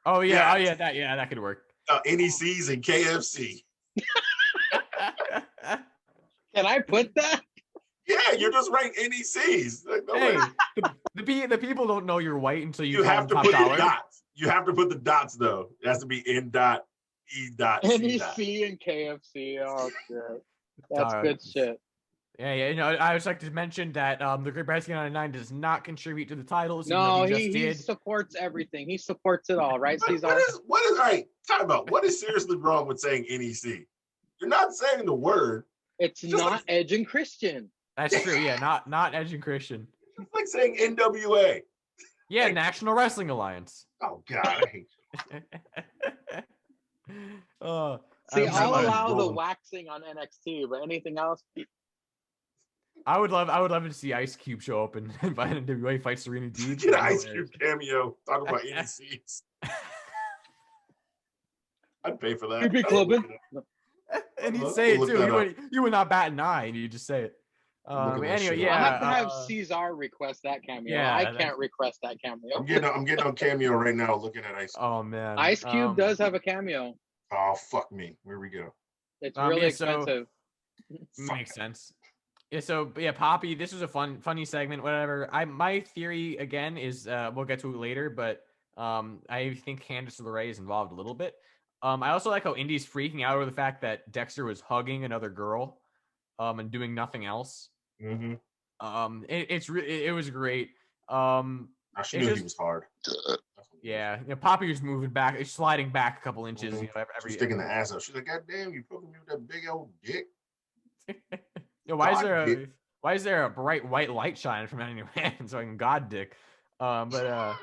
Oh yeah, Yeah. that could work. NECs and KFC. Can I put that? Yeah, you're just writing NECs. Like, no Hey, way. the people don't know you're white until you You call have to them put top the dollar. dots. You have to put the dots though. It has to be N dot E dot C dot. NEC and KFC. Oh shit, that's Alright. good shit. Yeah. I would like to mention that the Great Bretsky 99 does not contribute to the titles. even though No, he he just did. supports everything. He supports it all, right, Cesar? What is all right? Time out. What is seriously wrong with saying NEC? You're not saying the word. It's Just not like- Edge and Christian. That's true. Yeah, not Edge and Christian. It's like saying NWA. Yeah, Like- National Wrestling Alliance. Oh God, I hate Oh, See, I'm I'll sorry. allow the wrong. waxing on NXT, but anything else, I would love to see Ice Cube show up and invite NWA fight Serena you. Deeb. Get an Ice Cube cameo talking about NECs. I'd pay for that. You be I'd clubbing? look it up. And he'd We'll say it look too. that You would not bat an eye, and you just say it. Look at that Anyway, shit. yeah. I'll have to have uh, Cesar request that cameo. yeah, I that- can't request that cameo. I'm getting on cameo right now looking at Ice. Oh man, Ice Cube does have a cameo. Oh fuck me. Where we go? It's Um, really yeah, so- expensive. makes sense. Yeah, so yeah, Poppy, this was a funny segment, whatever. My theory again is we'll get to it later, but I think Candice LeRae is involved a little bit. I also like how Indy's freaking out over the fact that Dexter was hugging another girl and doing nothing else. Mm-hmm. It was great. She it's knew he just was hard. yeah, Poppy was moving back, sliding back a couple inches. Mhm. She was sticking the ass out. She's like, God damn, you poking me with that big old dick. Why God dick. is there a bright white light shining from any of your hand so I can god dick? God dick.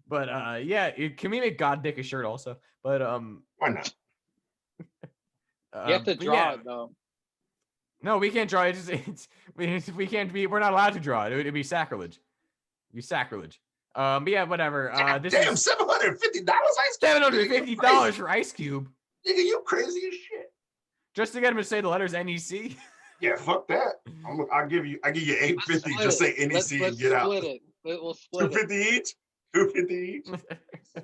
But yeah, can we make god dick a shirt also? But Why not? You have to but draw yeah. it though. No, we can't draw it. We can't be. We're not allowed to draw it. It'd be sacrilege. It'd be sacrilege. But yeah, whatever. This Damn, is $750 Ice Cube. $750 for Ice Cube. Nigga, you crazy as shit. Just to get him to say the letters NEC. Yeah, fuck that. I'll give you $850. Just say NEC and get out. Split it. We'll split it. $250 each. $250 each.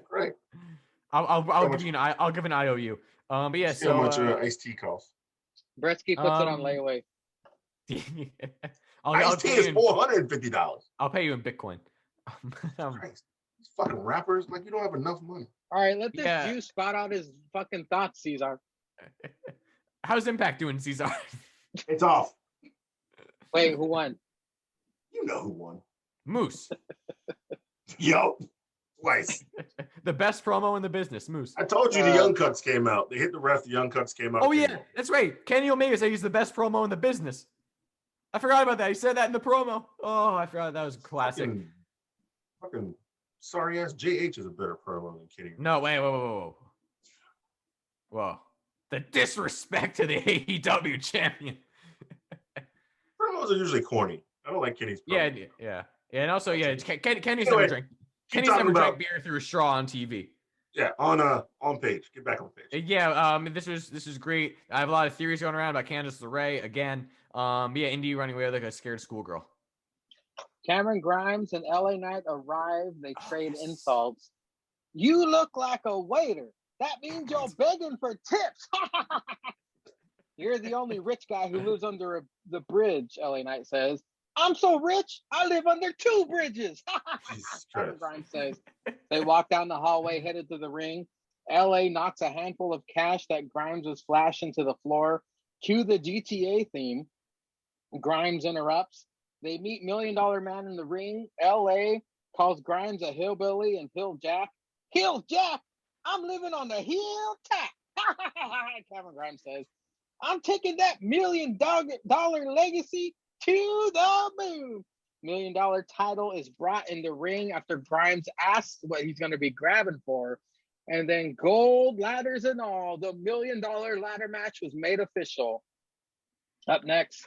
Great. I'll give you I'll give an IOU. But yeah, See how much iced tea costs. Bretsky puts it on layaway. Iced tea is $450. I'll pay you in Bitcoin. Christ. These fucking rappers, like, you don't have enough money. All right, let this Jew spout out his fucking thoughts, Caesar. How's Impact doing, Caesar? It's off. Wait, who won? You know who won. Moose. Yo, twice. The best promo in the business, Moose. I told you the Young Cuts came out. They hit the ref. The Young Cuts came out. Oh yeah, that's right. Kenny Omega said he's the best promo in the business. I forgot about that. He said that in the promo. Oh, I forgot. That was classic. Fucking sorry ass JH is a better promo than Kenny. No, wait, whoa. The disrespect to the AEW champion. Promos are usually corny. I don't like Kenny's promos. Yeah. And also, Kenny's Anyway, never drank beer through a straw on TV. Yeah, on page. Get back on page. Yeah, this is great. I have a lot of theories going around about Candice LeRae again. Indy running away like a scared schoolgirl. Cameron Grimes and LA Knight arrive. They trade insults. You look like a waiter. That means you're begging for tips. You're the only rich guy who lives under the bridge, LA Knight says. I'm so rich, I live under 2 bridges. Cameron Grimes says. They walk down the hallway, headed to the ring. LA knocks a handful of cash that Grimes was flashing to the floor. Cue the GTA theme. Grimes interrupts. They meet $1 Million Man in the ring. LA calls Grimes a hillbilly and Hill Jack. Hill Jack, I'm living on the hill tap. Cameron Grimes says, I'm taking that $1 million legacy to the moon. $1 Million title is brought in the ring after Grimes asks what he's going to be grabbing for. And then gold ladders and all, the $1 Million ladder match was made official. Up next,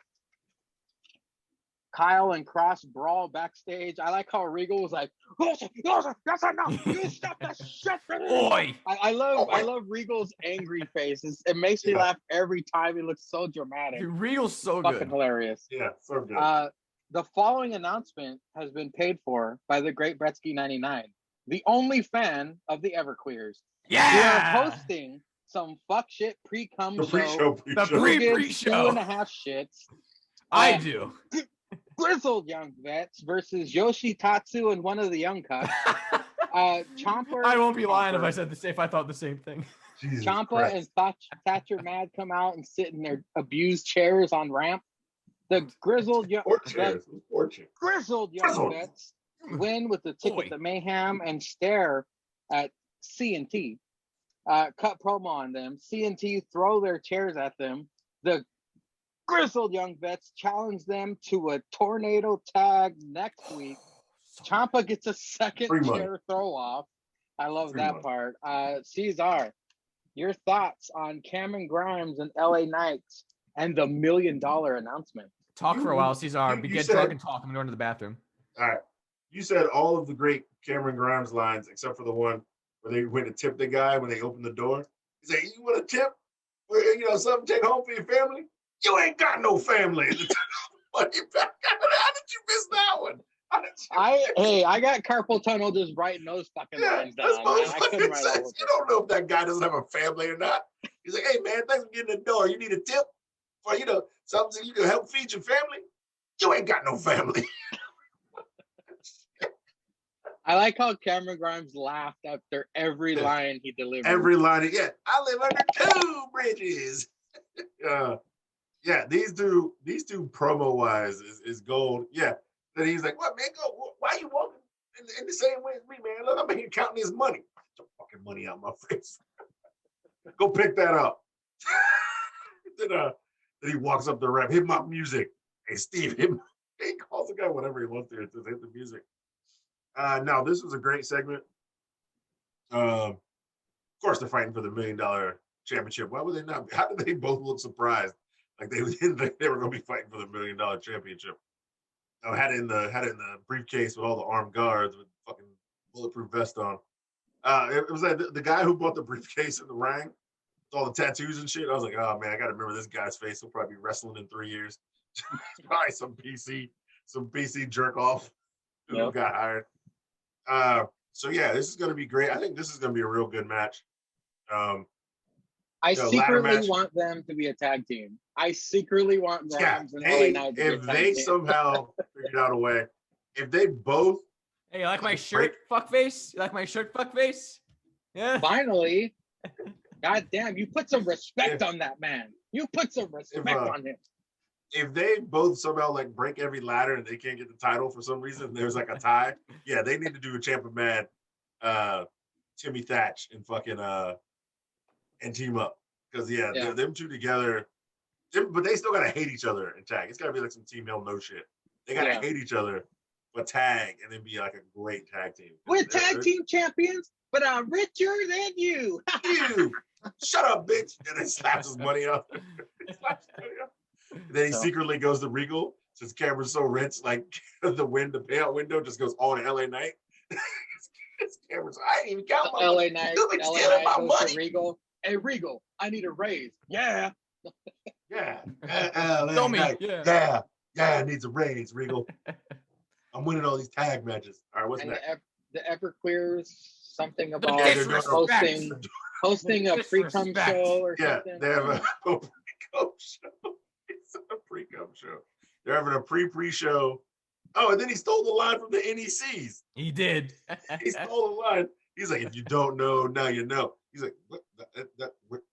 Kyle and Cross brawl backstage. I like how Regal was like, that's enough. You stop that shit. Oi! I love Regal's angry faces. It makes me laugh every time. He looks so dramatic. Dude, Regal's so fucking good. Hilarious. Yeah, so good. The following announcement has been paid for by the great Bretsky 99, the only fan of the Everqueers. Yeah! We are hosting some fuck shit pre-cum show. The pre-show. 2.5 shits. I do. Grizzled young vets versus Yoshitatsu and one of the young cuts. Ciampa. I won't be lying if I thought the same thing. Ciampa and Thatcher Mad come out and sit in their abused chairs on ramp. The grizzled young vets win with the ticket to mayhem and stare at C&T. Cut promo on them. C&T throw their chairs at them. The grizzled young vets challenge them to a tornado tag next week. Ciampa gets a second chair throw off. I love that part. Cesar, your thoughts on Cameron Grimes and LA Knights and the $1 million announcement? Talk for a while, Cesar. Get drunk and talk. I'm going to the bathroom. All right. You said all of the great Cameron Grimes lines except for the one where they went to tip the guy when they opened the door. He said, "You want a tip? Something to take home for your family? You ain't got no family." Money back. How did you miss that one? I got carpal tunnel just writing those fucking lines down. You don't know if that guy doesn't have a family or not. He's like, "Hey man, thanks for getting the door. You need a tip?" for something you can help feed your family. You ain't got no family. I like how Cameron Grimes laughed after every line he delivered. Every line, I live under 2 bridges. Yeah, these two promo wise is gold. Yeah, then he's like, "What man? Go? Why are you walking in the same way as me, man? Look, I'm here counting his money. Get your fucking money out my face. Go pick that up." then he walks up to rap, hip hop music. Hey, Steve, he calls the guy whatever he wants to. It says hit the music. Now this was a great segment. Of course, they're fighting for the $1 million championship. Why would they not? How did they both look surprised? Like they didn't think they were going to be fighting for the $1 million championship. I had it in the briefcase with all the armed guards with fucking bulletproof vest on. It was like the guy who bought the briefcase in the ring with all the tattoos and shit. I was like, oh man, I got to remember this guy's face. He'll probably be wrestling in 3 years. Probably some PC jerk off who got hired. So yeah, this is going to be great. I think this is going to be a real good match. I secretly want them to be a tag team. I secretly want Grimes and LA Knight to be a tag team. If they somehow figured out a way, if they both. Hey, you like my shirt, fuckface? You like my shirt, fuckface? Yeah. Finally. God damn, you put some respect on that man. You put some respect on him. If they both somehow like break every ladder and they can't get the title for some reason, there's like a tie. Yeah, they need to do a Champa Man, Timmy Thatch and fucking and team up because them two together. But they still gotta hate each other and tag. It's gotta be like some Team Hell no shit. They gotta hate each other, but tag and then be like a great tag team. We're tag team champions, but I'm richer than you. You shut up, bitch! And then slaps his money up. Then he secretly goes to Regal since Cameron's so rich, like the payout window just goes all to LA Knight. Cameron's, I ain't even count my LA Knight. LA Knight goes to Regal. Hey Regal, I need a raise. Yeah. Yeah. Tell me. Yeah. It needs a raise, Regal. I'm winning all these tag matches. All right, what's next? The Everqueers, something about hosting a pre-cum show or something. They have a pre-cum show. It's a pre-cum show. They're having a pre-show. Oh, and then he stole the line from the NECs. He did. He stole the line. He's like, if you don't know, now you know. He's like, what?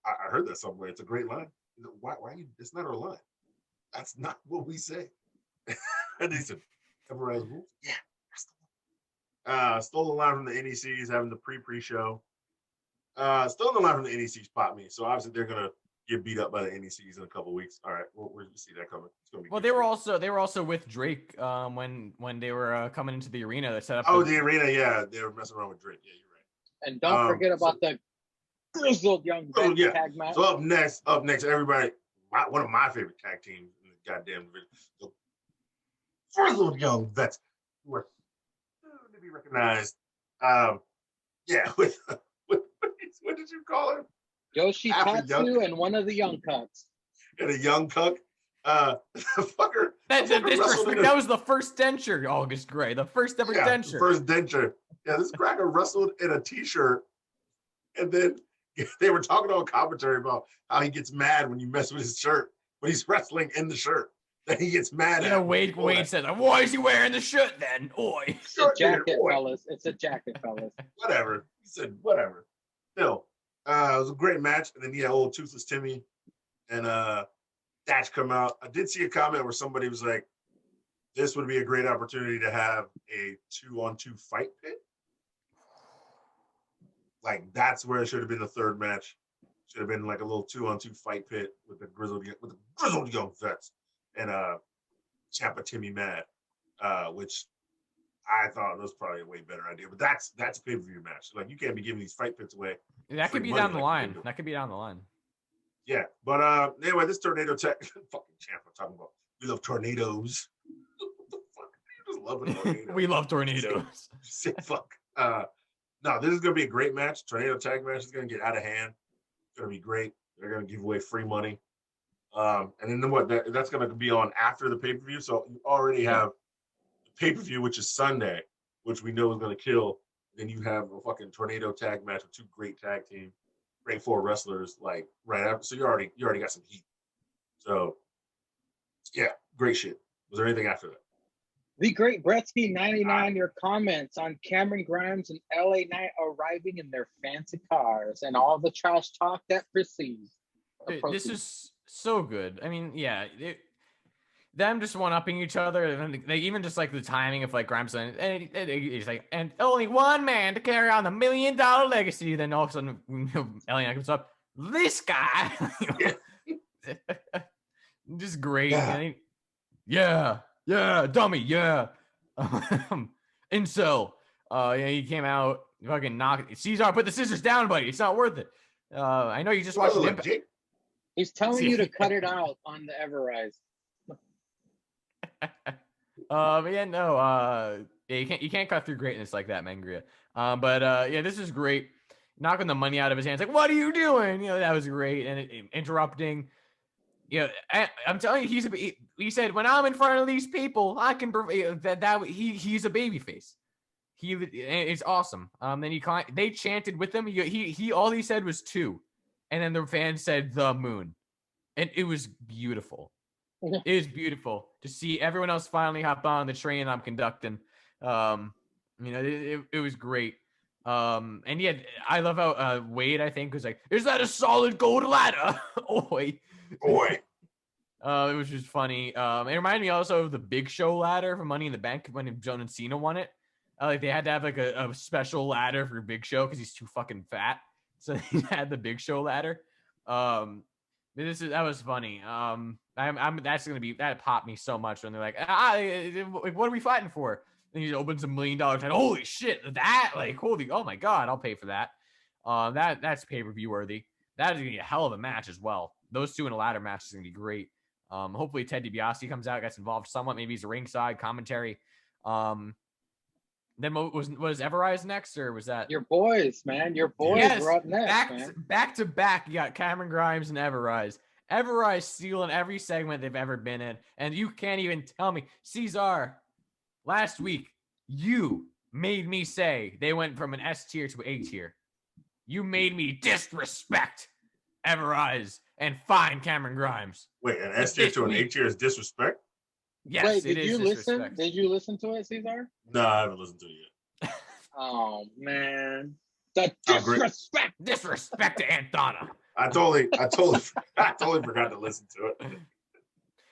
I heard that somewhere. It's a great line. He's like, why you? It's not our line. That's not what we say. And he said, "Everybody's rules." Yeah, that's the one. Stole the line from the NECs, having the pre-show. Stole the line from the NECs popped me. So obviously they're gonna get beat up by the NECs in a couple of weeks. All right, we'll see that coming. It's gonna be well, they were also with Drake when they were coming into the arena. They set up. Oh, the arena, yeah, they were messing around with Drake. Yeah, you're right. And don't forget about the grizzled young tag match. So up next, everybody, one of my favorite tag teams in the goddamn division, the grizzled young vets who are soon to be recognized. With what did you call him? Yoshi Tatsu and one of the young cucks. And a young cuck. The fucker. That was the first denture, August Gray. The first ever denture. The first denture. Yeah, this cracker wrestled in a t-shirt. And then they were talking on commentary about how he gets mad when you mess with his shirt. When he's wrestling in the shirt. Then he gets mad at Wade says, why is he wearing the shirt then? Oi. It's a jacket, fellas. It's a jacket, fellas. Whatever. He said, whatever. Still. It was a great match. And then you had old Toothless Timmy and Thatch come out. I did see a comment where somebody was like, this would be a great opportunity to have a 2-on-2 fight pit. Like, that's where it should have been the third match. Should have been like a little 2-on-2 fight pit with the grizzled young vets and Champa Timmy Mad, which I thought was probably a way better idea. But that's a pay-per-view match. Like, you can't be giving these fight pits away. That could be down the line. That could be down the line. Yeah, but anyway, this tornado tech fucking Champa talking about we love tornadoes. What the fuck? You just love a tornado. We love tornadoes. Say fuck. No, this is gonna be a great match. Tornado tag match is gonna get out of hand. It's gonna be great. They're gonna give away free money. And then what? That's gonna be on after the pay-per-view. So you already have the pay-per-view, which is Sunday, which we know is gonna kill. Then you have a fucking tornado tag match with two great tag team, great 4 wrestlers, like right after. So you already got some heat. So Yeah, great shit. Was there anything after that? The Great Gretzky 99, your comments on Cameron Grimes and LA Knight arriving in their fancy cars and all the trash talk that precedes. This is so good. I mean, yeah, them just one-upping each other, and they even just like the timing of like Grimes and he's like, and only one man to carry on the $1 million legacy. Then all of a sudden, LA Knight comes up, this guy, just great. Yeah. Yeah, dummy, yeah. Incel. Yeah, he came out, fucking knocked. Caesar, put the scissors down, buddy. It's not worth it. I know you just watched an Impact. He's telling you to cut it out on the Everrise. But yeah, no, yeah, you can't cut through greatness like that, Mangria. But yeah, this is great. Knocking the money out of his hands, like, what are you doing? You know, that was great. And interrupting. You know, I'm telling you, he said, when I'm in front of these people, I can he's a babyface. It's awesome. Then they chanted with him. He all he said was 2, and then the fans said the moon, and it was beautiful. It was beautiful to see everyone else finally hop on the train I'm conducting. You know, it was great. And yeah, I love how Wade, I think, was like, "Is that a solid gold ladder?" Oi. It was just funny. It reminded me also of the Big Show ladder from Money in the Bank when John and Cena won it. Like they had to have like a special ladder for Big Show because he's too fucking fat. So they had the Big Show ladder. That was funny. That popped me so much when they're like, what are we fighting for? And he opens $1 million and holy shit, that like holy, oh my god, I'll pay for that. That's pay-per-view worthy. That is gonna be a hell of a match as well. Those two in a ladder match is gonna be great. Hopefully Ted DiBiase comes out, gets involved somewhat. Maybe he's a ringside commentary. Then was Everrise next, or was that your boys, man? Your boys were up next, back to back. You got Cameron Grimes and Everrise. Everrise stealing every segment they've ever been in, and you can't even tell me, Cesar. Last week, you made me say they went from an S tier to A tier. You made me disrespect Everrise and find Cameron Grimes. Wait, an S tier to an A tier is disrespect? Yes, wait, did you listen? Did you listen to it, Cesar? No, I haven't listened to it yet. Oh man, the disrespect to Anthony. I totally forgot to listen to it.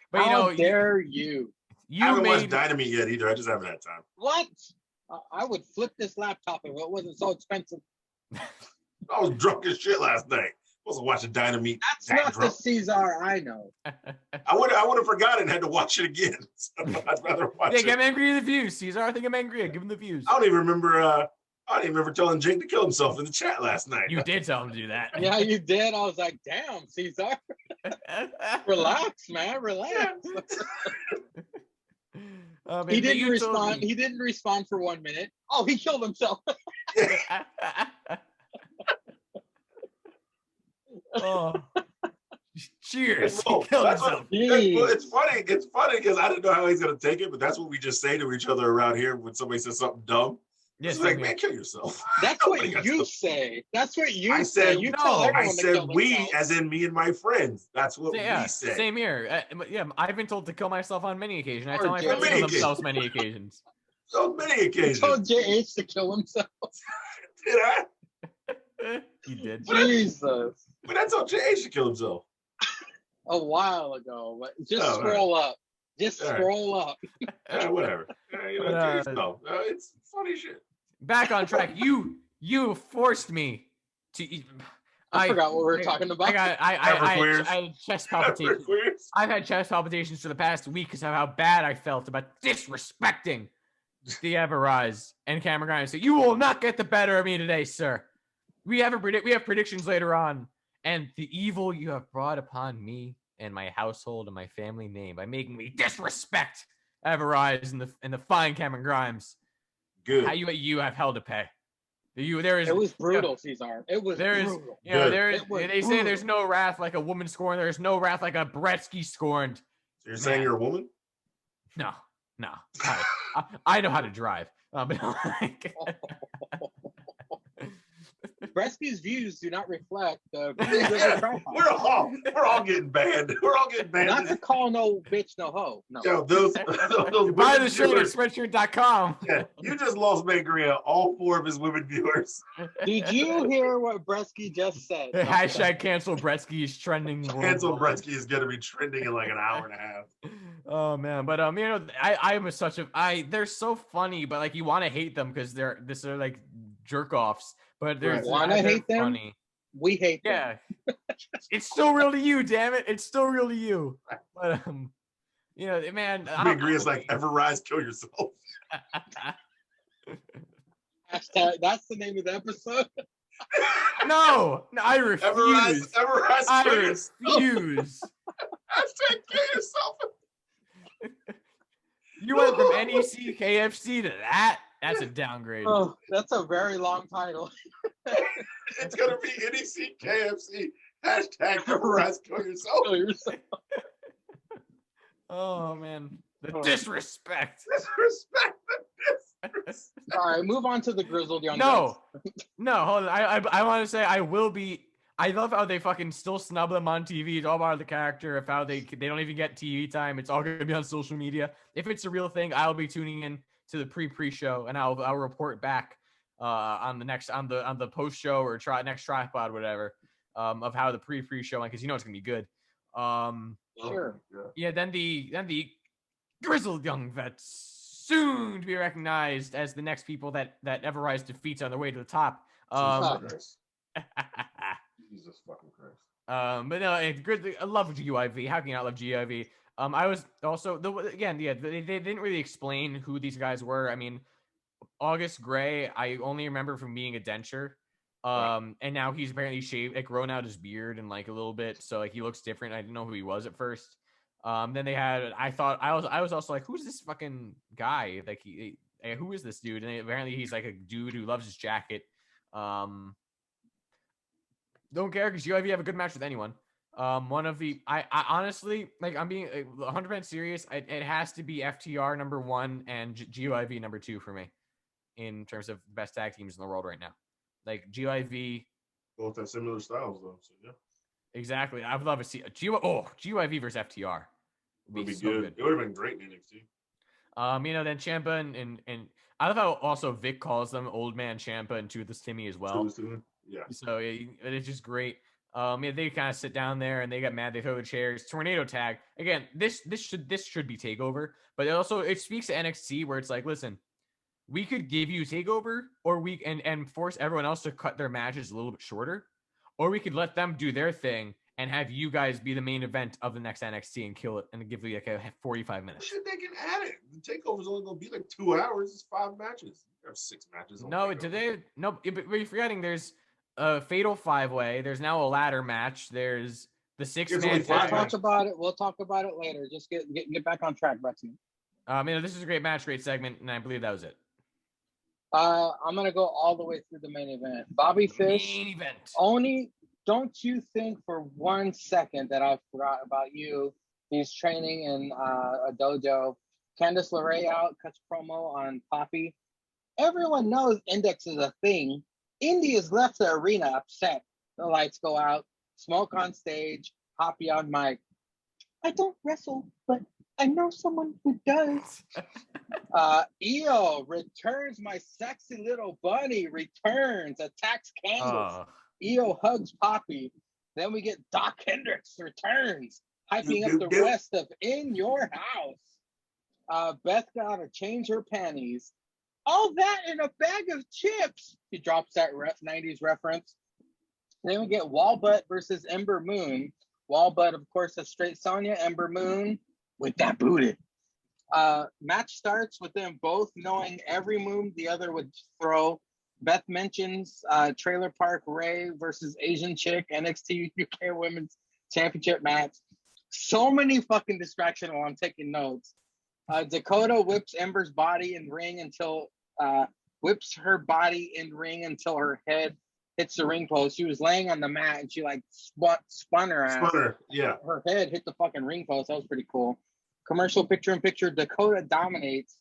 But how dare you? I haven't watched Dynamite yet either. I just haven't had time. What? I would flip this laptop if it wasn't so expensive. I was drunk as shit last night. Wasn't watching Dynamite. That's not drunk. The Cesar I know. I would have forgotten and had to watch it again. So I'd rather watch it. Give Angry the views, Cesar. I think I'm angry. Give him the views. I don't even remember telling Jake to kill himself in the chat last night. You did tell him to do that. Yeah, you did. I was like, damn, Cesar. Relax, man. Relax. He didn't respond. He didn't respond for 1 minute. Oh, he killed himself. Oh, cheers! Well, it's funny. It's funny because I didn't know how he's gonna take it, but that's what we just say to each other around here when somebody says something dumb. Yes, it's like, man, kill yourself. That's what you say. That's what you say. You tell everyone I said to kill we, themselves. as in me and my friends. That's what we say. Same here. Yeah, I've been told to kill myself on many occasions. I tell my friends to kill themselves many occasions. So many occasions. You told JH to kill himself. Did I? You did. Jesus. But I told JH to kill himself. A while ago. But just scroll up. Just scroll up. Whatever. It's funny shit. Back on track. You forced me to eat. I forgot what we were talking about. I had chest palpitations. I've had chest palpitations for the past week because of how bad I felt about disrespecting the Everrise and Cameron Grimes. So you will not get the better of me today, sir. We have predictions later on, and the evil you have brought upon me and my household and my family name by making me disrespect Everrise and the fine Cameron Grimes. Good. How you have hell to pay. It was brutal, Cesar. It was brutal. They say there's no wrath like a woman scorned. There's no wrath like a Bretsky scorned. So you're saying you're a woman? No. I know how to drive. But Bresky's views do not reflect the views of the tripod. We're all getting banned. We're all getting banned. Not to call no bitch no hoe. No. Yo, those Buy women the shirt at viewers- spreadshirt.com. Yeah, you just lost Mangria, all 4 of his women viewers. Did you hear what Bresky just said? Hashtag cancel Bretsky is trending. Cancel worldwide. Bretsky is gonna be trending in like an hour and a half. Oh man, but you know, they're so funny, but like you want to hate them because they're like jerk offs, but they're Wanna hate them? funny. We hate them. Yeah, it's still real to you, damn it! It's still real to you. But you know, man, Mangria's like, ever rise, kill yourself. Hashtag, that's the name of the episode. no, I refuse. Ever rise, I kill yourself. refuse. Hashtag kill yourself. You went from NEC KFC to that. That's a downgrade. Oh, that's a very long title. It's gonna be NEC KFC. Hashtag ever rise, kill yourself. Kill yourself. Oh man, the Oh. disrespect. Disrespect the disrespect. All right, move on to the grizzled young No, hold on. I want to say I will be. I love how they fucking still snub them on TV. It's all part of the character of how they don't even get TV time. It's all gonna be on social media. If it's a real thing, I'll be tuning in to the pre-show and I'll report back on the post show or next tripod whatever of how the pre-show went because you know it's gonna be good. Sure. Yeah. Then the grizzled young vets soon to be recognized as the next people that Everrise defeats on their way to the top. Jesus fucking Christ. But no, it's good. I love GIV. How can you not love GIV? I was also they didn't really explain who these guys were. I mean, August Gray, I only remember from being a denture. And now he's apparently shaved, like grown out his beard and like a little bit, so like he looks different. I didn't know who he was at first. Then they had, I was also like, who's this fucking guy? Like who is this dude? And apparently he's like a dude who loves his jacket. Don't care because GIV have a good match with anyone. One of the I honestly, like, I'm being 100% serious. It has to be FTR number 1 and GIV number 2 for me in terms of best tag teams in the world right now. Like GIV, Both have similar styles though, so yeah. exactly. I would love to see GIV versus FTR. Would be so good. It would have been great in NXT. You know, then Ciampa and I love how also Vic calls them Old Man Ciampa and Tooth Timmy as well. Yeah. So it's just great. Yeah, they kind of sit down there and they get mad. They throw the chairs. Tornado tag again. This should be takeover, but it speaks to NXT where it's like, listen, we could give you takeover, or we and force everyone else to cut their matches a little bit shorter, or we could let them do their thing and have you guys be the main event of the next NXT and kill it and give you like a 45 minutes. Shit, they can add it. The takeover's only gonna be like 2 hours. It's 5 matches. You have 6 matches. No, but you're forgetting there's a fatal 5-way. There's now a ladder match. There's the 6-man tag. We'll talk about it later. Just get back on track, Betsy. This is a great match, great segment, and I believe that was it. I'm gonna go all the way through the main event. Bobby Fish. Main event. Only, don't you think for 1 second that I forgot about you? He's training in a dojo. Candice LeRae out, cuts promo on Poppy. Everyone knows Index is a thing. Indy has left the arena upset. The lights go out. Smoke on stage. Poppy on mic. I don't wrestle, but I know someone who does. Io returns. My sexy little bunny returns. Attacks Candice. Io hugs Poppy. Then we get Doc Hendricks returns, hyping up the rest of In Your House. Beth gotta change her panties. All that in a bag of chips. He drops that 90s reference. Then we get Wallbutt versus Ember Moon. Wallbutt, of course, a straight Sonya. Ember Moon with that booty. Match starts with them both knowing every move the other would throw. Beth mentions Trailer Park Ray versus Asian Chick, NXT UK Women's Championship match. So many fucking distractions while I'm taking notes. Dakota whips Ember's body in ring until whips her body in ring until her head hits the ring post. She was laying on the mat and she like spun her ass. Spun her, yeah. Her head hit the fucking ring post. That was pretty cool. Commercial picture-in-picture. Dakota dominates.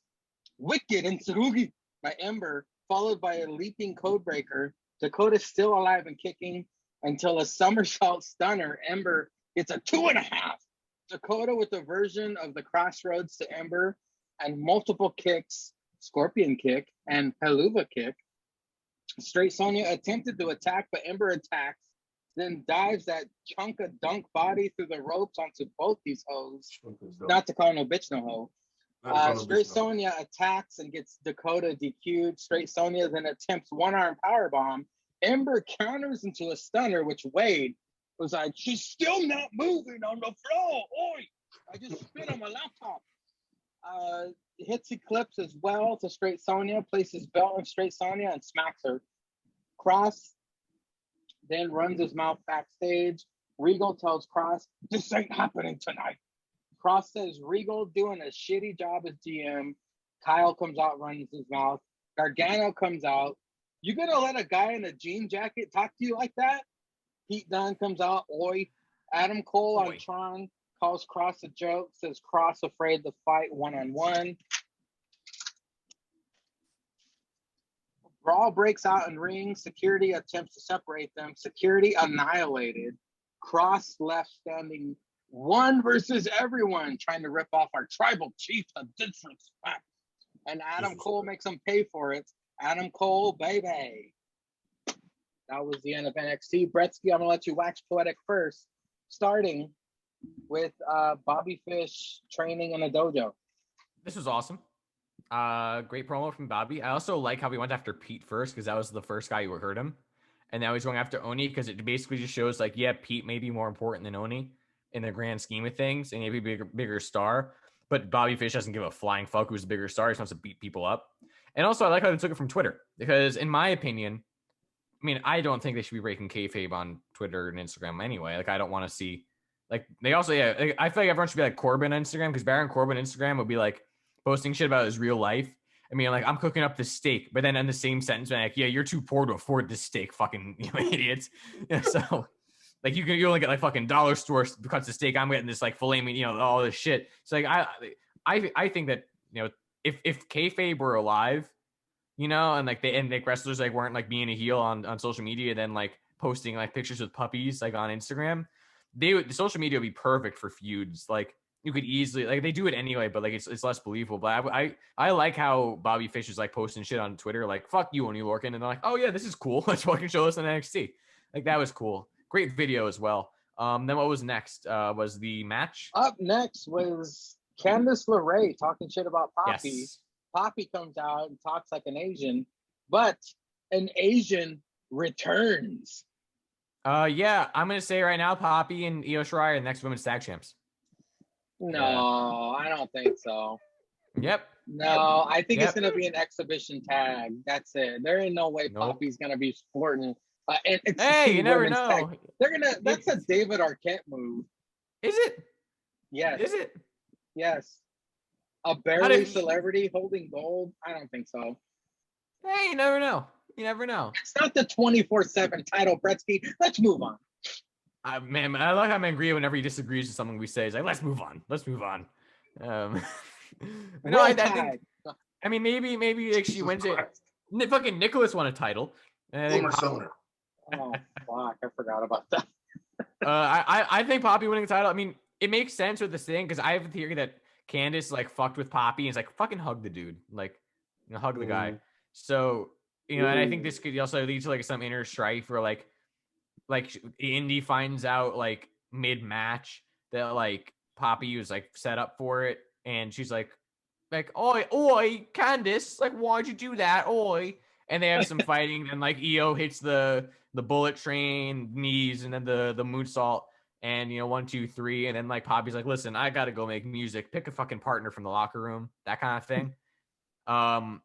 Wicked and Tsurugi by Ember, followed by a leaping codebreaker. Dakota's still alive and kicking until a somersault stunner. Ember gets a 2.5. Dakota with a version of the crossroads to Ember and multiple kicks, scorpion kick and haluva kick. Straight Sonya attempted to attack, but Ember attacks, then dives that chunk of dunk body through the ropes onto both these hoes. Not to call no bitch no hoe. Straight Sonya attacks and gets Dakota DQ'd. Straight Sonya then attempts one-arm powerbomb. Ember counters into a stunner, which Wade was like, she's still not moving on the floor. Oi! I just spit on my laptop. Hits Eclipse as well to Straight Sonya, places belt on Straight Sonya and smacks her. Cross then runs his mouth backstage. Regal tells Cross, this ain't happening tonight. Cross says Regal doing a shitty job as GM. Kyle comes out, runs his mouth. Gargano comes out. You gonna let a guy in a jean jacket talk to you like that? Pete Dunne comes out. Oi. Adam Cole on Tron calls Cross a joke. Says Cross afraid to fight one-on-one. Brawl breaks out in ring. Security attempts to separate them. Security annihilated. Cross left standing one versus everyone, trying to rip off our tribal chief of disrespect. And Adam Cole makes him pay for it. Adam Cole, baby. That was the end of NXT. Bretsky, I'm going to let you wax poetic first, starting with Bobby Fish training in a dojo. This was awesome. Great promo from Bobby. I also like how he went after Pete first because that was the first guy who heard him. And now he's going after Oni because it basically just shows like, yeah, Pete may be more important than Oni in the grand scheme of things and maybe bigger star. But Bobby Fish doesn't give a flying fuck who's the bigger star. He just wants to beat people up. And also, I like how they took it from Twitter because, in my opinion, I mean, I don't think they should be breaking kayfabe on Twitter and Instagram anyway. Like, I don't want to see, like, they also, yeah, I feel like everyone should be like Corbin on Instagram because Baron Corbin Instagram would be like posting shit about his real life. I mean, like, I'm cooking up this steak, but then in the same sentence, like, yeah, you're too poor to afford this steak, fucking idiots. Yeah, so, like, you only get like fucking dollar store cuts of steak. I'm getting this like filet mignon, all this shit. So like, I think that if kayfabe were alive, and like and wrestlers like weren't like being a heel on social media, then like posting like pictures with puppies like on Instagram, the social media would be perfect for feuds. Like you could easily like they do it anyway, but like it's less believable. But I like how Bobby Fish is like posting shit on Twitter, like fuck you, Oni Lorcan, and they're like, oh yeah, this is cool. Let's fucking show this on NXT. Like that was cool. Great video as well. Then what was next? Was the match? Up next was Candice LeRae talking shit about Poppy. Yes. Poppy comes out and talks like an Asian, but an Asian returns. Yeah, I'm gonna say right now, Poppy and Io Shirai are the next women's tag champs. No, I don't think so. Yep. No, I think it's gonna be an exhibition tag. That's it. There ain't no way Poppy's gonna be sporting. Hey, you never know. Tag. They're gonna. That's a David Arquette move. Is it? Yes. Is it? Yes. A barely celebrity holding gold? I don't think so. Hey, you never know. You never know. It's not the 24/7 title, Bretsky. Let's move on. Man, I like how Mangria, whenever he disagrees with something we say, is like, let's move on. Let's move on. No, I think. I mean, maybe like she wins it. Fucking Nicholas won a title. Oh fuck! I forgot about that. I think Poppy winning the title. I mean, it makes sense with this thing because I have a theory that Candice like fucked with Poppy and is like fucking hug the dude, like hug the guy. So and I think this could also lead to like some inner strife where like Indy finds out like mid match that like Poppy was like set up for it, and she's like oi Candice, like why'd you do that, oi? And they have some fighting, and like Io hits the bullet train knees, and then the moonsault, and 1, 2, 3, and then like Poppy's like, listen, I gotta go make music, pick a fucking partner from the locker room, that kind of thing,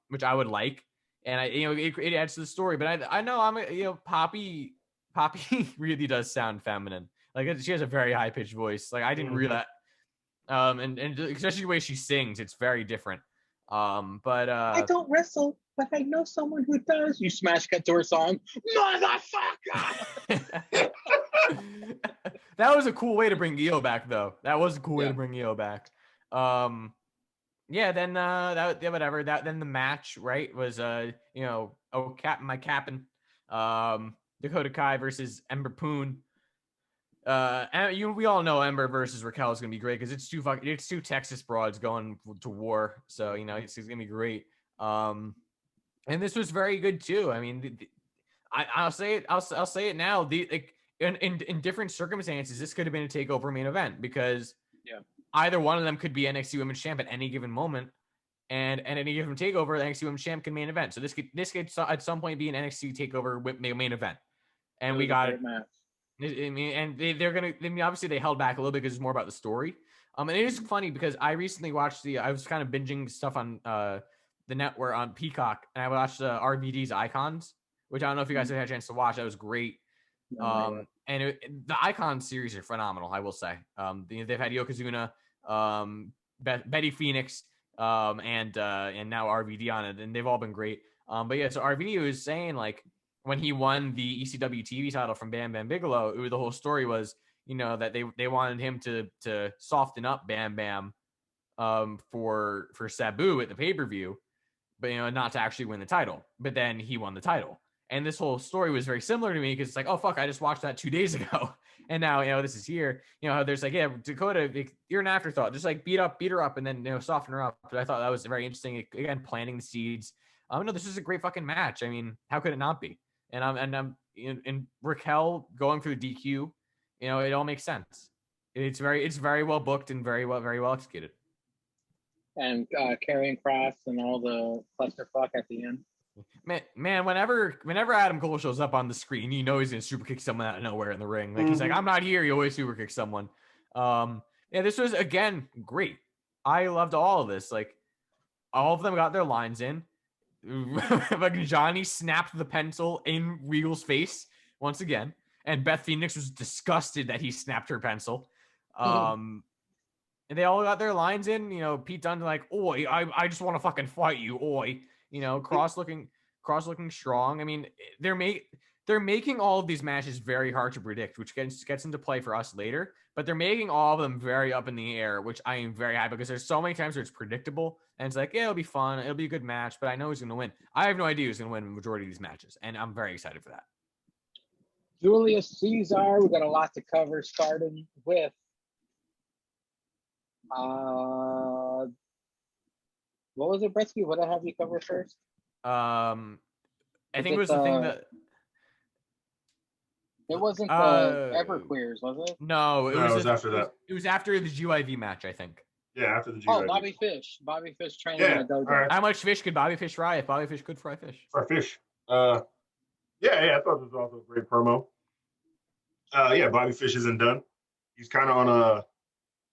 which I would like, and it adds to the story. But I know Poppy really does sound feminine, like she has a very high pitched voice, like I didn't realize, and especially the way she sings, it's very different. But I don't wrestle, but I know someone who does. You smash cut to her song, motherfucker. That was a cool way to bring Io back, though. That was a cool way to bring Io back. Yeah. Then whatever. Then the match, right, was my captain Dakota Kai versus Ember Poon. We all know Ember versus Raquel is gonna be great because it's two Texas broads going to war, so it's gonna be great. And this was very good too. I mean, I'll say it. I'll say it now. In different circumstances, this could have been a takeover main event because either one of them could be NXT Women's Champ at any given moment, and at any given takeover, the NXT Women's Champ can main event. So this could at some point be an NXT takeover main event, and we got it. I mean, and they're gonna. I mean, obviously they held back a little bit because it's more about the story. And it is funny because I recently watched I was kind of binging stuff on the network on Peacock, and I watched RVD's Icons, which I don't know if you guys have had a chance to watch. That was great. The Icon series are phenomenal, I will say. They've had Yokozuna, Betty Phoenix, and now RVD on it, and they've all been great. But yeah, so RVD was saying like when he won the ECW TV title from Bam Bam Bigelow, the whole story was that they wanted him to soften up Bam Bam for Sabu at the pay-per-view, but not to actually win the title. But then he won the title. And this whole story was very similar to me because it's like, oh fuck, I just watched that 2 days ago, and now this is here. There's like, yeah, Dakota, you're an afterthought. Just like beat her up, and then soften her up. But I thought that was very interesting. Again, planting the seeds. No, this is a great fucking match. I mean, how could it not be? And I'm Raquel going for the DQ. It all makes sense. It's very well booked and very well executed. And Karrion Kross and all the clusterfuck at the end. Man, whenever Adam Cole shows up on the screen, he's gonna super kick someone out of nowhere in the ring. Like he's like, I'm not here. He always super kick someone. This was again great. I loved all of this. Like all of them got their lines in. Like Johnny snapped the pencil in Regal's face once again, and Beth Phoenix was disgusted that he snapped her pencil. And they all got their lines in. Pete Dunne like, oi, I just want to fucking fight you, oi. Cross looking strong. I mean, they're making all of these matches very hard to predict, which gets into play for us later. But they're making all of them very up in the air, which I am very happy because there's so many times where it's predictable and it's like, yeah, it'll be fun, it'll be a good match, but I know who's going to win. I have no idea who's going to win the majority of these matches, and I'm very excited for that. Julius Caesar, we got a lot to cover, starting with what was it, Bretsky? What did I have you cover first? I think it was the thing that it wasn't the Everqueers, was it? No, it was after that. It was after the GYV match, I think. Yeah, after the GYV. Oh, Bobby Fish training in a dojo. Right. How much fish could Bobby Fish fry if Bobby Fish could fry fish? Fry fish. I thought this was also a great promo. Bobby Fish isn't done. He's kind of on a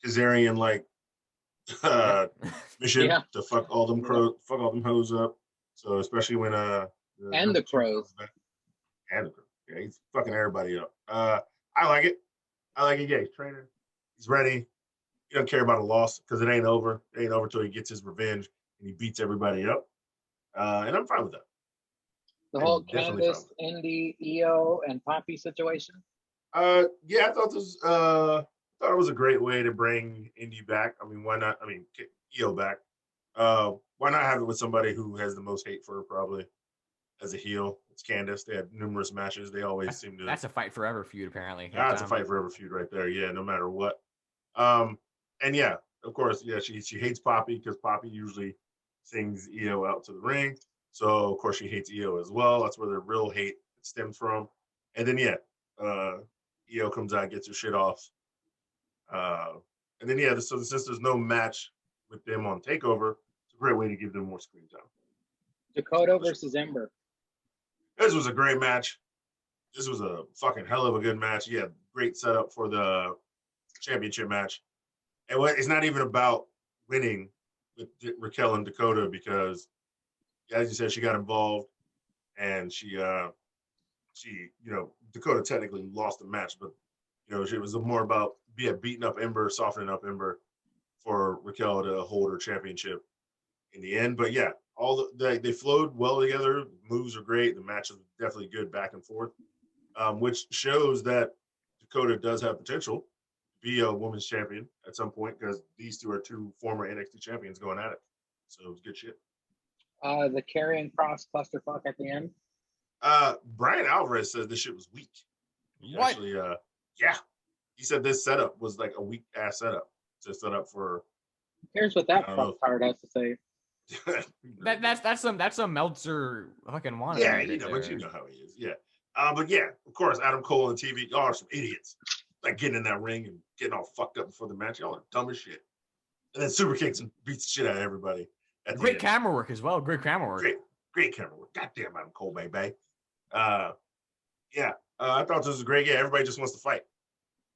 Kazarian like mission to fuck all them hoes up. So especially when the crows and the crows. Yeah, he's fucking everybody up. I like it. Yeah, he's training. He's ready. He doesn't care about a loss because it ain't over. It ain't over till he gets his revenge and he beats everybody up. And I'm fine with that. The whole Candice, Indy, Io, and Poppy situation. I thought it was a great way to bring Indy back. I mean, why not? I mean, Io back. Why not have it with somebody who has the most hate for her probably as a heel? It's Candice. They had numerous matches. They always seem to. That's a fight forever feud, apparently. That's a fight forever feud right there. Yeah, no matter what. And yeah, of course, yeah, she hates Poppy because Poppy usually sings Io out to the ring. So of course she hates Io as well. That's where the real hate stems from. And then Io comes out, gets her shit off. And then so since there's no match with them on Takeover, it's a great way to give them more screen time. Dakota versus Ember. This was a great match. This was a fucking hell of a good match. Yeah, great setup for the championship match. And it's not even about winning with Raquel and Dakota because, as you said, she got involved and she Dakota technically lost the match, but it was more about beating up Ember, softening up Ember for Raquel to hold her championship in the end. But yeah, they flowed well together. Moves are great. The match is definitely good back and forth, which shows that Dakota does have potential to be a women's champion at some point because these two are two former NXT champions going at it. So it's good shit. The Karrion Kross clusterfuck at the end. Brian Alvarez says this shit was weak. He What? Actually, yeah. He said this setup was like a weak ass setup to set up for. Here's what that fucktard has to say. That's some Meltzer fucking wannabe. Yeah, right but there. you know how he is. Yeah. But yeah, of course, Adam Cole on TV. Y'all are some idiots. Like getting in that ring and getting all fucked up before the match. Y'all are dumb as shit. And then super kicks and beats the shit out of everybody. At the Great end. camera work as well. Great camera work. Great camera work. Goddamn Adam Cole, baby. Yeah. I thought this was great. Yeah, everybody just wants to fight.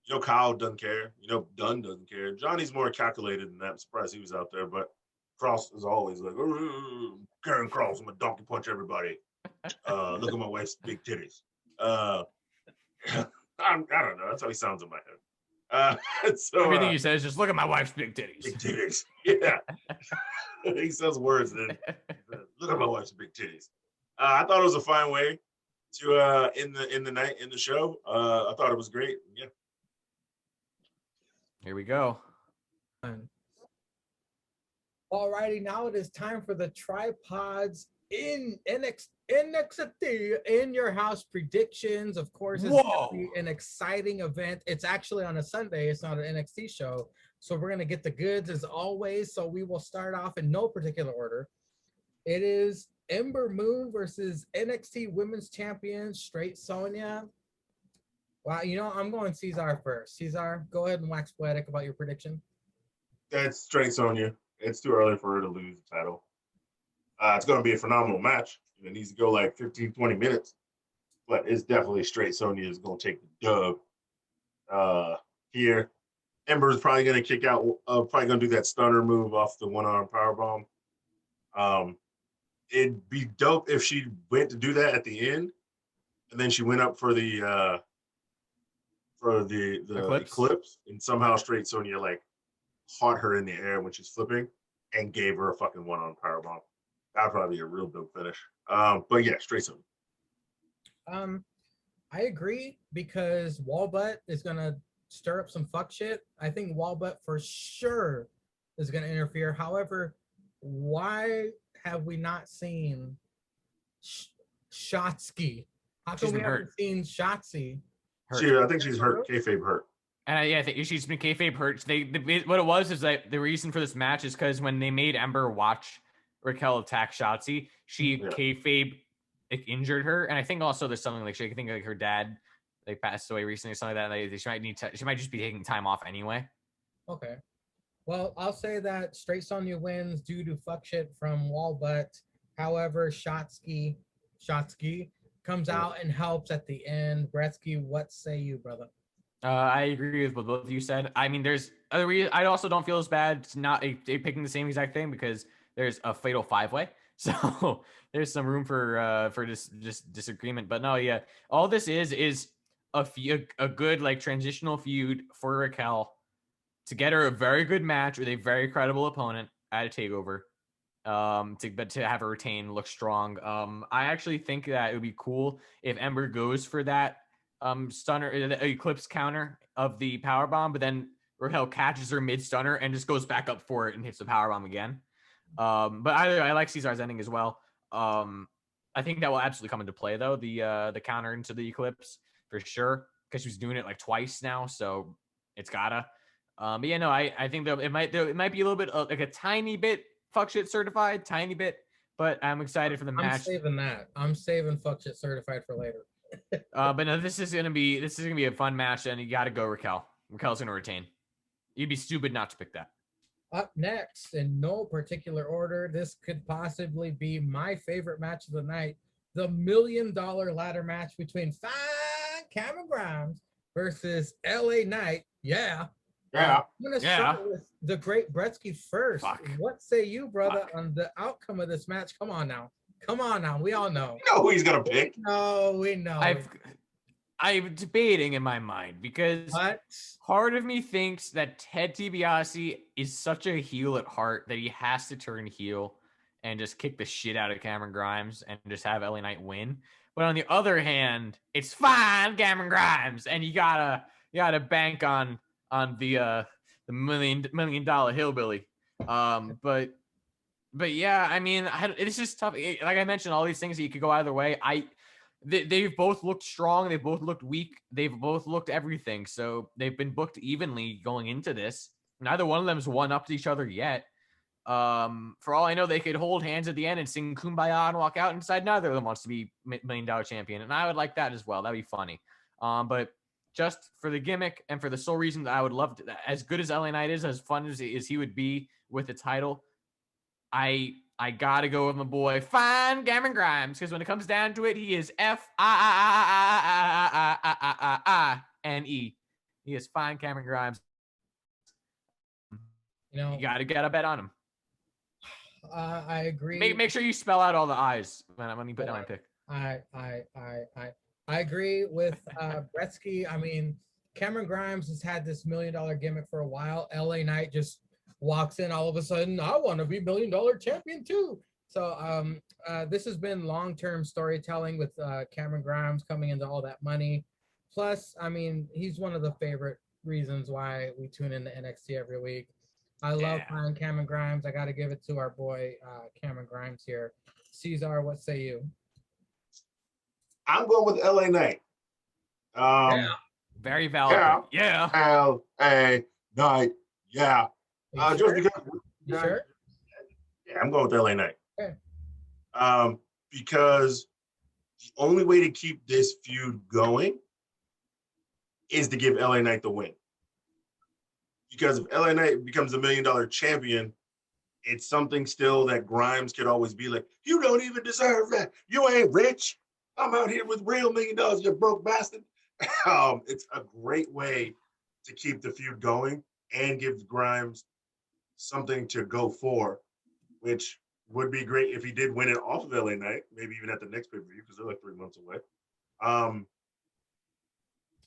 You know, Kyle doesn't care. You know, Dunn doesn't care. Johnny's more calculated than that. I'm surprised he was out there, but Cross is always like, Karen Cross, I'm gonna donkey punch everybody. Look at my wife's big titties. I don't know. That's how he sounds in my head. So Everything he says, just look at my wife's big titties. big titties. Yeah. He says words then. Look at my wife's big titties. I thought it was a fine way to in the show. I thought it was great. Yeah. Here we go. Alrighty, now it is time for the tripods in NXT in your house predictions. Of course, it's gonna be an exciting event. It's actually on a Sunday. It's not an NXT show, so we're gonna get the goods as always. So we will start off in no particular order. It is Ember Moon versus NXT Women's Champion Straight Sonya. Wow, you know, I'm going Cesar first. Cesar, go ahead and wax poetic about your prediction. That's straight Sonya. It's too early for her to lose the title. It's going to be a phenomenal match. It needs to go like 15, 20 minutes. But it's definitely straight Sonya is going to take the dub here. Ember's probably going to kick out, probably going to do that stunner move off the one-arm powerbomb. It'd be dope if she went to do that at the end, and then she went up for the eclipse, and somehow straight Sonya like caught her in the air when she's flipping and gave her a fucking one-arm powerbomb. That'd probably be a real dope finish. But yeah, straight Sonya. I agree because Wallbutt is gonna stir up some fuck shit. I think Wallbutt for sure is gonna interfere. However, why have we not seen Shotzi? How come we haven't seen Shotzi? I think she's hurt. Kayfabe hurt. And yeah, I think she's been kayfabe hurt. What it was is that the reason for this match is because when they made Ember watch Raquel attack Shotzi, she kayfabe injured her, and I think also there's something like I think like her dad like passed away recently or something like that. She might need she might just be taking time off anyway. Okay. Well, I'll say that Straight Sonya wins due to fuck shit from Wallbutt. However, Shotzi comes out and helps at the end. Bretsky, what say you, brother? I agree with what both of you said. I mean, there's other reasons. I also don't feel as bad not picking the same exact thing because there's a fatal 5-way. So there's some room for just disagreement. But no, yeah, all this is a good like transitional feud for Raquel to get her a very good match with a very credible opponent at a takeover. To have her retain, look strong. I actually think that it would be cool if Ember goes for that stunner, the eclipse counter of the powerbomb, but then Raquel catches her mid stunner and just goes back up for it and hits the powerbomb again. But I like Cesar's ending as well. I think that will absolutely come into play though, the counter into the eclipse for sure, because she was doing it like twice now, so it's gotta. But yeah, no, I think that it might be a little bit like a tiny bit fuck shit certified, tiny bit, but I'm excited for the match. I'm saving fuck shit certified for later. But no, this is gonna be a fun match, and you got to go Raquel. Raquel's gonna retain. You'd be stupid not to pick that. Up next, in no particular order, this could possibly be my favorite match of the night: the $1 million ladder match between Cameron Grimes versus LA Knight. Yeah. I'm gonna start with the great Bretsky first. Fuck. What say you, brother, on the outcome of this match? Come on now. We all know. You know who he's gonna pick. No, we know. I'm debating in my mind because part of me thinks that Ted DiBiase is such a heel at heart that he has to turn heel and just kick the shit out of Cameron Grimes and just have LA Knight win. But on the other hand, it's fine, Cameron Grimes, and you gotta bank on the $1 million hillbilly. But yeah, I mean, it's just tough. Like I mentioned, all these things that you could go either way. they've both looked strong. They've both looked weak. They've both looked everything. So they've been booked evenly going into this. Neither one of them's won up to each other yet. For all I know, they could hold hands at the end and sing "Kumbaya" and walk out and decide neither of them wants to be $1 million champion, and I would like that as well. That'd be funny. But just for the gimmick and for the sole reason that I would love to, as good as LA Knight is, as fun as he would be with the title, I gotta go with my boy Fine Cameron Grimes, because when it comes down to it, he is F-I-N-E. He is Fine Cameron Grimes. You know, You gotta get a bet on him. I agree. Make sure you spell out all the I's when you put down my pick. I agree with Gretzky. I mean, Cameron Grimes has had this $1 million gimmick for a while. LA Knight just walks in all of a sudden. I want to be $1 million champion too. So this has been long-term storytelling with Cameron Grimes coming into all that money. Plus, I mean, he's one of the favorite reasons why we tune into NXT every week. I love playing Cameron Grimes. I got to give it to our boy Cameron Grimes here. Cesar, what say you? I'm going with LA Knight. Very valid. Yeah. LA Knight. Yeah. You Just sure? because. You sure? Yeah, I'm going with LA Knight. Okay. Because the only way to keep this feud going is to give LA Knight the win. Because if LA Knight becomes a $1 million champion, it's something still that Grimes could always be like, you don't even deserve that. You ain't rich. I'm out here with real $1 million, you broke bastard. It's a great way to keep the feud going and give Grimes something to go for, which would be great if he did win it off of LA Knight, maybe even at the next pay-per-view, because they're like 3 months away.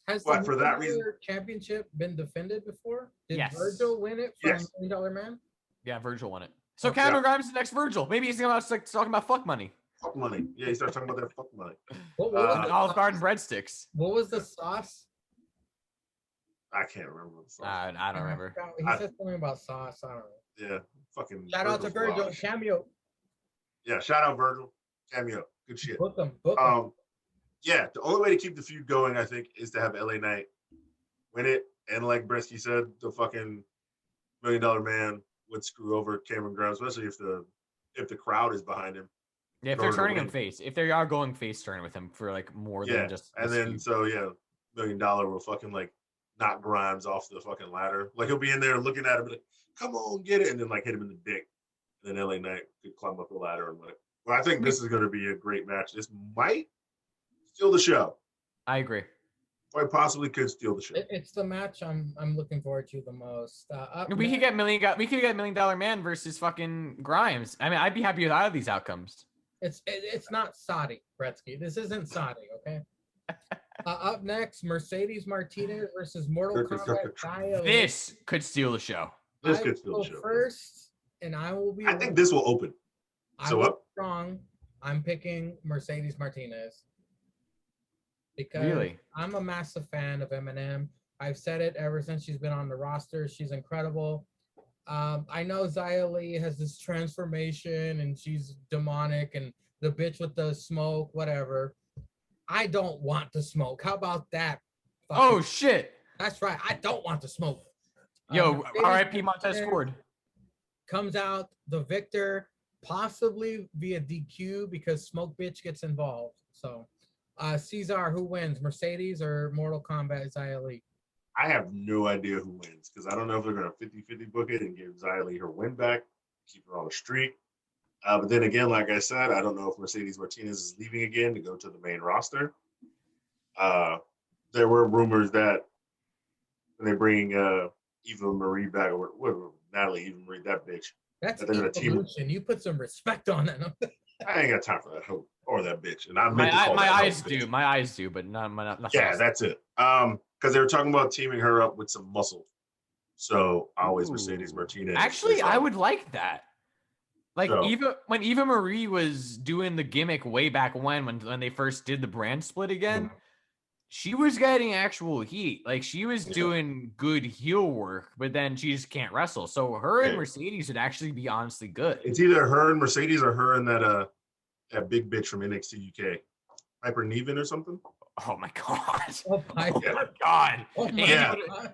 Has But the for that reason, championship been defended before? Did Yes. Virgil win it from Yes. $1 million man? Yeah, Virgil won it. So Cameron Grimes is the next Virgil. Maybe he's talking about fuck money. fuck money. Yeah, he started talking about that fuck money. What was the Olive sauce? Garden breadsticks. What was the sauce? I can't remember what the song. I don't remember. He said something about sauce. I don't know. Yeah, fucking. Shout out to Virgil's Virgil. wild. Cameo. Yeah, shout out Virgil. Cameo. Good shit. Book him. Book him. Yeah, the only way to keep the feud going, I think, is to have LA Knight win it. And like Bresky said, the fucking $1 million man would screw over Cameron Grimes, especially if the crowd is behind him. Yeah, if they're turning him face, if they are going face turn with him for like more than just. And then feud. so yeah, $1 million will fucking like knock Grimes off the fucking ladder. Like he'll be in there looking at him like, come on, get it, and then like hit him in the dick. And then LA Knight could climb up the ladder and like. Well, I think this is going to be a great match. This might steal the show. I agree. Quite possibly could steal the show. It's the match I'm looking forward to the most. We could get $1 million man versus fucking Grimes. I mean, I'd be happy with either of these outcomes. It's not Saudi, Gretzky. This isn't Saudi, okay? Up next, Mercedes Martinez versus Mortal Kombat Dial. This could steal the show. This could steal the show. First, and I will be. I think this will open. So up. Strong. I'm picking Mercedes Martinez because Really? I'm a massive fan of Eminem. I've said it ever since she's been on the roster. She's incredible. I know Xia Li has this transformation and she's demonic and the bitch with the smoke, whatever. I don't want to smoke. How about that? Oh shit! That's right. I don't want to smoke. Yo, Mercedes R.I.P. Montez Martinez Ford. comes out the victor, possibly via DQ because Smoke Bitch gets involved. So, Cesar, who wins, Mercedes or Mortal Kombat Xia Li? I have no idea who wins because I don't know if they're going to 50-50 book it and give Xia Li her win back, keep her on the streak. But then again, like I said, I don't know if Mercedes Martinez is leaving again to go to the main roster. There were rumors that when they bring Eva Marie back, or whatever, Natalie Eva Marie, that bitch. That's they're gonna team- evolution. You put some respect on it. I ain't got time for that hoe or that bitch. And I My meant to call that hoe eyes bitch. do. My eyes do, but not Yeah, that's it. Because they were talking about teaming her up with some muscle. So always Mercedes Martinez. Actually, I would like that. Like So- when Eva Marie was doing the gimmick way back when they first did the brand split again, she was getting actual heat. Like she was doing good heel work, but then she just can't wrestle. So her and Mercedes would actually be honestly good. It's either her and Mercedes or her and that big bitch from NXT UK. Piper Niven or something. Oh my god. Oh, Oh Piper. my god. Oh my Yeah. God.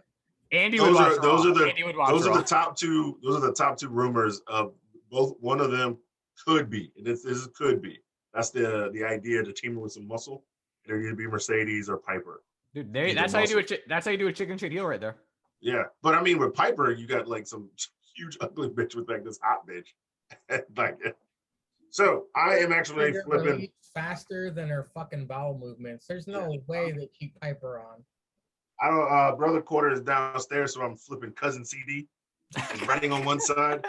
Andy would watch Raw. Andy would watch those are Raw. the top two. Those are the top two rumors of both. One of them could be. This could be. That's the idea to team with some muscle. It'll either be Mercedes or Piper. Dude, Either that's how you do muscle. it. That's how you do a chicken shit heel right there. Yeah, but I mean, with Piper, you got like some huge ugly bitch with like this hot bitch. Like, so I am actually Trigger flipping. release faster than her fucking bowel movements. There's no way they keep Piper on. I don't. Brother Quarter is downstairs, so I'm flipping cousin CD. He's running on one side.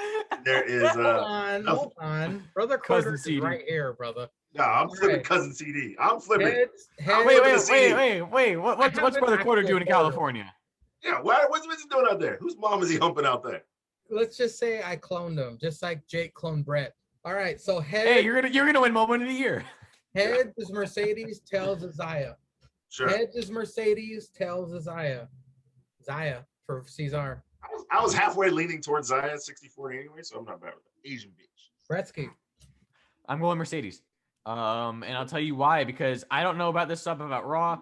There is Hold on. Brother Quarter is CD. right here, brother. No, I'm flipping Right. cousin CD. I'm flipping. Heads, Wait. What's have an Brother Quarter actual doing in quarter. California? Yeah, what's he doing out there? Whose mom is he humping out there? Let's just say I cloned him, just like Jake cloned Brett. All right, so Hey, you're gonna win moment of the year. head is Mercedes, tails is Zaya. Sure. Head is Mercedes, tails is Zaya. Zaya for Cesar. I was halfway leaning towards Zaya 60-40 anyway, so I'm not bad with that. Asian bitch. Gretzky. I'm going Mercedes. And I'll tell you why, because I don't know about this stuff about Raw.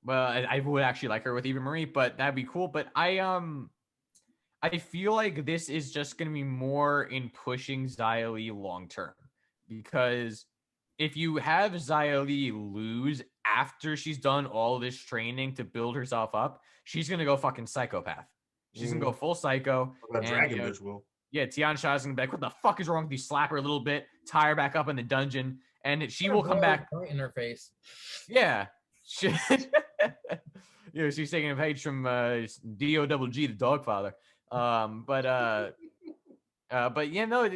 Well, I would actually like her with Eva Marie, but that'd be cool. But I feel like this is just gonna be more in pushing Xia Li long term. Because if you have Xia Li lose after she's done all this training to build herself up, she's gonna go fucking psychopath. She's gonna go full psycho. That And, dragon you know, bitch will. yeah, Tian Shaw's gonna be like, what the fuck is wrong with you? Slap her a little bit, tie her back up in the dungeon, and she will come back. Right in her face. Yeah. She, you know, she's taking a page from D-O-double-G, the Dogfather. But yeah, no,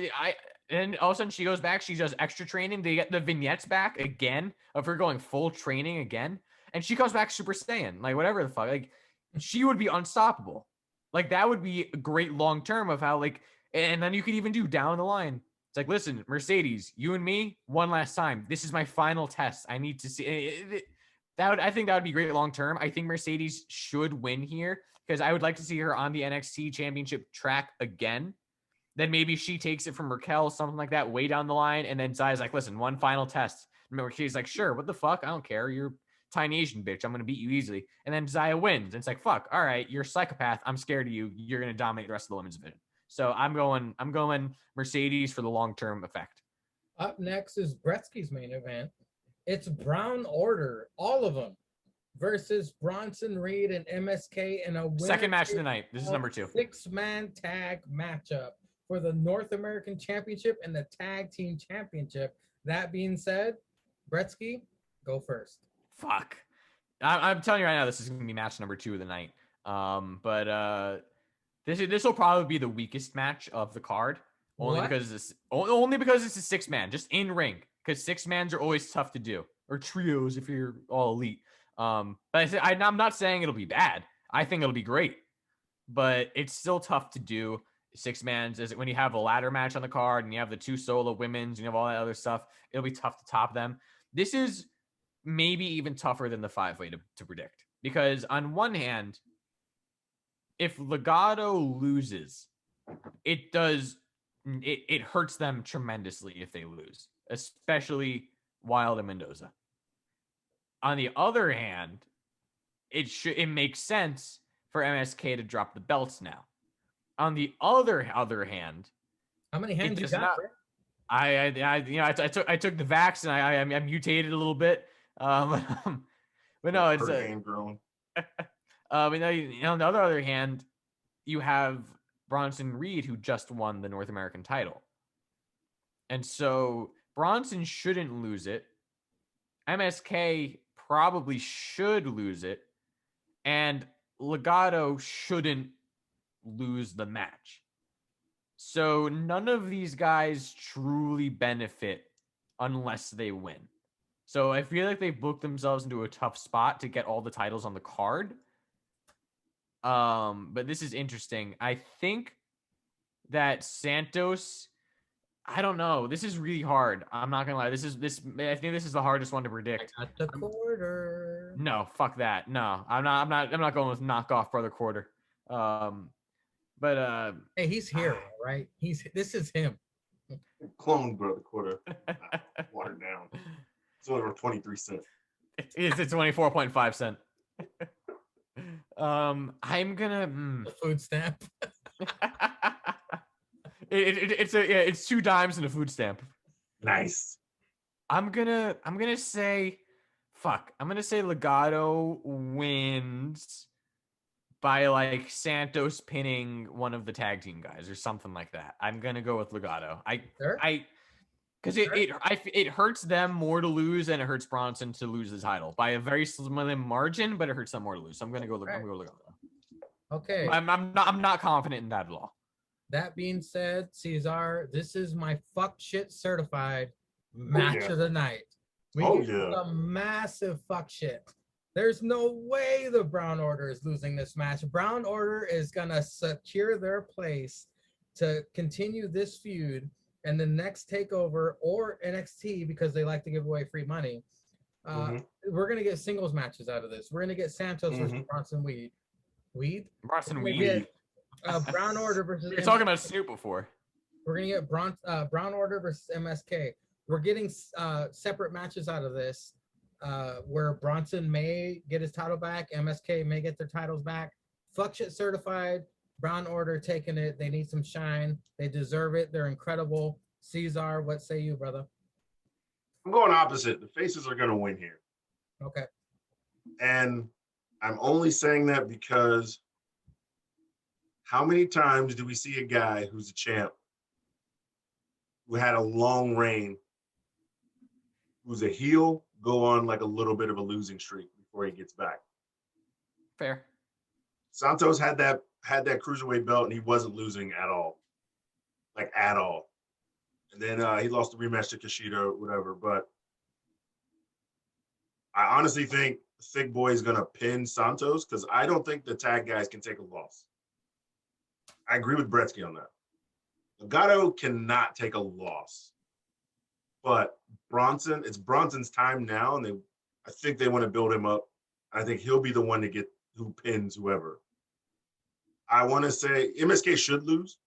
and all of a sudden she goes back, she does extra training. They get the vignettes back again of her going full training again. And she comes back Super Saiyan, like whatever the fuck. Like she would be unstoppable. Like that would be a great long term of how like, and then you could even do down the line. It's like, listen, Mercedes, you and me, one last time. This is my final test. I need to see I think that would be great long term. I think Mercedes should win here because I would like to see her on the NXT championship track again. Then maybe she takes it from Raquel, something like that, way down the line. And then Zaya's like, listen, one final test. And Mercedes like, sure, what the fuck? I don't care. You're tiny Asian bitch. I'm going to beat you easily. And then Zaya wins. And it's like, fuck, all right, you're a psychopath. I'm scared of you. You're going to dominate the rest of the women's division. So I'm going Mercedes for the long-term effect. Up next is Gretzky's main event. It's Brown Order, all of them, versus Bronson Reed and MSK in a Second match of the night. This is number 2. 6-man tag matchup for the North American Championship and the Tag Team Championship. That being said, Gretzky, go first. Fuck. I'm telling you right now, this is going to be match number 2 of the night. This will probably be the weakest match of the card, only because it's a 6-man, just in ring. Because 6-mans are always tough to do, or trios if you're all elite. But I'm not saying it'll be bad. I think it'll be great, but it's still tough to do. 6-mans is when you have a ladder match on the card and you have the 2 solo women's, you have all that other stuff. It'll be tough to top them. This is maybe even tougher than the 5-way to predict, because on one hand, if Legado loses, it hurts them tremendously if they lose, especially Wild and Mendoza. On the other hand, it makes sense for MSK to drop the belts now. On the other hand, how many hands you got? Not, I took the vax and I mutated a little bit. But no, it's game grown. on the other hand, you have Bronson Reed, who just won the North American title. And so Bronson shouldn't lose it. MSK probably should lose it. And Legado shouldn't lose the match. So none of these guys truly benefit unless they win. So I feel like they've booked themselves into a tough spot to get all the titles on the card. But this is interesting. I think that Santos, I don't know. This is really hard. I'm not gonna lie. I think this is the hardest one to predict. I got the quarter. No, fuck that. No, I'm not going with knockoff Brother Quarter. But hey, he's here, right? This is him. Clone Brother Quarter. Watered down. It's only worth 23 cents. It's a 24.5 cent. I'm gonna. The food stamp. It's 2 dimes and a food stamp. Nice. I'm gonna say, I'm gonna say Legato wins by like Santos pinning one of the tag team guys or something like that. I'm gonna go with Legato. Sure. Because it hurts them more to lose than it hurts Bronson to lose the title by a very slim margin, but it hurts them more to lose. So I'm gonna go. I'm gonna go Legato. Okay. I'm not confident in that at all. That being said, Cesar, this is my fuck shit certified match of the night. We get some massive fuck shit. There's no way the Brown Order is losing this match. Brown Order is gonna secure their place to continue this feud and the next takeover or NXT because they like to give away free money. We're gonna get singles matches out of this. We're gonna get Santos versus Bronson Weed. Bronson Weed. Get, Brown Order versus. You're talking about Snoop before. We're gonna get Brown Order versus MSK. We're getting separate matches out of this, where Bronson may get his title back, MSK may get their titles back. Fuck shit certified. Brown Order taking it. They need some shine. They deserve it. They're incredible. Cesar, what say you, brother? I'm going opposite. The faces are gonna win here. Okay. And I'm only saying that because how many times do we see a guy who's a champ who had a long reign, who's a heel, go on like a little bit of a losing streak before he gets back? Fair. Santos had that cruiserweight belt and he wasn't losing at all. Like at all. And then he lost the rematch to Kushida, whatever. But I honestly think Thick Boy is going to pin Santos because I don't think the tag guys can take a loss. I agree with Bretsky on that. Legato cannot take a loss. But it's Bronson's time now, and I think they want to build him up. I think he'll be the one to get who pins whoever. I want to say MSK should lose.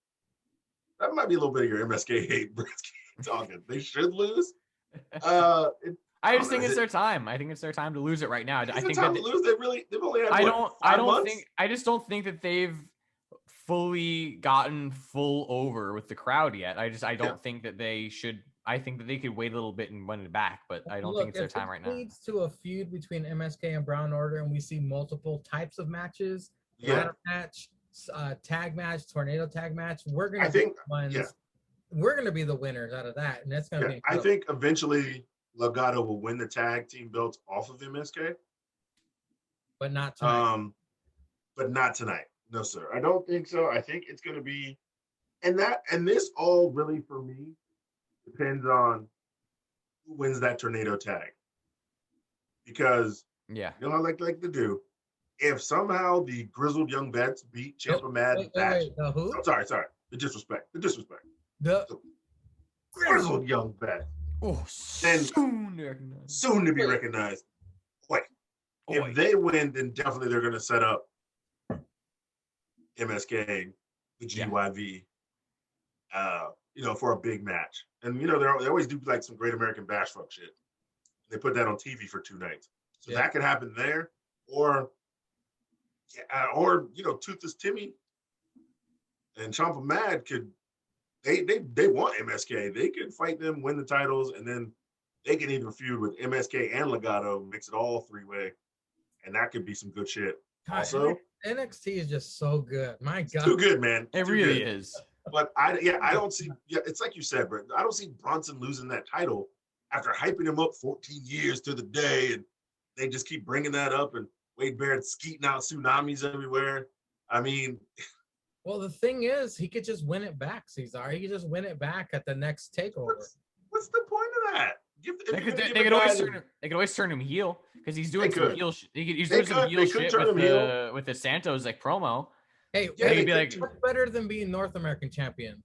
That might be a little bit of your MSK hate, Bretsky talking. They should lose. I just think it's their time. I think it's their time to lose it right now. I think time to lose. They've only had I just don't think that they've fully gotten full over with the crowd yet. I don't think that they should. I think that they could wait a little bit and win it back, but I don't think it's their time right now. It leads to a feud between MSK and Brown Order, and we see multiple types of matches. Ladder match, tag match, tornado tag match. We're gonna we're gonna be the winners out of that, and that's gonna be. I think eventually Legato will win the tag team belts off of MSK, but not tonight. But not tonight. No, sir. I don't think so. I think it's gonna be, and this all really for me depends on who wins that tornado tag, because you know how I like to do. If somehow the grizzled young vets beat Ciampa Mad Batch, who? I'm sorry, the disrespect. The grizzled young vet. Oh, soon to be recognized. If they win, then definitely they're going to set up MSK, the GYV, for a big match. And they always do like some Great American Bash fuck shit. They put that on TV for 2 nights, so that could happen there, or Toothless Timmy and Ciampa Mad could. They want MSK. They could fight them, win the titles, and then they can even feud with MSK and Legato, mix it all 3-way, and that could be some good shit. God, also, NXT is just so good. My God, too good, man. It really is. But I don't see. Yeah, it's like you said, bro. I don't see Bronson losing that title after hyping him up 14 years to the day, and they just keep bringing that up, and Wade Barrett skeeting out tsunamis everywhere. I mean. Well, the thing is, he could just win it back, Cesar. He could just win it back at the next takeover. What's the point of that? They could always turn him heel because he's doing some heel. He's doing some heel shit with the Santos promo. Hey, be like, what's better than being North American champion?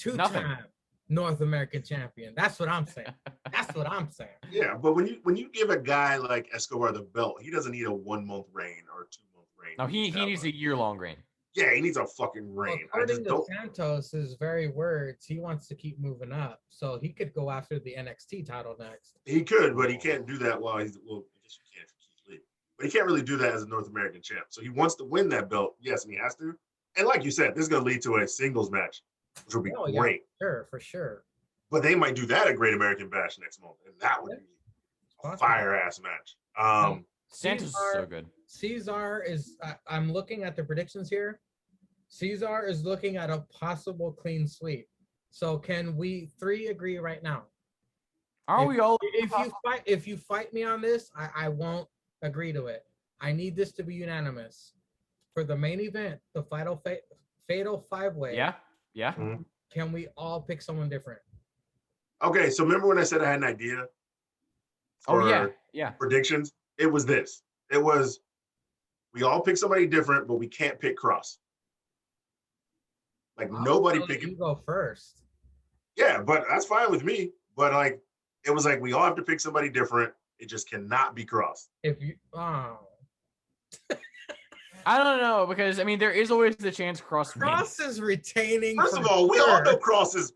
2-time North American champion. That's what I'm saying. Yeah, but when you give a guy like Escobar the belt, he doesn't need a 1-month reign or 2-month reign. No, he needs a year-long reign. Yeah, he needs a fucking Well, reign. I according just to don't. Santos, his very words, he wants to keep moving up, so he could go after the NXT title next. He could, but he can't do that while he's. Well, I guess you can if you keep leaving. But he can't really do that as a North American champ. So he wants to win that belt, yes, and he has to. And like you said, this is going to lead to a singles match, which will be Oh, yeah, great. for sure. But they might do that at Great American Bash next month, and that would be a Possible. fire ass match. Santos is so good. Caesar is. I'm looking at the predictions here. Caesar is looking at a possible clean sweep. So can we three agree right now? Are we all? If you fight me on this, I won't agree to it. I need this to be unanimous for the main event, the fatal 5-way. Yeah. Can we all pick someone different? Okay, so remember when I said I had an idea? Oh for yeah. Predictions. It was this. It was we all pick somebody different, but we can't pick Cross. Like nobody pick. You go first. Yeah, but that's fine with me. But like, it was like we all have to pick somebody different. It just cannot be Cross. If you I don't know because I mean there is always the chance Cross is retaining. First of all, we all know Cross is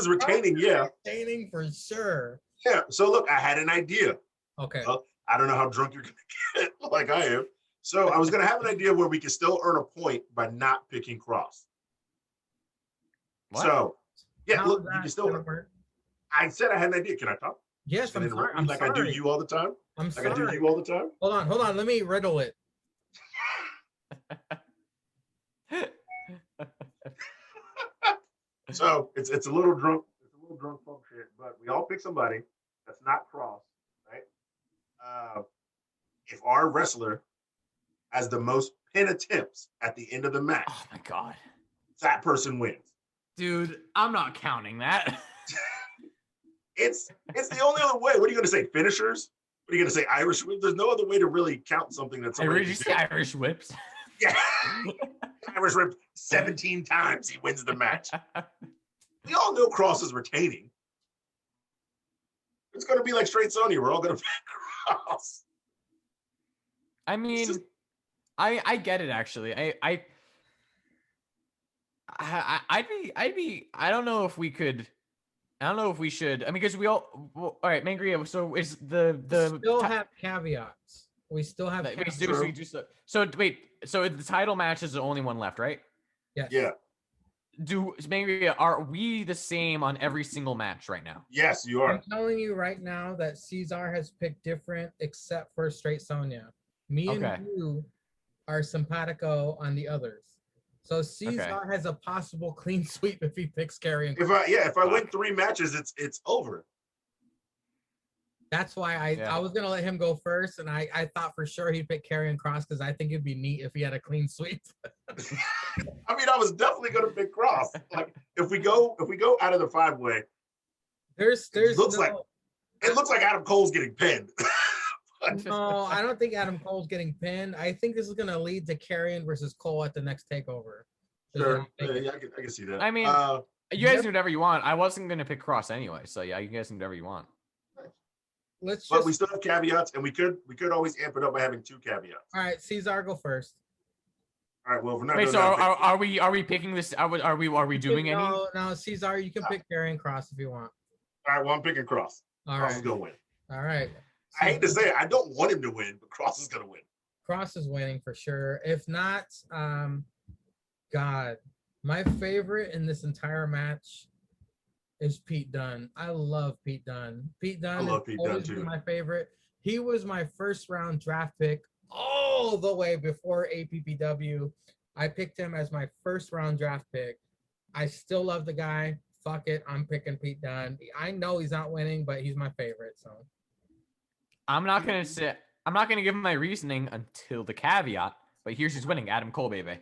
retaining. Yeah, retaining for sure. Yeah. So look, I had an idea. Okay. I don't know how drunk you're gonna get, like I am. So I was gonna have an idea where we could still earn a point by not picking Cross. What? So yeah, How look, is you that can still. gonna work? I said I had an idea. Can I talk? Yes, Can I I'm sorry. interrupt you I'm like sorry. I do you all the time. I'm Like sorry. I do you all the time. Hold on. Let me riddle it. So it's a little drunk. It's a little drunk folk shit. But we all pick somebody that's not Cross, right? If our wrestler has the most pin attempts at the end of the match, Oh my god, that person wins. dude! I'm not counting that. It's the only other way. What are you going to say? Finishers? What are you going to say? Irish whip? There's no other way to really count something that's. Did you say Irish whips? Yeah. Irish whip 17 times. He wins the match. We all know Cross is retaining. It's going to be like straight Sony. We're all going to pick Cross. I mean, I get it actually. I'd be. I don't know if we could. I don't know if we should. I mean, because we all. Well, all right, Mangria. So is the We still have caveats. We still have. Wait, caveats. so wait. So the title match is the only one left, right? Yes. Yeah. Mangria, are we the same on every single match right now? Yes, you are. I'm telling you right now that Caesar has picked different, except for Straight Sonia. Me and you are simpatico on the others. So Caesar has a possible clean sweep if he picks Karrion. If I win 3 matches, it's over. That's why I was gonna let him go first, and I thought for sure he'd pick Karrion Kross because I think it'd be neat if he had a clean sweep. I mean, I was definitely gonna pick Cross. Like if we go out of the 5-way, it looks like Adam Cole's getting pinned. No, I don't think Adam Cole's getting pinned. I think this is gonna lead to Karrion versus Cole at the next takeover. Sure. Yeah, I can see that. I mean, you guys can do whatever you want. I wasn't gonna pick Cross anyway, so yeah, you guys can do whatever you want. But we still have caveats, and we could always amp it up by having 2 caveats. All right, Caesar, go first. All right. Well, if we're not. Wait, so are we picking this? Are we doing any? No, Caesar, you can pick Karrion Kross if you want. All right. Well, I'm picking Cross. All Cross right. is gonna win. All right. I hate to say it, I don't want him to win, but Cross is gonna win. Cross is winning for sure. If not, God, my favorite in this entire match is Pete Dunne. I love Pete Dunne. Pete Dunne love Pete Dunne, always too. been my favorite. He was my first round draft pick all the way before APPW. I picked him as my first round draft pick. I still love the guy. Fuck it, I'm picking Pete Dunne. I know he's not winning, but he's my favorite. So I'm not gonna give him my reasoning until the caveat. But here's who's winning: Adam Cole, baby.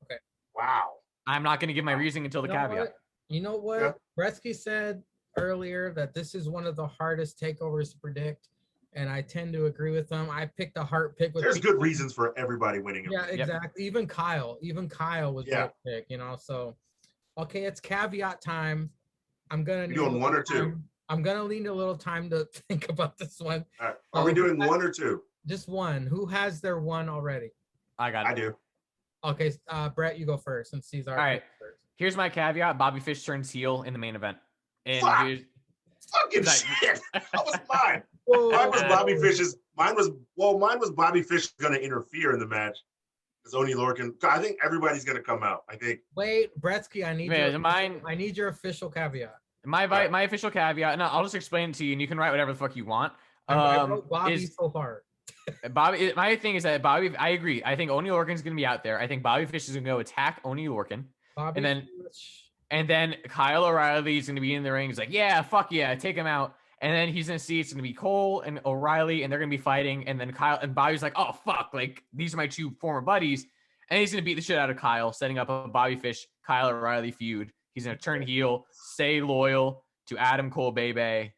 okay. Wow. I'm not gonna give my reasoning until the caveat. You know what? Yeah. Gretzky said earlier that this is one of the hardest takeovers to predict, and I tend to agree with him. I picked a heart pick with. There's good reasons for everybody winning. Yeah, exactly. Even Kyle was a pick. So okay, it's caveat time. I'm gonna. You doing 1 or 2? I'm gonna need a little time to think about this one. All right. Are we doing 1 or 2? Just one. Who has their one already? I got it. I do. Okay, Brett, you go first, and Cesar. All right. First. Here's my caveat: Bobby Fish turns heel in the main event, and Fuck. here's Fucking That- shit. That was mine. Whoa, Mine was Uh, Bobby Fish's. Mine was Bobby Fish going to interfere in the match. Because Oni Lorcan. I think everybody's going to come out. I think. Wait, Bretsky, mine. I need your official caveat. My official caveat. No, I'll just explain it to you, and you can write whatever the fuck you want. I wrote Bobby Is so hard. Bobby? My thing is that Bobby. I agree. I think Oni Lorcan's gonna be out there. I think Bobby Fish is gonna go attack Oni Lorcan, Bobby Fish. and then Kyle O'Reilly is gonna be in the ring. He's like, yeah, fuck yeah, take him out. And then he's gonna see it's gonna be Cole and O'Reilly, and they're gonna be fighting. And then Kyle and Bobby's like, oh fuck, like these are my two former buddies, and he's gonna beat the shit out of Kyle, setting up a Bobby Fish Kyle O'Reilly feud. He's gonna turn heel, stay loyal to Adam Cole, baby.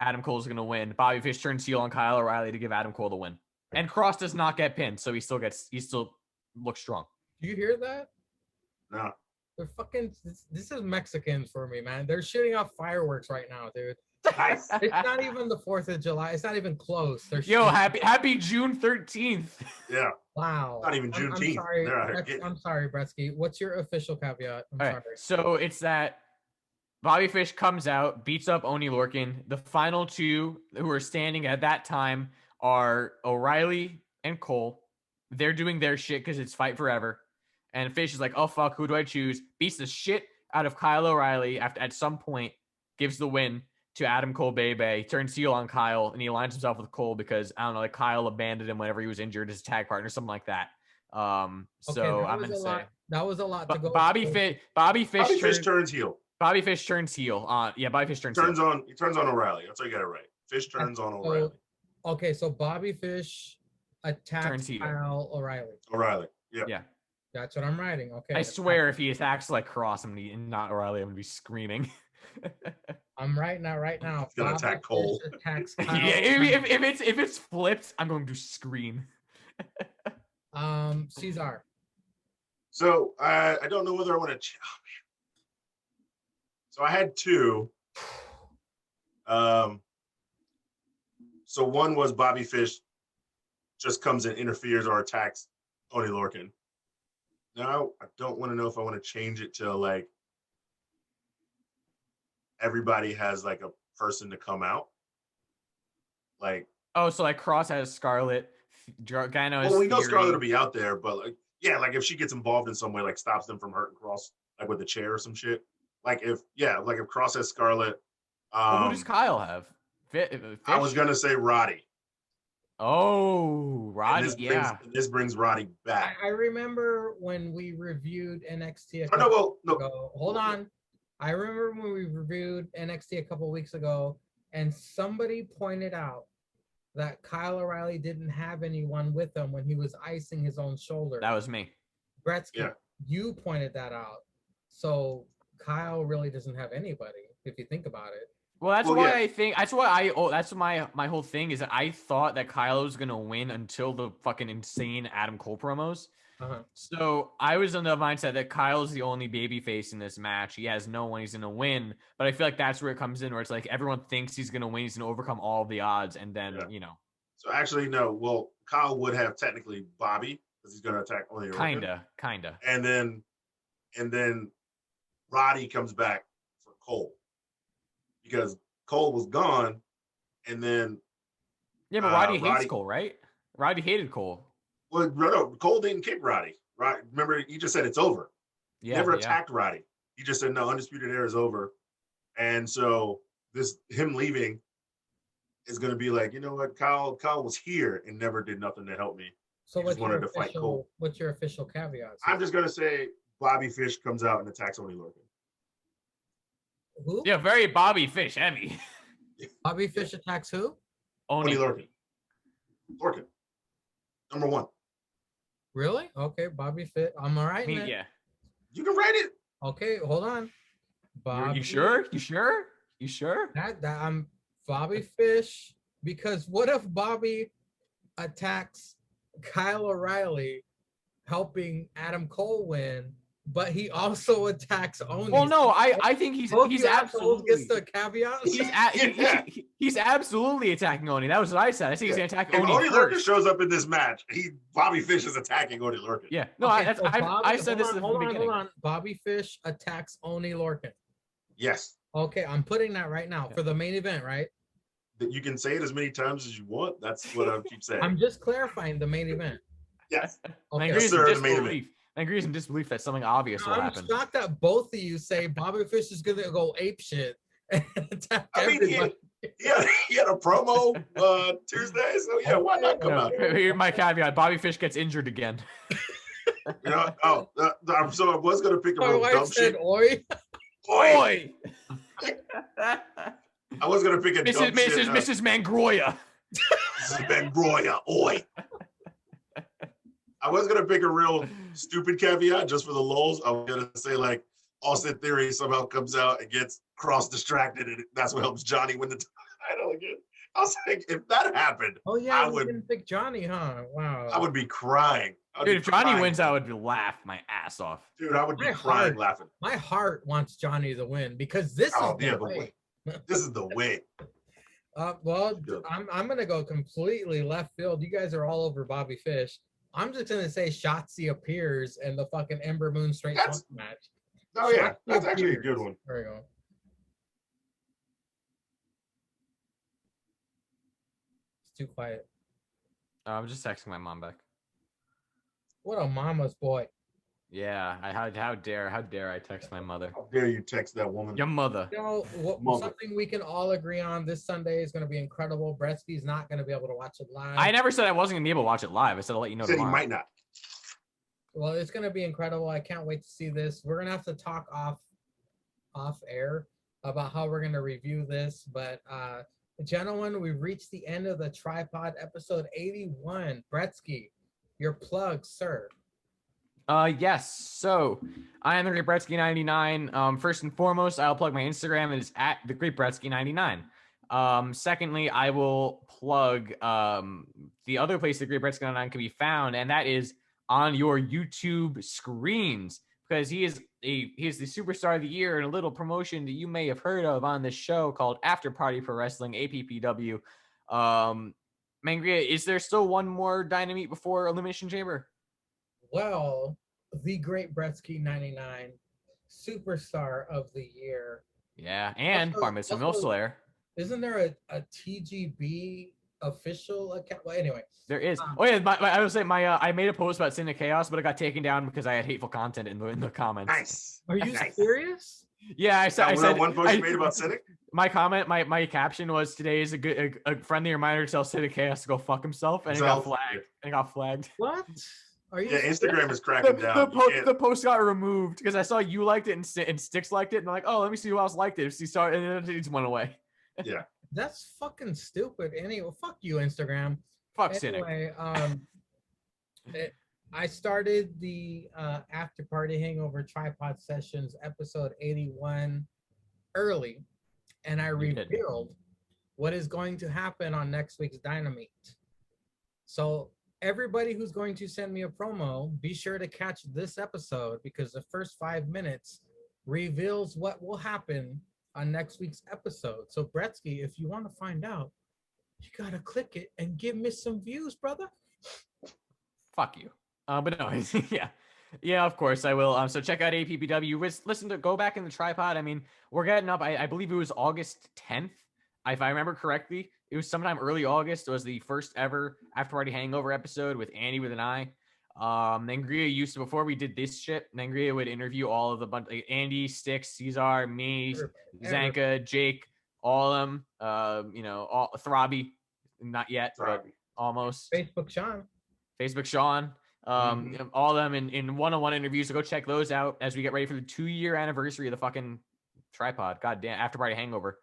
Adam Cole's gonna win. Bobby Fish turns heel on Kyle O'Reilly to give Adam Cole the win. And Cross does not get pinned, so he still looks strong. Do you hear that? No. They're fucking. This is Mexicans for me, man. They're shooting off fireworks right now, dude. Nice. It's not even the 4th of July. It's not even close. They're Yo, shooting- happy June 13th. Yeah. Wow. Not even I'm Juneteenth. sorry. They're out here getting- I'm sorry, Bretsky. What's your official caveat? I'm All sorry. right, so it's that Bobby Fish comes out, beats up Oni Lorcan. The final two who are standing at that time are O'Reilly and Cole. They're doing their shit because it's fight forever. And Fish is like, oh fuck, who do I choose? Beats the shit out of Kyle O'Reilly at some point, gives the win to Adam Cole Bebe, turns heel on Kyle, and he aligns himself with Cole because I don't know, like Kyle abandoned him whenever he was injured as a tag partner, something like that. So I'm gonna say that was a lot to go. Bobby Fish turns heel. Bobby Fish turns heel. Yeah, Bobby Fish turns heel. He turns on O'Reilly. That's how you got it right. Fish turns on O'Reilly. Okay, so Bobby Fish attacks Turns heel. Kyle O'Reilly. O'Reilly. Yeah. Yeah. That's what I'm writing. Okay. I swear, if he attacks like Cross and not O'Reilly, I'm gonna be screaming. I'm writing that right now. He's gonna attack Cole. Attacks Yeah, Kyle. if it's flipped, I'm going to scream. Cesar. So I don't know whether I want to. So I had two. So one was Bobby Fish just comes and interferes or attacks Oni Lorcan. Now I don't want to know if I want to change it to like everybody has like a person to come out. Like, oh, so like Cross has Scarlett, Gargano has well, we know Theory. Scarlett will be out there, but like, yeah, like if she gets involved in some way, like stops them from hurting Cross, like with a chair or some shit. Like if Cross has Scarlett. Well, who does Kyle have? Fish? I was gonna say Roddy. Oh, Roddy, This brings Roddy back. I remember when we reviewed NXT. No. Hold on. I remember when we reviewed NXT a couple weeks ago, and somebody pointed out that Kyle O'Reilly didn't have anyone with him when he was icing his own shoulder. That was me. Bretsky, you pointed that out. So Kyle really doesn't have anybody, if you think about it. Well, that's why I think that's my whole thing is that I thought that Kyle was gonna win until the fucking insane Adam Cole promos. Uh-huh. So I was in the mindset that Kyle is the only baby face in this match. He has no one. He's gonna win. But I feel like that's where it comes in, where it's like everyone thinks he's gonna win. He's gonna overcome all the odds, and then So actually, no. Well, Kyle would have technically Bobby because he's gonna attack only kinda. And then Roddy comes back for Cole because Cole was gone, and then but Roddy hates Cole, right? Roddy hated Cole. Well, no, Cole didn't kick Roddy. Right? Remember, he just said it's over. Yeah, never attacked Roddy. He just said no, Undisputed Era is over, and so him leaving is going to be like, you know what, Kyle was here and never did nothing to help me. So what's your official caveat? I'm just going to say Bobby Fish comes out and attacks Oni Lorcan. Who? Yeah, very Bobby Fish heavy. Bobby Fish attacks who? Oni Lorcan. Lorcan. Number one. Really? Okay, Bobby Fish. I'm all right. Yeah. You can write it. Okay, hold on. You sure? That I'm Bobby Fish, because what if Bobby attacks Kyle O'Reilly, helping Adam Cole win? but he also attacks Oni. Well, no, I think he's Both you assholes absolutely gets the caveat. he's absolutely attacking Oni. That was what I said. I think he's gonna attack If Oni Oni Lurker first. shows up in this match, Bobby Fish is attacking Oni Lurker. Yeah, no, Okay, so I said this at the beginning. Hold on. Bobby Fish attacks Oni Lorcan. Yes. Okay, I'm putting that right now for the main event, right? You can say it as many times as you want. That's what I keep saying. I'm just clarifying the main event. Yes. Okay. Yes, sir, the main event. I agree in disbelief that something obvious will happen. I'm shocked that both of you say Bobby Fish is gonna go ape shit and attack I mean, everybody. he had a promo Tuesday, so yeah, why not come out? Here's my caveat: Bobby Fish gets injured again. You know, so I was gonna pick a My real wife dumb said, shit. "Oi." Oi! I was gonna pick a dumb shit. Mrs. Mangroya. Mrs. Mangroya, oi! I was gonna pick a real stupid caveat just for the lulz. I was gonna say like Austin Theory somehow comes out and gets cross distracted, and that's what helps Johnny win the title again. I was like, if that happened, Oh yeah, I you would- didn't pick Johnny, huh? Wow. I would be crying. Dude, if Johnny wins, I would laugh my ass off. Dude, I would be My crying heart- laughing. My heart wants Johnny to win because this Oh, is yeah, the but way. This is the way. Well, Yeah. I'm gonna go completely left field. You guys are all over Bobby Fish. I'm just gonna say Shotzi appears in the fucking Ember Moon straight That's- match. Oh yeah, Shotzi that's actually a appears. good one. There we go. It's too quiet. I'm just texting my mom back. What a mama's boy. Yeah, how dare I text my mother? How dare you text that woman? Your mother. You know, Mother. something we can all agree on this Sunday is going to be incredible. Bretsky's not going to be able to watch it live. I never said I wasn't gonna be able to watch it live. I said I'll let you know Said he tomorrow. might not. Well, it's going to be incredible. I can't wait to see this. We're going to have to talk off air about how we're going to review this. But gentlemen, we've reached the end of the Tripod episode 81. Bretsky, your plug, sir. Yes. So I am the Great Bretsky 99. First and foremost, I'll plug my Instagram. It is at the Great Bretsky 99. Secondly, I will plug the other place the Great Bretsky 99 can be found, and that is on your YouTube screens, because he is the superstar of the year in a little promotion that you may have heard of on this show called After Party Pro Wrestling, APPW. Mangria, is there still one more Dynamite before Elimination Chamber? Well, the Great Bretsky 99, superstar of the year. Yeah, and Also- Bar Mitzvah also- Mill Slayer. Isn't there a TGB official account? Well, anyway. There is. Oh yeah, I would say I made a post about Sin of Chaos, but it got taken down because I had hateful content in the comments. Nice. Are you Nice. serious? Yeah, I said. That one post you made about Cynic? My comment, my caption was, "Today is a friendly reminder to tell Sin of Chaos to go fuck himself," and it got flagged. What? Are you Yeah, serious? Instagram is cracking down. You can't- The post got removed because I saw you liked it and Sticks liked it, and I'm like, oh, let me see who else liked it. And then it just went away. yeah. That's fucking stupid. Anyway, fuck you, Instagram. Fuck Cynic. Anyway, I started the After Party Hangover Tripod Sessions episode 81 early, and I You did. revealed what is going to happen on next week's Dynamite. So everybody who's going to send me a promo, be sure to catch this episode, because the first 5 minutes reveals what will happen on next week's episode. So Bretsky, if you want to find out, you gotta click it and give me some views, brother. Fuck you. But no, yeah, of course I will. So check out APPW. Listen to go back in the Tripod. I mean, we're getting up. I believe it was August 10th, if I remember correctly. It was sometime early August. It was the first ever After Party Hangover episode with Andy with an I. Nangria used to, before we did this shit, Nangria would interview all of the bunch, like Andy, Sticks, Caesar, me, Zanka, Jake, all of them. All Throbby, not yet, but almost. Facebook Sean. Facebook Sean. All of them in one-on-one interviews. So go check those out as we get ready for the 2-year anniversary of the fucking Tripod. Goddamn, After Party Hangover.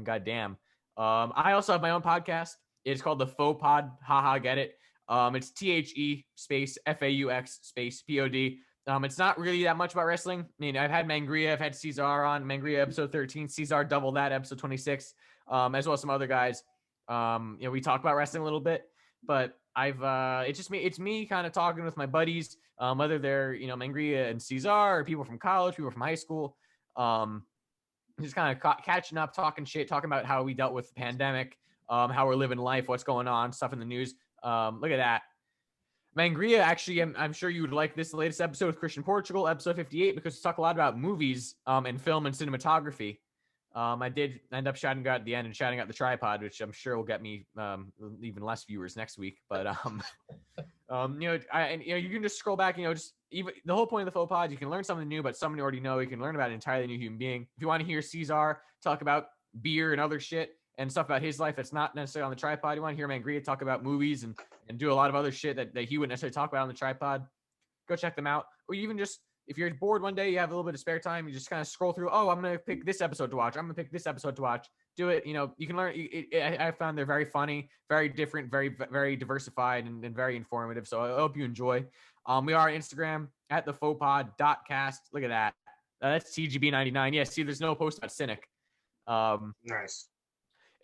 Goddamn. I also have my own podcast. It's called the Faux Pod. Haha, get it. It's THE space FAUX space POD. It's not really that much about wrestling. I mean, I've had Mangria, I've had Caesar on Mangria episode 13, Caesar double that episode 26, as well as some other guys. We talk about wrestling a little bit. but it's me kind of talking with my buddies, whether they're, Mangria and Cesar, or people from college, people from high school, just kind of catching up, talking shit, talking about how we dealt with the pandemic, how we're living life, what's going on, stuff in the news. Look at that. Mangria, actually, I'm sure you would like this latest episode with Christian Portugal, episode 58, because we talk a lot about movies and film and cinematography. I did end up shouting out at the end and shouting out the tripod, which I'm sure will get me even less viewers next week. But you can just scroll back. Just even the whole point of the faux pod, you can learn something new about someone you already know. You can learn about an entirely new human being. If you want to hear Cesar talk about beer and other shit and stuff about his life that's not necessarily on the tripod, you want to hear Mangria talk about movies and do a lot of other shit that he wouldn't necessarily talk about on the tripod, go check them out. Or even just, if you're bored one day, you have a little bit of spare time, you just kind of scroll through, oh, I'm going to pick this episode to watch. I'm going to pick this episode to watch. Do it. You can learn. I found they're very funny, very different, very, very diversified, and very informative. So I hope you enjoy. We are on Instagram at thefauxpod.cast. Look at that. That's TGB99. Yeah, see, there's no post about Cynic. Nice.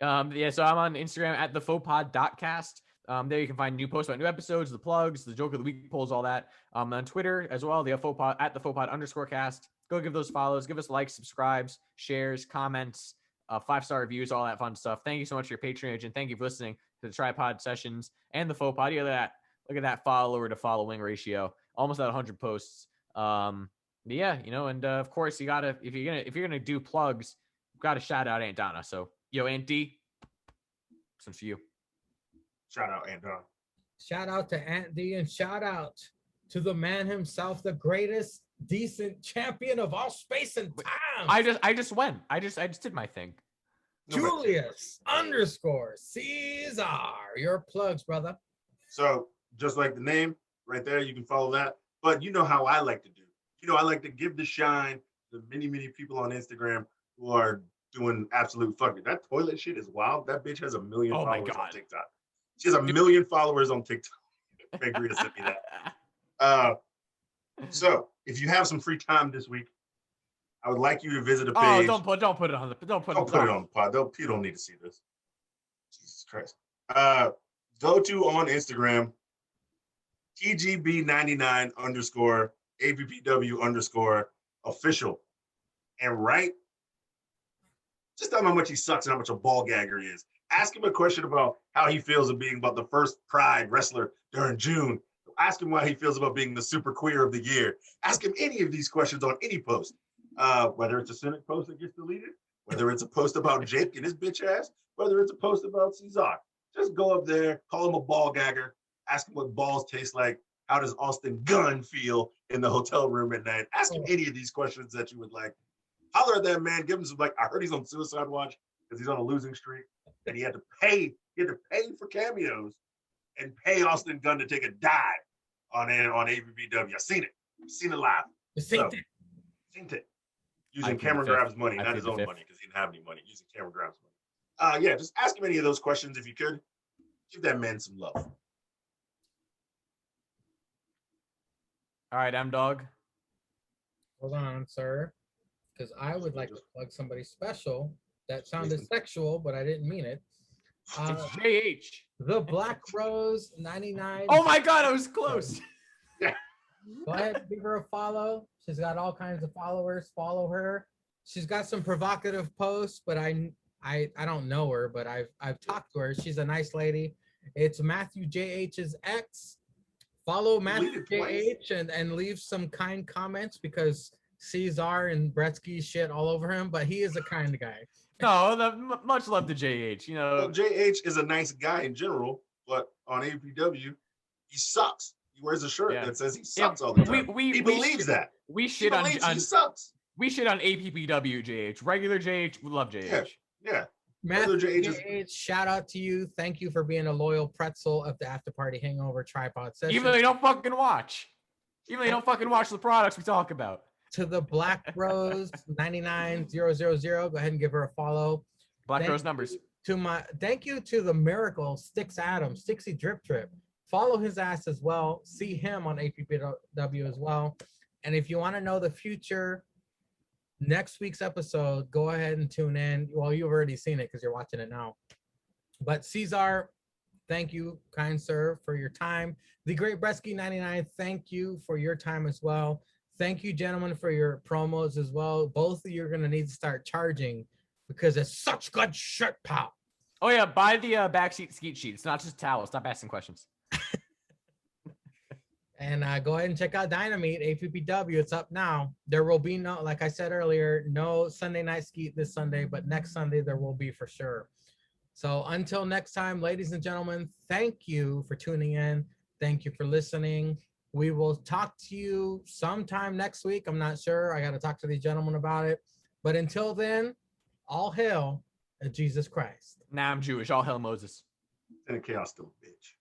So I'm on Instagram at thefauxpod.cast. There you can find new posts about new episodes, the plugs, the joke of the week polls, all that. On Twitter as well, the fauxpod at _cast. Go give those follows, give us likes, subscribes, shares, comments, 5-star reviews, all that fun stuff. Thank you so much for your patronage, and thank you for listening to the Tripod Sessions and the Faux Pod. Look at that follower to following ratio, almost at 100 posts. And of course you gotta, if you're gonna do plugs, you gotta shout out Aunt Donna. So yo, Aunt D, this one's for you. Shout out Aunt Donna. Shout out to Aunt D, and shout out to the man himself, the greatest decent champion of all space and time. I just went. I just did my thing. Julius _ Caesar. Your plugs, brother. So just like the name right there, you can follow that. But you know how I like to do. I like to give the shine to many, many people on Instagram who are doing absolute fucking. That toilet shit is wild. That bitch has 1 million followers on TikTok. She has 1 million followers on TikTok. Mangria sent me that. So if you have some free time this week, I would like you to visit a page. Oh, don't put it on the pod. You don't need to see this. Jesus Christ. Go to on Instagram, TGB99 _ APPW _ official, and write. Just tell him how much he sucks and how much a ball gagger he is. Ask him a question about how he feels of being about the first Pride wrestler during June. Ask him why he feels about being the super queer of the year. Ask him any of these questions on any post, whether it's a Cynic post that gets deleted, whether it's a post about Jake and his bitch ass, whether it's a post about Cesar. Just go up there, call him a ball gagger, ask him what balls taste like. How does Austin Gunn feel in the hotel room at night? Ask him any of these questions that you would like. Holler at that man, give him some, I heard he's on suicide watch because he's on a losing streak. And he had to pay for cameos and pay Austin Gunn to take a dive on ABBW. I've seen it live. Seen it. Using Cameron Grab's money, not his own money, because he didn't have any money. Using Cameron Grab's money. Just ask him any of those questions if you could. Give that man some love. All right, M-Dog. Hold on, sir, because I would like to plug somebody special. That sounded sexual, but I didn't mean it. It's JH. The Black Rose 99. Oh my God, I was close. Go ahead, give her a follow. She's got all kinds of followers. Follow her. She's got some provocative posts, but I don't know her, but I've talked to her. She's a nice lady. It's Matthew JH's ex. Follow Matthew JH and leave some kind comments, because Cesar and Bretsky shit all over him, but he is a kind guy. No, much love to JH. Well, JH is a nice guy in general, but on APW, he sucks. He wears a shirt that says he sucks all the time. He believes that. We shit on he sucks. We shit on APPW JH. Regular JH, we love JH. Yeah. Matthew JH, shout out to you. Thank you for being a loyal pretzel of the After Party Hangover Tripod Session. Even though you don't fucking watch. Even though you don't fucking watch the products we talk about. To the Black Rose 99000, go ahead and give her a follow. Black Rose numbers. Thank you to the Miracle Sticks Adams, Stixy Drip Trip. Follow his ass as well. See him on APPW as well. And if you want to know the future, next week's episode, go ahead and tune in. Well, you've already seen it because you're watching it now. But Cesar, Thank you, kind sir, for your time. The Great Bresky 99, thank you for your time as well. Thank you, gentlemen, for your promos as well. Both of you are going to need to start charging because it's such good shit, pal. Oh yeah, buy the backseat skeet sheet. It's not just towels. Stop asking questions. And go ahead and check out Dynamite, APPW. It's up now. There will be no, like I said earlier, no Sunday night skeet this Sunday, but next Sunday there will be for sure. So until next time, ladies and gentlemen, thank you for tuning in. Thank you for listening. We will talk to you sometime next week. I'm not sure. I got to talk to these gentlemen about it. But until then, all hail Jesus Christ. Nah, I'm Jewish. All hell Moses. And a chaos still, bitch.